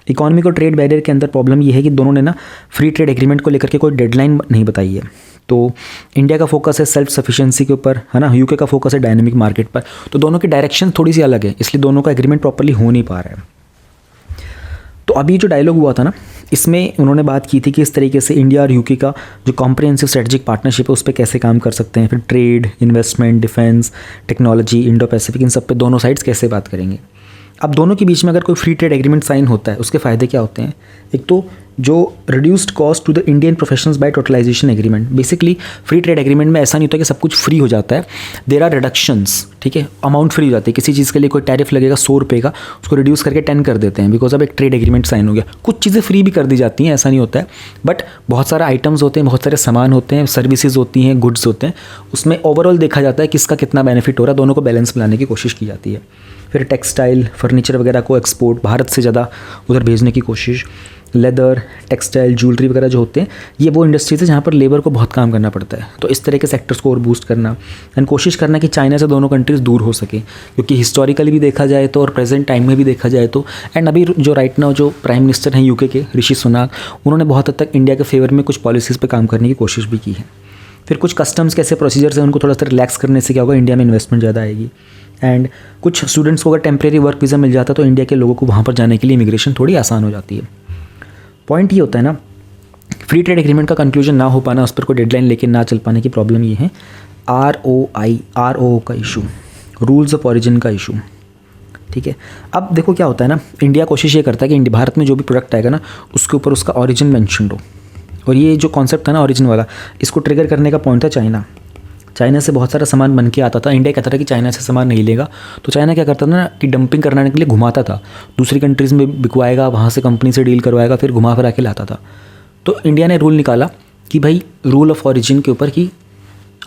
इकॉनमिक और ट्रेड बैरियर के अंदर प्रॉब्लम ये है कि दोनों ने ना फ्री ट्रेड एग्रीमेंट को लेकर के कोई डेडलाइन नहीं बताई है। तो इंडिया का फोकस है सेल्फ सफिशिएंसी के ऊपर, है ना, यूके का फोकस है डायनेमिक मार्केट पर। तो दोनों की डायरेक्शन थोड़ी सी अलग है, इसलिए दोनों का एग्रीमेंट प्रॉपर्ली हो नहीं पा रहा है। तो अभी जो डायलॉग हुआ था ना, इसमें उन्होंने बात की थी कि इस तरीके से इंडिया और यूके का जो कॉम्प्रिहेंसिव स्ट्रेटजिक पार्टनरशिप है उस पर कैसे काम कर सकते हैं। फिर trade, investment, defence, technology, Indo Pacific, इन सब पे दोनों साइड्स कैसे बात करेंगे। अब दोनों के बीच में अगर कोई फ्री ट्रेड एग्रीमेंट साइन होता है, उसके फ़ायदे क्या होते हैं। एक तो जो reduced cost to the Indian professionals by totalisation agreement. Basically free trade agreement में ऐसा नहीं होता कि सब कुछ फ्री हो जाता है, देयर आर रिडक्शंस, ठीक है, अमाउंट फ्री हो जाती है। किसी चीज़ के लिए कोई टैरिफ लगेगा 100 रुपये का, उसको रिड्यूस करके 10 कर देते हैं, बिकॉज अब एक ट्रेड एग्रीमेंट साइन हो गया। कुछ चीज़ें फ्री भी कर दी जाती हैं, ऐसा नहीं होता है, बट बहुत सारे आइटम्स होते हैं, बहुत सारे सामान होते हैं, सर्विसेज होती हैं, गुड्स होते हैं, उसमें ओवरऑल देखा जाता है किसका कितना बेनिफिट हो रहा है, दोनों को बैलेंस बनाने की कोशिश की जाती है। फिर टेक्सटाइल, फर्नीचर वगैरह को एक्सपोर्ट भारत से ज़्यादा उधर भेजने की कोशिश। लेदर, टेक्सटाइल, ज्वेलरी वगैरह जो होते हैं, ये वो इंडस्ट्रीज है जहाँ पर लेबर को बहुत काम करना पड़ता है। तो इस तरह के सेक्टर्स को और बूस्ट करना एंड कोशिश करना कि चाइना से दोनों कंट्रीज़ दूर हो सके, क्योंकि हिस्टोरिकली भी देखा जाए तो और प्रेजेंट टाइम में भी देखा जाए तो, एंड अभी जो राइट नाउ जो प्राइम मिनिस्टर हैं यूके के, ऋषि सुनाक, उन्होंने बहुत हद तक इंडिया के फेवर में कुछ पॉलिसीज़ पर काम करने की कोशिश भी की है। फिर कुछ कस्टम्स कैसे प्रोसीजर्स हैं उनको थोड़ा सा रिलैक्स करने से क्या होगा, इंडिया में इन्वेस्टमेंट ज़्यादा आएगी। एंड कुछ स्टूडेंट्स को अगर टेम्प्रेरी वर्क वीज़ा मिल जाता है तो इंडिया के लोगों को वहाँ पर जाने के लिए इमिग्रेशन थोड़ी आसान हो जाती है। पॉइंट ये होता है ना, फ्री ट्रेड एग्रीमेंट का कंक्लूजन ना हो पाना, उस पर कोई डेडलाइन लेके ना चल पाने की प्रॉब्लम ये है ROI का इशू, रूल्स ऑफ ऑरिजिन का इशू, ठीक है। अब देखो क्या होता है ना, इंडिया कोशिश ये करता है कि भारत में जो भी प्रोडक्ट आएगा ना उसके ऊपर उसका ऑरिजिन मेंशन हो, और ये जो कॉन्सेप्ट था ना ऑरिजिन वाला, इसको ट्रिगर करने का पॉइंट था चाइना से बहुत सारा सामान बन के आता था। इंडिया कहता था कि चाइना से सामान नहीं लेगा, तो चाइना क्या करता था ना कि डंपिंग कराने के लिए घुमाता था, दूसरी कंट्रीज़ में बिकवाएगा, वहाँ से कंपनी से डील करवाएगा, फिर घुमा फिरा के लाता था। तो इंडिया ने रूल निकाला कि भाई रूल ऑफ ऑरिजिन के ऊपर कि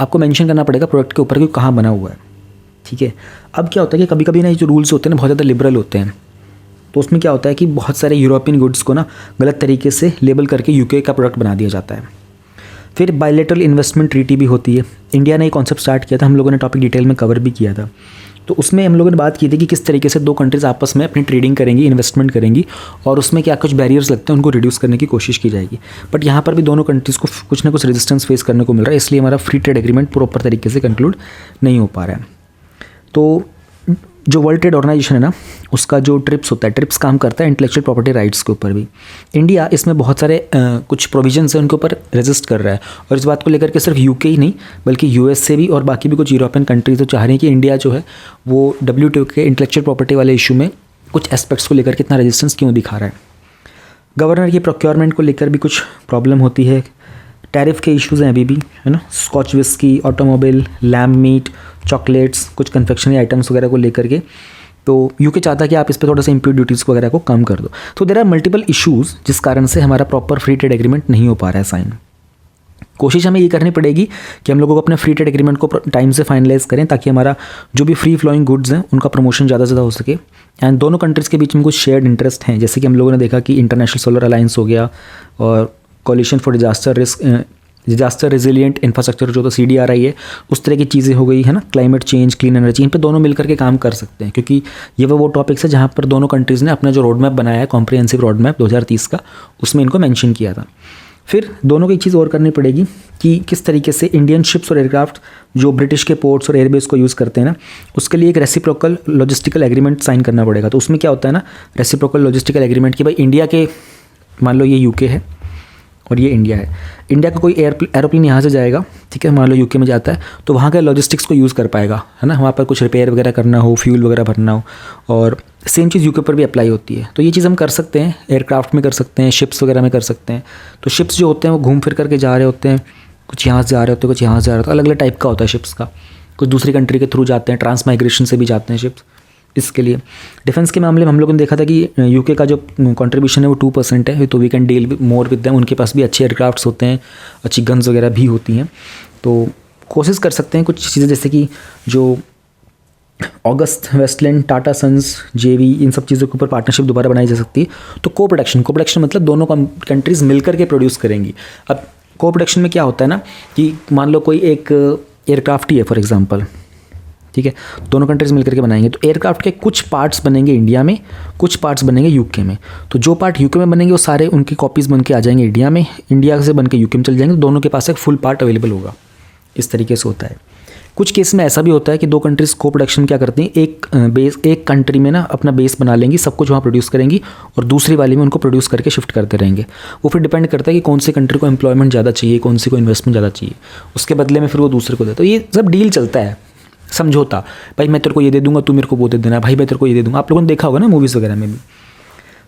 आपको मेंशन करना पड़ेगा प्रोडक्ट के ऊपर कि कहाँ बना हुआ है, ठीक है। अब क्या होता है कि कभी कभी ना ये जो रूल्स होते हैं ना बहुत ज़्यादा लिबरल होते हैं, तो उसमें क्या होता है कि बहुत सारे यूरोपियन गुड्स को ना गलत तरीके से लेबल करके यूके का प्रोडक्ट बना दिया जाता है। फिर बायलैटरल इन्वेस्टमेंट ट्रीटी भी होती है। इंडिया ने ये कॉन्सेप्ट स्टार्ट किया था, हम लोगों ने टॉपिक डिटेल में कवर भी किया था। तो उसमें हम लोगों ने बात की थी कि किस तरीके से दो कंट्रीज़ आपस में अपनी ट्रेडिंग करेंगी, इन्वेस्टमेंट करेंगी, और उसमें क्या कुछ बैरियर्स लगते हैं उनको रिड्यूस करने की कोशिश की जाएगी। बट यहाँ पर भी दोनों कंट्रीज़ को कुछ ना कुछ रेजिस्टेंस फेस करने को मिल रहा है, इसलिए हमारा फ्री ट्रेड एग्रीमेंट प्रॉपर तरीके से कंक्लूड नहीं हो पा रहा है। तो जो वर्ल्ड ट्रेड ऑर्गेनाइजेशन है ना, उसका जो ट्रिप्स होता है, ट्रिप्स काम करता है इंटेलेक्चुअल प्रॉपर्टी राइट्स के ऊपर भी। इंडिया इसमें बहुत सारे कुछ प्रोविजंस हैं उनके ऊपर रेजिस्ट कर रहा है, और इस बात को लेकर के सिर्फ यूके ही नहीं बल्कि यूएस से भी और बाकी भी कुछ यूरोपियन कंट्रीज तो चाह रही हैं कि इंडिया जो है वो WTO के इंटेलेक्चुअल प्रॉपर्टी वाले इशू में कुछ एस्पेक्ट्स को लेकर कितना रेजिस्टेंस क्यों दिखा रहा है। गवर्नर की प्रोक्योरमेंट को लेकर भी कुछ प्रॉब्लम होती है। टैरिफ के इश्यूज़ हैं अभी भी, है ना, scotch whisky, automobile, lamb meat, chocolates, कुछ कन्फेक्शनरी आइटम्स वगैरह को लेकर के। तो यूके चाहता है कि आप इस पर थोड़ा सा इम्प्यूट ड्यूटीज़ वगैरह को कम कर दो। तो देयर आर मल्टीपल इश्यूज़ जिस कारण से हमारा प्रॉपर फ्री ट्रेड एग्रीमेंट नहीं हो पा रहा है साइन। कोशिश हमें ये करनी पड़ेगी कि हम लोगों को अपने फ्री ट्रेड एग्रीमेंट को टाइम से फाइनलाइज करें, ताकि हमारा जो भी फ्री फ्लोइंग गुड्स हैं उनका प्रमोशन ज़्यादा से ज़्यादा हो सके। एंड दोनों कंट्रीज़ के बीच में कुछ शेयर्ड इंटरेस्ट हैं, जैसे कि हम लोगों ने देखा कि इंटरनेशनल सोलर अलायंस हो गया, और coalition for disaster resilient infrastructure जो तो CDRI है, उस तरह की चीज़ें हो गई, है ना, क्लाइमेट चेंज, क्लीन एनर्जी, इन पे दोनों मिलकर के काम कर सकते हैं, क्योंकि ये वो टॉपिक्स है जहाँ पर दोनों कंट्रीज़ ने अपना जो रोड मैप बनाया है, कॉम्प्रिहेंसिव रोड मैप 2030 का, उसमें इनको मेंशन किया था। फिर दोनों को एक चीज़ और करनी पड़ेगी कि किस तरीके से इंडियन शिप्स और एयरक्राफ्ट जो ब्रिटिश के पोर्ट्स और एयरबेस को यूज़ करते हैं ना, उसके लिए एक रेसिप्रोकल लॉजिस्टिकल एग्रीमेंट साइन करना पड़ेगा। तो उसमें क्या होता है ना, रेसिप्रोकल लॉजिस्टिकल एग्रीमेंट कि भाई इंडिया के, मान लो ये यूके है और ये इंडिया है, इंडिया का कोई एरोप्लेन यहाँ से जाएगा, ठीक है, मान लो यूके में जाता है, तो वहाँ के लॉजिस्टिक्स को यूज़ कर पाएगा, है ना, वहाँ पर कुछ रिपेयर वगैरह करना हो, फ्यूल वगैरह भरना हो, और सेम चीज़ यूके पर भी अप्लाई होती है। तो ये चीज़ हम कर सकते हैं, एयरक्राफ्ट में कर सकते हैं, शिप्स वगैरह में कर सकते हैं। तो शिप्स जो होते हैं वो घूम फिर करके जा रहे होते हैं, कुछ यहाँ से जा रहे होते हैं, कुछ यहाँ से जा रहे होते हैं, अलग अलग टाइप का होता है शिप्स का। कुछ दूसरी कंट्री के थ्रू जाते हैं, ट्रांस माइग्रेशन से भी जाते हैं शिप्स। इसके लिए डिफेंस के मामले में हम लोगों ने देखा था कि यूके का जो कंट्रीब्यूशन है वो 2% है, तो we can deal more with them. उनके पास भी अच्छे एयरक्राफ्ट्स होते हैं, अच्छी गन्स वगैरह भी होती हैं। तो कोशिश कर सकते हैं कुछ चीज़ें, जैसे कि जो ऑगस्ट वेस्टलैंड, टाटा सन्स, जेवी, इन सब चीज़ों के ऊपर पार्टनरशिप दोबारा बनाई जा सकती है। तो को प्रोडक्शन मतलब दोनों कंट्रीज़ मिलकर के प्रोड्यूस करेंगी। अब को प्रोडक्शन में क्या होता है ना कि मान लो कोई एक एयरक्राफ्ट ही है फॉर एग्जांपल, ठीक है, दोनों कंट्रीज मिलकर के बनाएंगे, तो एयरक्राफ्ट के कुछ पार्ट्स बनेंगे इंडिया में, कुछ पार्ट्स बनेंगे यूके में। तो जो पार्ट यूके में बनेंगे वो सारे उनकी कॉपीज़ बन के आ जाएंगे इंडिया में, इंडिया से बन के यूके में चल जाएंगे, तो दोनों के पास एक फुल पार्ट अवेलेबल होगा। इस तरीके से होता है। कुछ केस में ऐसा भी होता है कि दो कंट्रीज़ को प्रोडक्शन क्या करती हैं, एक कंट्री में ना अपना बेस बना लेंगी, सब कुछ वहाँ प्रोड्यूस करेंगी, और दूसरी वाली में उनको प्रोड्यूस करके शिफ्ट करते रहेंगे। वो फिर डिपेंड करता है कि कौन सी कंट्री को एम्प्लॉयमेंट ज़्यादा चाहिए, कौन सी को इन्वेस्टमेंट ज़्यादा चाहिए, उसके बदले में फिर वो दूसरे को दे। तो ये सब डील चलता है, समझौता, भाई मैं तेरे को ये दे दूंगा, तू मेरे को वो दे देना, भाई मैं तेरे को ये दे दूंगा। आप लोगों ने देखा होगा ना मूवीज़ वगैरह में भी।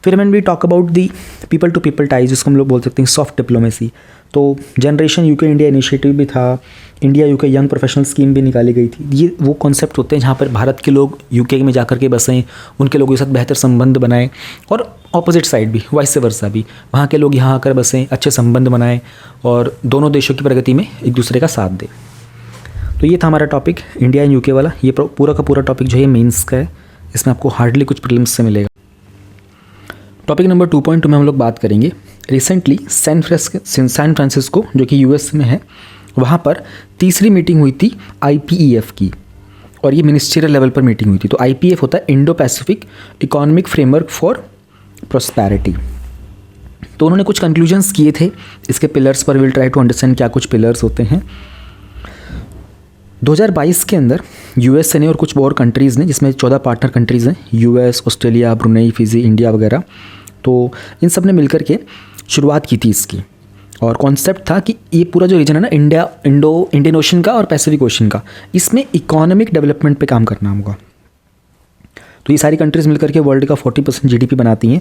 फिर man we talk about the people to people ties, जिसको हम लोग बोल सकते हैं सॉफ्ट डिप्लोमेसी। तो जनरेशन यूके इंडिया इनिशिएटिव भी था, India UK young professional scheme भी निकाली गई थी। ये वो कॉन्सेप्ट होते हैं जहाँ पर भारत के लोग यूके में जाकर के बसें, उनके लोगों के साथ बेहतर संबंध बनाएं, और ऑपोजिट साइड भी, वाइस वर्सा भी, वहाँ के लोग यहाँ आकर बसें, अच्छे संबंध बनाएं और दोनों देशों की प्रगति में एक दूसरे का साथ दें। तो ये था हमारा टॉपिक इंडिया एंड यूके वाला। ये पूरा का पूरा टॉपिक जो है मेंस का है, इसमें आपको हार्डली कुछ प्रीलिम्स से मिलेगा। टॉपिक नंबर 2.2 में हम लोग बात करेंगे रिसेंटली सैन फ्रांसिस्को जो कि यूएस में है, वहाँ पर तीसरी मीटिंग हुई थी IPEF की, और ये मिनिस्ट्रियल लेवल पर मीटिंग हुई थी। तो IPEF होता है Indo Pacific economic framework for prosperity. तो उन्होंने कुछ कंक्लूजन्स किए थे इसके पिलर्स पर। विल ट्राई टू अंडरस्टैंड क्या कुछ पिलर्स होते हैं। 2022 के अंदर USA ने और कुछ और कंट्रीज़ ने, जिसमें 14 पार्टनर कंट्रीज़ हैं, US, Australia, Brunei, Fiji, India वगैरह, तो इन सब ने मिलकर के शुरुआत की थी इसकी। और कॉन्सेप्ट था कि ये पूरा जो रीजन है ना, इंडियन ओशन का और पैसिफिक ओशन का, इसमें इकोनॉमिक डेवलपमेंट पे काम करना होगा। तो ये सारी कंट्रीज़ मिलकर के वर्ल्ड का 40% GDP बनाती हैं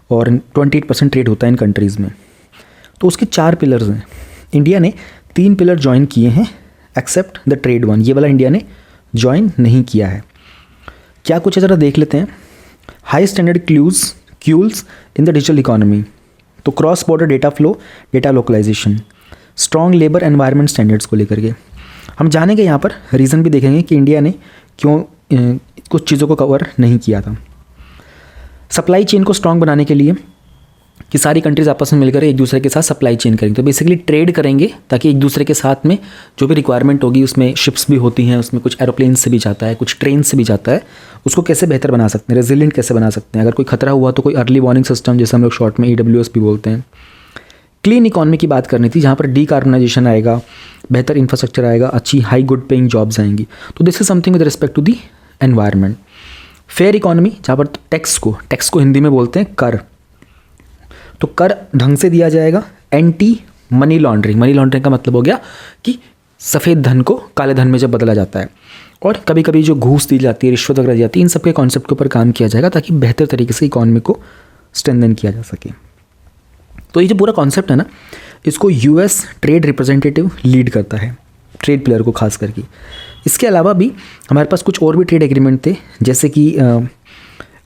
और 28% ट्रेड होता है इन कंट्रीज़ में। तो उसके 4 पिलर्स हैं। इंडिया ने 3 पिलर ज्वाइन किए हैं, एक्सेप्ट द ट्रेड वन, ये वाला इंडिया ने ज्वाइन नहीं किया है। क्या कुछ है ज़रा देख लेते हैं। High standard rules in the digital economy, तो cross border data flow, data localisation, strong labour environment standards को लेकर के हम जानेंगे। यहाँ पर रीज़न भी देखेंगे कि इंडिया ने क्यों कुछ चीज़ों को कवर नहीं किया था। सप्लाई चेन को स्ट्रॉन्ग बनाने के लिए कि सारी कंट्रीज़ आपस में मिलकर एक दूसरे के साथ सप्लाई चेन करेंगे, तो बेसिकली ट्रेड करेंगे ताकि एक दूसरे के साथ में जो भी रिक्वायरमेंट होगी, उसमें शिप्स भी होती हैं, उसमें कुछ एरोप्लेन से भी जाता है, कुछ ट्रेन से भी जाता है, उसको कैसे बेहतर बना सकते हैं, रेजिलिएंट कैसे बना सकते हैं। अगर कोई खतरा हुआ तो कोई अर्ली वार्निंग सिस्टम, जैसे हम लोग शॉर्ट में EWS भी बोलते हैं। क्लीन इकॉनमी की बात करनी थी, जहाँ पर डीकार्बनाइजेशन आएगा, बेहतर इंफ्रास्ट्रक्चर आएगा, अच्छी हाई गुड पेइंग जॉब्स आएंगी। तो this is something with respect to the environment. Fair economy, जहाँ पर टैक्स को हिंदी में बोलते हैं कर, तो कर ढंग से दिया जाएगा। एंटी मनी लॉन्ड्रिंग का मतलब हो गया कि सफ़ेद धन को काले धन में जब बदला जाता है, और कभी कभी जो घूस दी जाती है, रिश्वत वगैरह दी जाती है, इन सब के कॉन्सेप्ट के ऊपर काम किया जाएगा ताकि बेहतर तरीके से इकॉनमी को स्ट्रेंथन किया जा सके। तो ये जो पूरा कॉन्सेप्ट है ना, इसको US ट्रेड रिप्रेजेंटेटिव लीड करता है, ट्रेड प्लेयर को खास करके। इसके अलावा भी हमारे पास कुछ और भी ट्रेड एग्रीमेंट थे, जैसे कि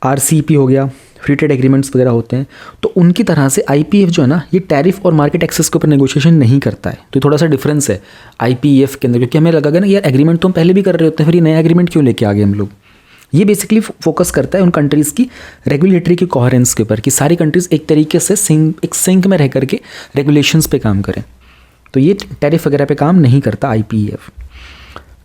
RCEP हो गया, फ्री ट्रेड एग्रीमेंट्स वगैरह होते हैं। तो उनकी तरह से IPEF जो है ना, ये टैरिफ और मार्केट एक्सेस के ऊपर नेगोशिएशन नहीं करता है। तो थोड़ा सा डिफरेंस है IPEF के अंदर, क्योंकि हमें लगा ना यार एग्रीमेंट तो हम पहले भी कर रहे होते हैं, फिर ये नया एग्रीमेंट क्यों लेके आ गए हम लोग। ये बेसिकली फोकस करता है उन कंट्रीज़ की रेगुलेटरी की कोहेरेंस के ऊपर, कि सारी कंट्रीज़ एक तरीके से एक सिंक में रह करके रेगुलेशंस पे काम करें। तो ये टैरिफ वगैरह पे काम नहीं करता IPEF।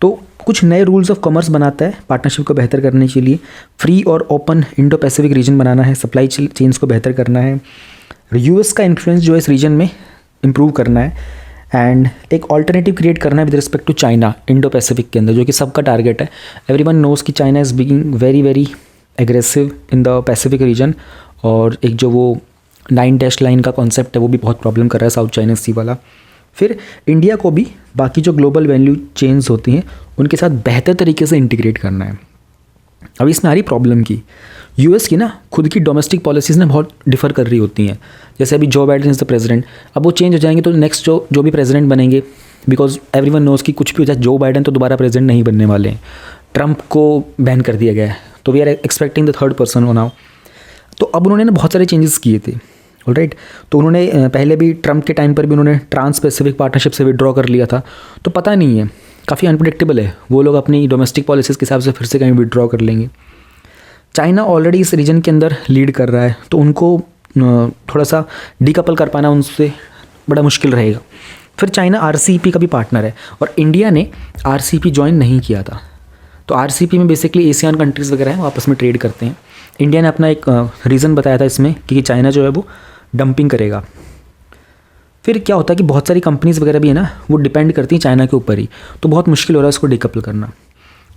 तो कुछ नए रूल्स ऑफ कॉमर्स बनाता है पार्टनरशिप को बेहतर करने के लिए। फ्री और ओपन इंडो पैसिफिक रीजन बनाना है, सप्लाई चेन्स को बेहतर करना है। US का इन्फ्लुएंस जो है इस रीजन में इम्प्रूव करना है एंड एक ऑल्टरनेटिव क्रिएट करना है with respect to China Indo Pacific के अंदर, जो कि सबका टारगेट है। एवरीवन नोज़ कि China is being very very aggressive in the Pacific region, और एक जो वो 9 डैश लाइन का कॉन्सेप्ट है वो भी बहुत प्रॉब्लम कर रहा है साउथ चाइना सी वाला। फिर इंडिया को भी बाकी जो ग्लोबल वैल्यू चेन्स होती हैं उनके साथ बेहतर तरीके से इंटीग्रेट करना है। अब इसमें आ रही प्रॉब्लम की यूएस की ना खुद की डोमेस्टिक पॉलिसीज़ ना बहुत डिफ़र कर रही होती हैं। जैसे अभी Joe Biden is the president, अब वो चेंज हो जाएंगे तो नेक्स्ट जो भी प्रेसिडेंट बनेंगे, बिकॉज एवरीवन नोज़ कि कुछ भी हो जाए जो बाइडेन तो दोबारा प्रेसिडेंट नहीं बनने वाले हैं। ट्रंप को बैन कर दिया गया है, तो we are expecting the third person हो नाउ। तो अब उन्होंने ना बहुत सारे चेंजेस किए थे, ऑलराइट। तो उन्होंने पहले भी ट्रंप के टाइम पर भी उन्होंने ट्रांस पैसिफिक पार्टनरशिप से विड्रॉ कर लिया था। तो पता नहीं है, काफ़ी अनप्रेडिक्टेबल है, वो लोग अपनी डोमेस्टिक पॉलिसीज़ के हिसाब से फिर से कहीं विड्रॉ कर लेंगे। चाइना ऑलरेडी इस रीजन के अंदर लीड कर रहा है, तो उनको थोड़ा सा डीकपल कर पाना उनसे बड़ा मुश्किल रहेगा। फिर चाइना आरसीईपी का भी पार्टनर है और इंडिया ने आरसीईपी ज्वाइन नहीं किया था। तो आरसीईपी में बेसिकली एशियन कंट्रीज़ वगैरह हैं, वो आपस में ट्रेड करते हैं। इंडिया ने अपना एक रीज़न बताया था इसमें कि चाइना जो है वो डंपिंग करेगा। फिर क्या होता है कि बहुत सारी कंपनीज़ वगैरह भी है ना, वो डिपेंड करती हैं चाइना के ऊपर ही, तो बहुत मुश्किल हो रहा है इसको डिकपल करना।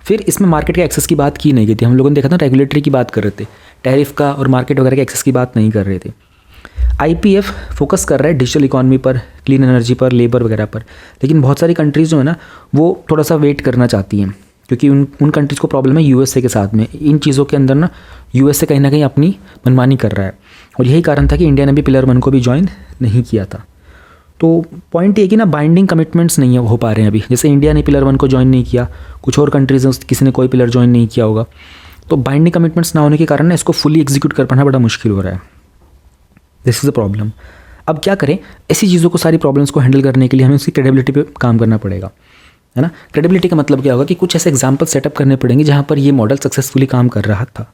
फिर इसमें मार्केट के एक्सेस की बात की नहीं गई थी, हम लोगों ने देखा था रेगुलेटरी की बात कर रहे थे, टैरिफ का और मार्केट वगैरह के एक्सेस की बात नहीं कर रहे थे। आईपीएफ फोकस कर रहा है डिजिटल इकॉनमी पर, क्लीन एनर्जी पर, लेबर वगैरह पर, लेकिन बहुत सारी कंट्रीज़ जो है ना वो थोड़ा सा वेट करना चाहती हैं, क्योंकि उन कंट्रीज़ को प्रॉब्लम है यूएसए के साथ में। इन चीज़ों के अंदर ना यूएसए कहीं ना कहीं अपनी मनमानी कर रहा है, और यही कारण था कि इंडिया ने भी पिलर 1 को भी ज्वाइन नहीं किया था। तो पॉइंट ये कि ना बाइंडिंग कमिटमेंट्स नहीं हो पा रहे हैं अभी। जैसे इंडिया ने पिलर 1 को ज्वाइन नहीं किया, कुछ और कंट्रीज़ किसी ने कोई पिलर ज्वाइन नहीं किया होगा, तो बाइंडिंग कमिटमेंट्स ना होने के कारण ना इसको फुली एग्जीक्यूट कर पाना बड़ा मुश्किल हो रहा है। This is the problem. अब क्या करें, ऐसी चीज़ों को, सारी प्रॉब्लम्स को हैंडल करने के लिए हमें उसकी क्रेडिबिलिटी पे काम करना पड़ेगा, है ना। क्रेडिबिलिटी का मतलब क्या होगा कि कुछ ऐसे एग्जाम्पल सेटअप करने पड़ेंगे जहाँ पर ये मॉडल सक्सेसफुली काम कर रहा था।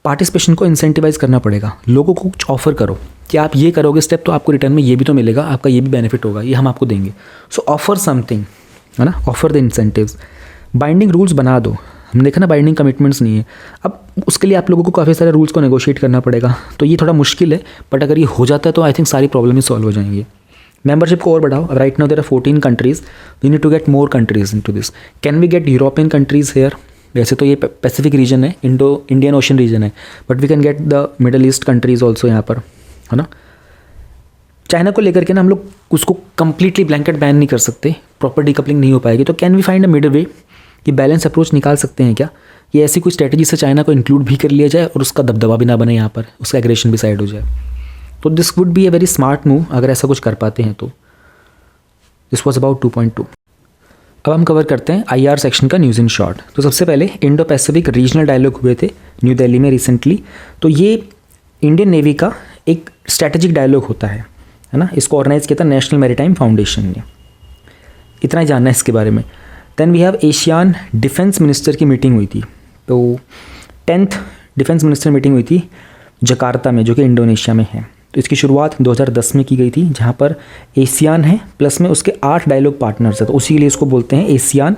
पार्टिसिपेशन को इंसेंटिवाइज करना पड़ेगा, लोगों को कुछ ऑफर करो कि आप ये करोगे स्टेप तो आपको रिटर्न में ये भी तो मिलेगा, आपका ये भी बेनिफिट होगा, ये हम आपको देंगे। सो ऑफर समथिंग, है ना, offer the incentives. Binding rules बना दो, हमने देखा ना बाइंडिंग कमिटमेंट्स नहीं है। अब उसके लिए आप लोगों को काफ़ी सारे रूल्स को नेगोशिएट करना पड़ेगा, तो ये थोड़ा मुश्किल है, बट अगर ये हो जाता है तो आई थिंक सारी प्रॉब्लम ही सॉल्व हो जाएंगी। मेंबरशिप को और बढ़ाओ। Right now there are 14 countries, we need to get more countries into this. Can we get European countries here? वैसे तो ये पैसिफिक रीजन है, इंडियन ओशन रीजन है, but we can get the Middle East countries also यहाँ पर, है ना। चाइना को लेकर के ना हम लोग उसको कंप्लीटली ब्लैंकेट बैन नहीं कर सकते, प्रॉपर डीकपलिंग नहीं हो पाएगी। तो can we find a middle way, कि बैलेंस अप्रोच निकाल सकते हैं क्या? ये ऐसी कोई स्ट्रेटजी से चाइना को इंक्लूड भी कर लिया जाए और उसका दबदबा भी ना बने यहाँ पर, उसका एग्रेशन भी साइड हो जाए। तो this would be a very smart move अगर ऐसा कुछ कर पाते हैं तो। This was about 2.2। अब हम कवर करते हैं IR सेक्शन का न्यूज़ इन शॉर्ट। तो सबसे पहले इंडो पैसिफिक रीजनल डायलॉग हुए थे न्यू दिल्ली में रिसेंटली। तो ये इंडियन नेवी का एक स्ट्रैटेजिक डायलॉग होता है ना। इसको ऑर्गेनाइज किया था नेशनल मैरीटाइम फाउंडेशन ने। इतना ही जानना है इसके बारे में। Then we have ASEAN defence minister की मीटिंग हुई थी। तो 10th डिफेंस मिनिस्टर मीटिंग हुई थी जकार्ता में, जो कि इंडोनेशिया में है। तो इसकी शुरुआत 2010 में की गई थी, जहाँ पर एशियान है प्लस में उसके 8 डायलॉग पार्टनर्स हैं, तो उसी के लिए इसको बोलते हैं एशियान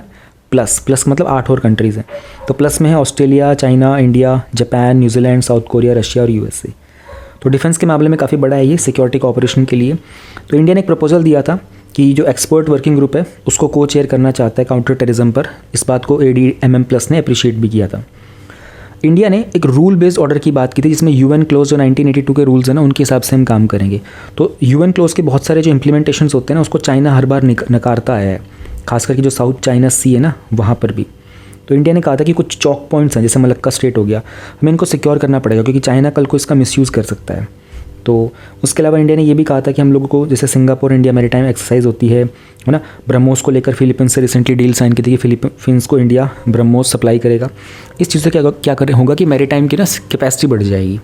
प्लस। प्लस मतलब 8 और कंट्रीज़ हैं। तो प्लस में है Australia, China, India, Japan, New Zealand, south Korea, Russia और USA। तो डिफेंस के मामले में काफ़ी बड़ा है ये सिक्योरिटी कोऑपरेशन के लिए। तो इंडिया ने एक प्रपोजल दिया था कि जो एक्सपर्ट वर्किंग ग्रुप है उसको को चेयर करना चाहता है काउंटर टेररिज्म पर। इस बात को ADMM+ ने अप्रिशिएट भी किया था। इंडिया ने एक रूल बेस्ड ऑर्डर की बात की थी, जिसमें UN क्लोज जो 1982 के रूल्स हैं ना, उनके हिसाब से हम काम करेंगे। तो UN क्लोज के बहुत सारे जो इम्प्लीमेंटेशंस होते हैं ना, उसको चाइना हर बार नकारता है, खास करके जो साउथ चाइना सी है ना, वहाँ पर भी। तो इंडिया ने कहा था कि कुछ चौक पॉइंट्स हैं, जैसे मलक्का स्ट्रेट हो गया, हमें इनको सिक्योर करना पड़ेगा, क्योंकि चाइना कल को इसका मिसयूज़ कर सकता है। तो उसके अलावा इंडिया ने ये भी कहा था कि हम लोगों को, जैसे सिंगापुर इंडिया मैरीटाइम एक्सरसाइज होती है ना, ब्रह्मोस को लेकर फिलीपींस से रिसेंटली डील साइन की थी कि फिलीपींस को इंडिया ब्रह्मोस सप्लाई करेगा। इस चीज़ से क्या करें होगा कि मैरीटाइम की ना कैपेसिटी बढ़ जाएगी।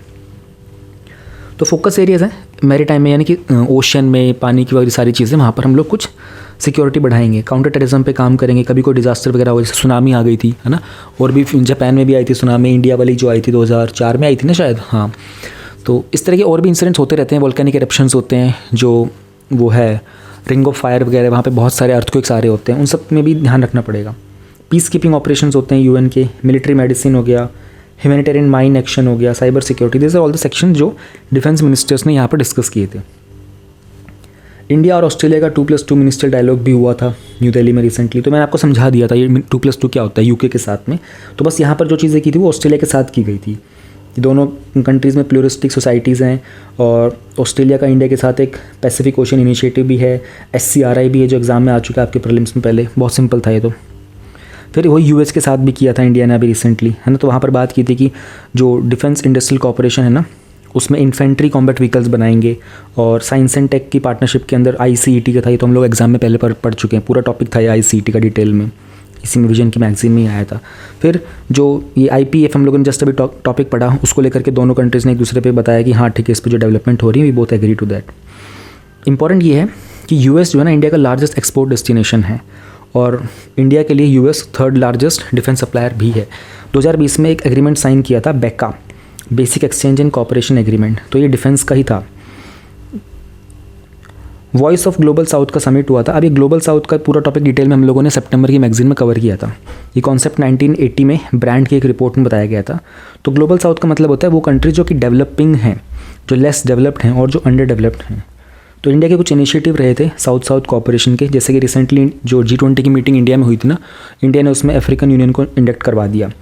तो फोकस एरियाज़ हैं मैरीटाइम में, यानी कि ओशन में पानी की वगैरह सारी चीज़ें, वहाँ पर हम लोग कुछ सिक्योरिटी बढ़ाएंगे, काउंटर टेररिज्म पे काम करेंगे। कभी कोई डिजास्टर वगैरह हो, जैसे सुनामी आ गई थी, है ना, और भी जापान में भी आई थी सुनामी, इंडिया वाली जो आई थी 2004 में आई थी ना शायद, हाँ। तो इस तरह के और भी इंसिडेंट्स होते रहते हैं, वोल्केनिक एरप्शंस होते हैं, जो वो है रिंग ऑफ फायर वगैरह, वहाँ पे बहुत सारे अर्थक्वेक्स आ रहे होते हैं, उन सब में भी ध्यान रखना पड़ेगा। पीस कीपिंग ऑपरेशंस होते हैं UN के, मिलिट्री मेडिसिन हो गया, ह्यूमैनिटेरियन माइन एक्शन हो गया, cyber security, this are all the section जो डिफेंस मिनिस्टर्स ने यहाँ पर डिस्कस किए थे। इंडिया और ऑस्ट्रेलिया का 2+2 मिनिस्ट्रियल डायलॉग भी हुआ था न्यू दिल्ली में रिसेंटली, तो मैंने आपको समझा दिया था ये 2+2 क्या होता है यूके के साथ में। तो बस यहाँ पर जो चीज़ें की थी वो ऑस्ट्रेलिया के साथ की गई थी। दोनों कंट्रीज़ में प्लूरिस्टिक सोसाइटीज़ हैं और ऑस्ट्रेलिया का इंडिया के साथ एक पैसिफिक ओशन इनिशिएटिव भी है, SCRI भी है जो एग्ज़ाम में आ चुका है आपके प्रीलिम्स में पहले, बहुत सिंपल था ये। तो फिर वही US के साथ भी किया था इंडिया ने अभी रिसेंटली, है ना। तो वहाँ पर बात की थी कि जो डिफेंस इंडस्ट्रियल कॉर्पोरेशन है ना, उसमें इन्फेंट्री कॉम्बैट व्हीकल्स बनाएंगे, और साइंस एंड टेक की पार्टनरशिप के अंदर ICET का था, ये तो हम लोग एग्जाम में पहले पढ़ चुके हैं, पूरा टॉपिक था ये ICET का डिटेल में, इसी में विजन की मैगजीन में ही आया था। फिर जो ये IPF हम लोगों ने जस्ट अभी टॉपिक पढ़ा, उसको लेकर के दोनों कंट्रीज़ ने एक दूसरे पे बताया कि हाँ ठीक है, इस पर जो डेवलपमेंट हो रही है we both agree to that. Important ये है कि US जो है ना इंडिया का लार्जेस्ट एक्सपोर्ट डेस्टिनेशन है, और इंडिया के लिए US third largest defence supplier भी है। 2020 में एक एग्रीमेंट साइन किया था BECA, basic exchange and cooperation agreement, तो ये डिफेंस का ही था। वॉइस ऑफ ग्लोबल साउथ का समिट हुआ था। अब ये ग्लोबल साउथ का पूरा टॉपिक डिटेल में हम लोगों ने सितंबर की मैगजीन में कवर किया था। ये कॉन्सेप्ट 1980 में ब्रांड की एक रिपोर्ट में बताया गया था। तो ग्लोबल साउथ का मतलब होता है वो कंट्री जो कि डेवलपिंग हैं, जो लेस डेवलप्ड हैं और जो अंडर डेवलप्ड हैं। तो इंडिया के कुछ इनिशिएटिव रहे थे साउथ साउथ कॉपरेशन के, जैसे कि रिसेंटली जो G20 की मीटिंग इंडिया में हुई थी ना, इंडिया ने उसमें अफ्रीकन यूनियन को इंडक्ट करवा दिया।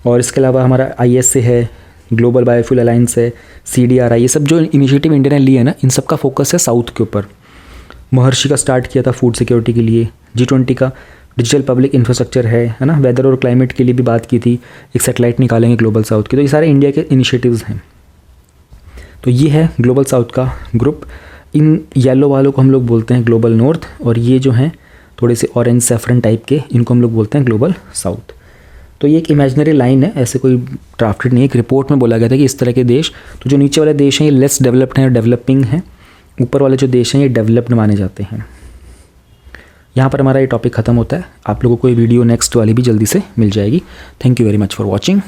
और इसके अलावा हमारा ISA है, ग्लोबल बायोफ्यूल अलायंस है, CDRI, ये सब जो इनिशिएटिव इंडिया ने लिए है ना, इन सब का फोकस है साउथ के ऊपर। महर्षि का स्टार्ट किया था फूड सिक्योरिटी के लिए, G20 का डिजिटल पब्लिक इंफ्रास्ट्रक्चर है ना, वेदर और क्लाइमेट के लिए भी बात की थी, एक सैटेलाइट निकालेंगे ग्लोबल साउथ की। तो ये सारे इंडिया के इनिशिएटिव्स हैं। तो ये है ग्लोबल साउथ का ग्रुप। इन येलो वालों को हम लोग बोलते हैं ग्लोबल नॉर्थ, और ये जो हैं थोड़े से ऑरेंज सैफरन टाइप के, इनको हम लोग बोलते हैं ग्लोबल साउथ। तो ये एक इमेजिनरी लाइन है, ऐसे कोई ड्राफ्टेड नहीं है। एक रिपोर्ट में बोला गया था कि इस तरह के देश, तो जो नीचे वाले देश हैं ये लेस डेवलप्ड हैं और डेवलपिंग हैं, ऊपर वाले जो देश हैं ये डेवलप्ड माने जाते हैं। यहाँ पर हमारा ये टॉपिक ख़त्म होता है। आप लोगों को ये वीडियो नेक्स्ट वाली भी जल्दी से मिल जाएगी। Thank you very much for watching.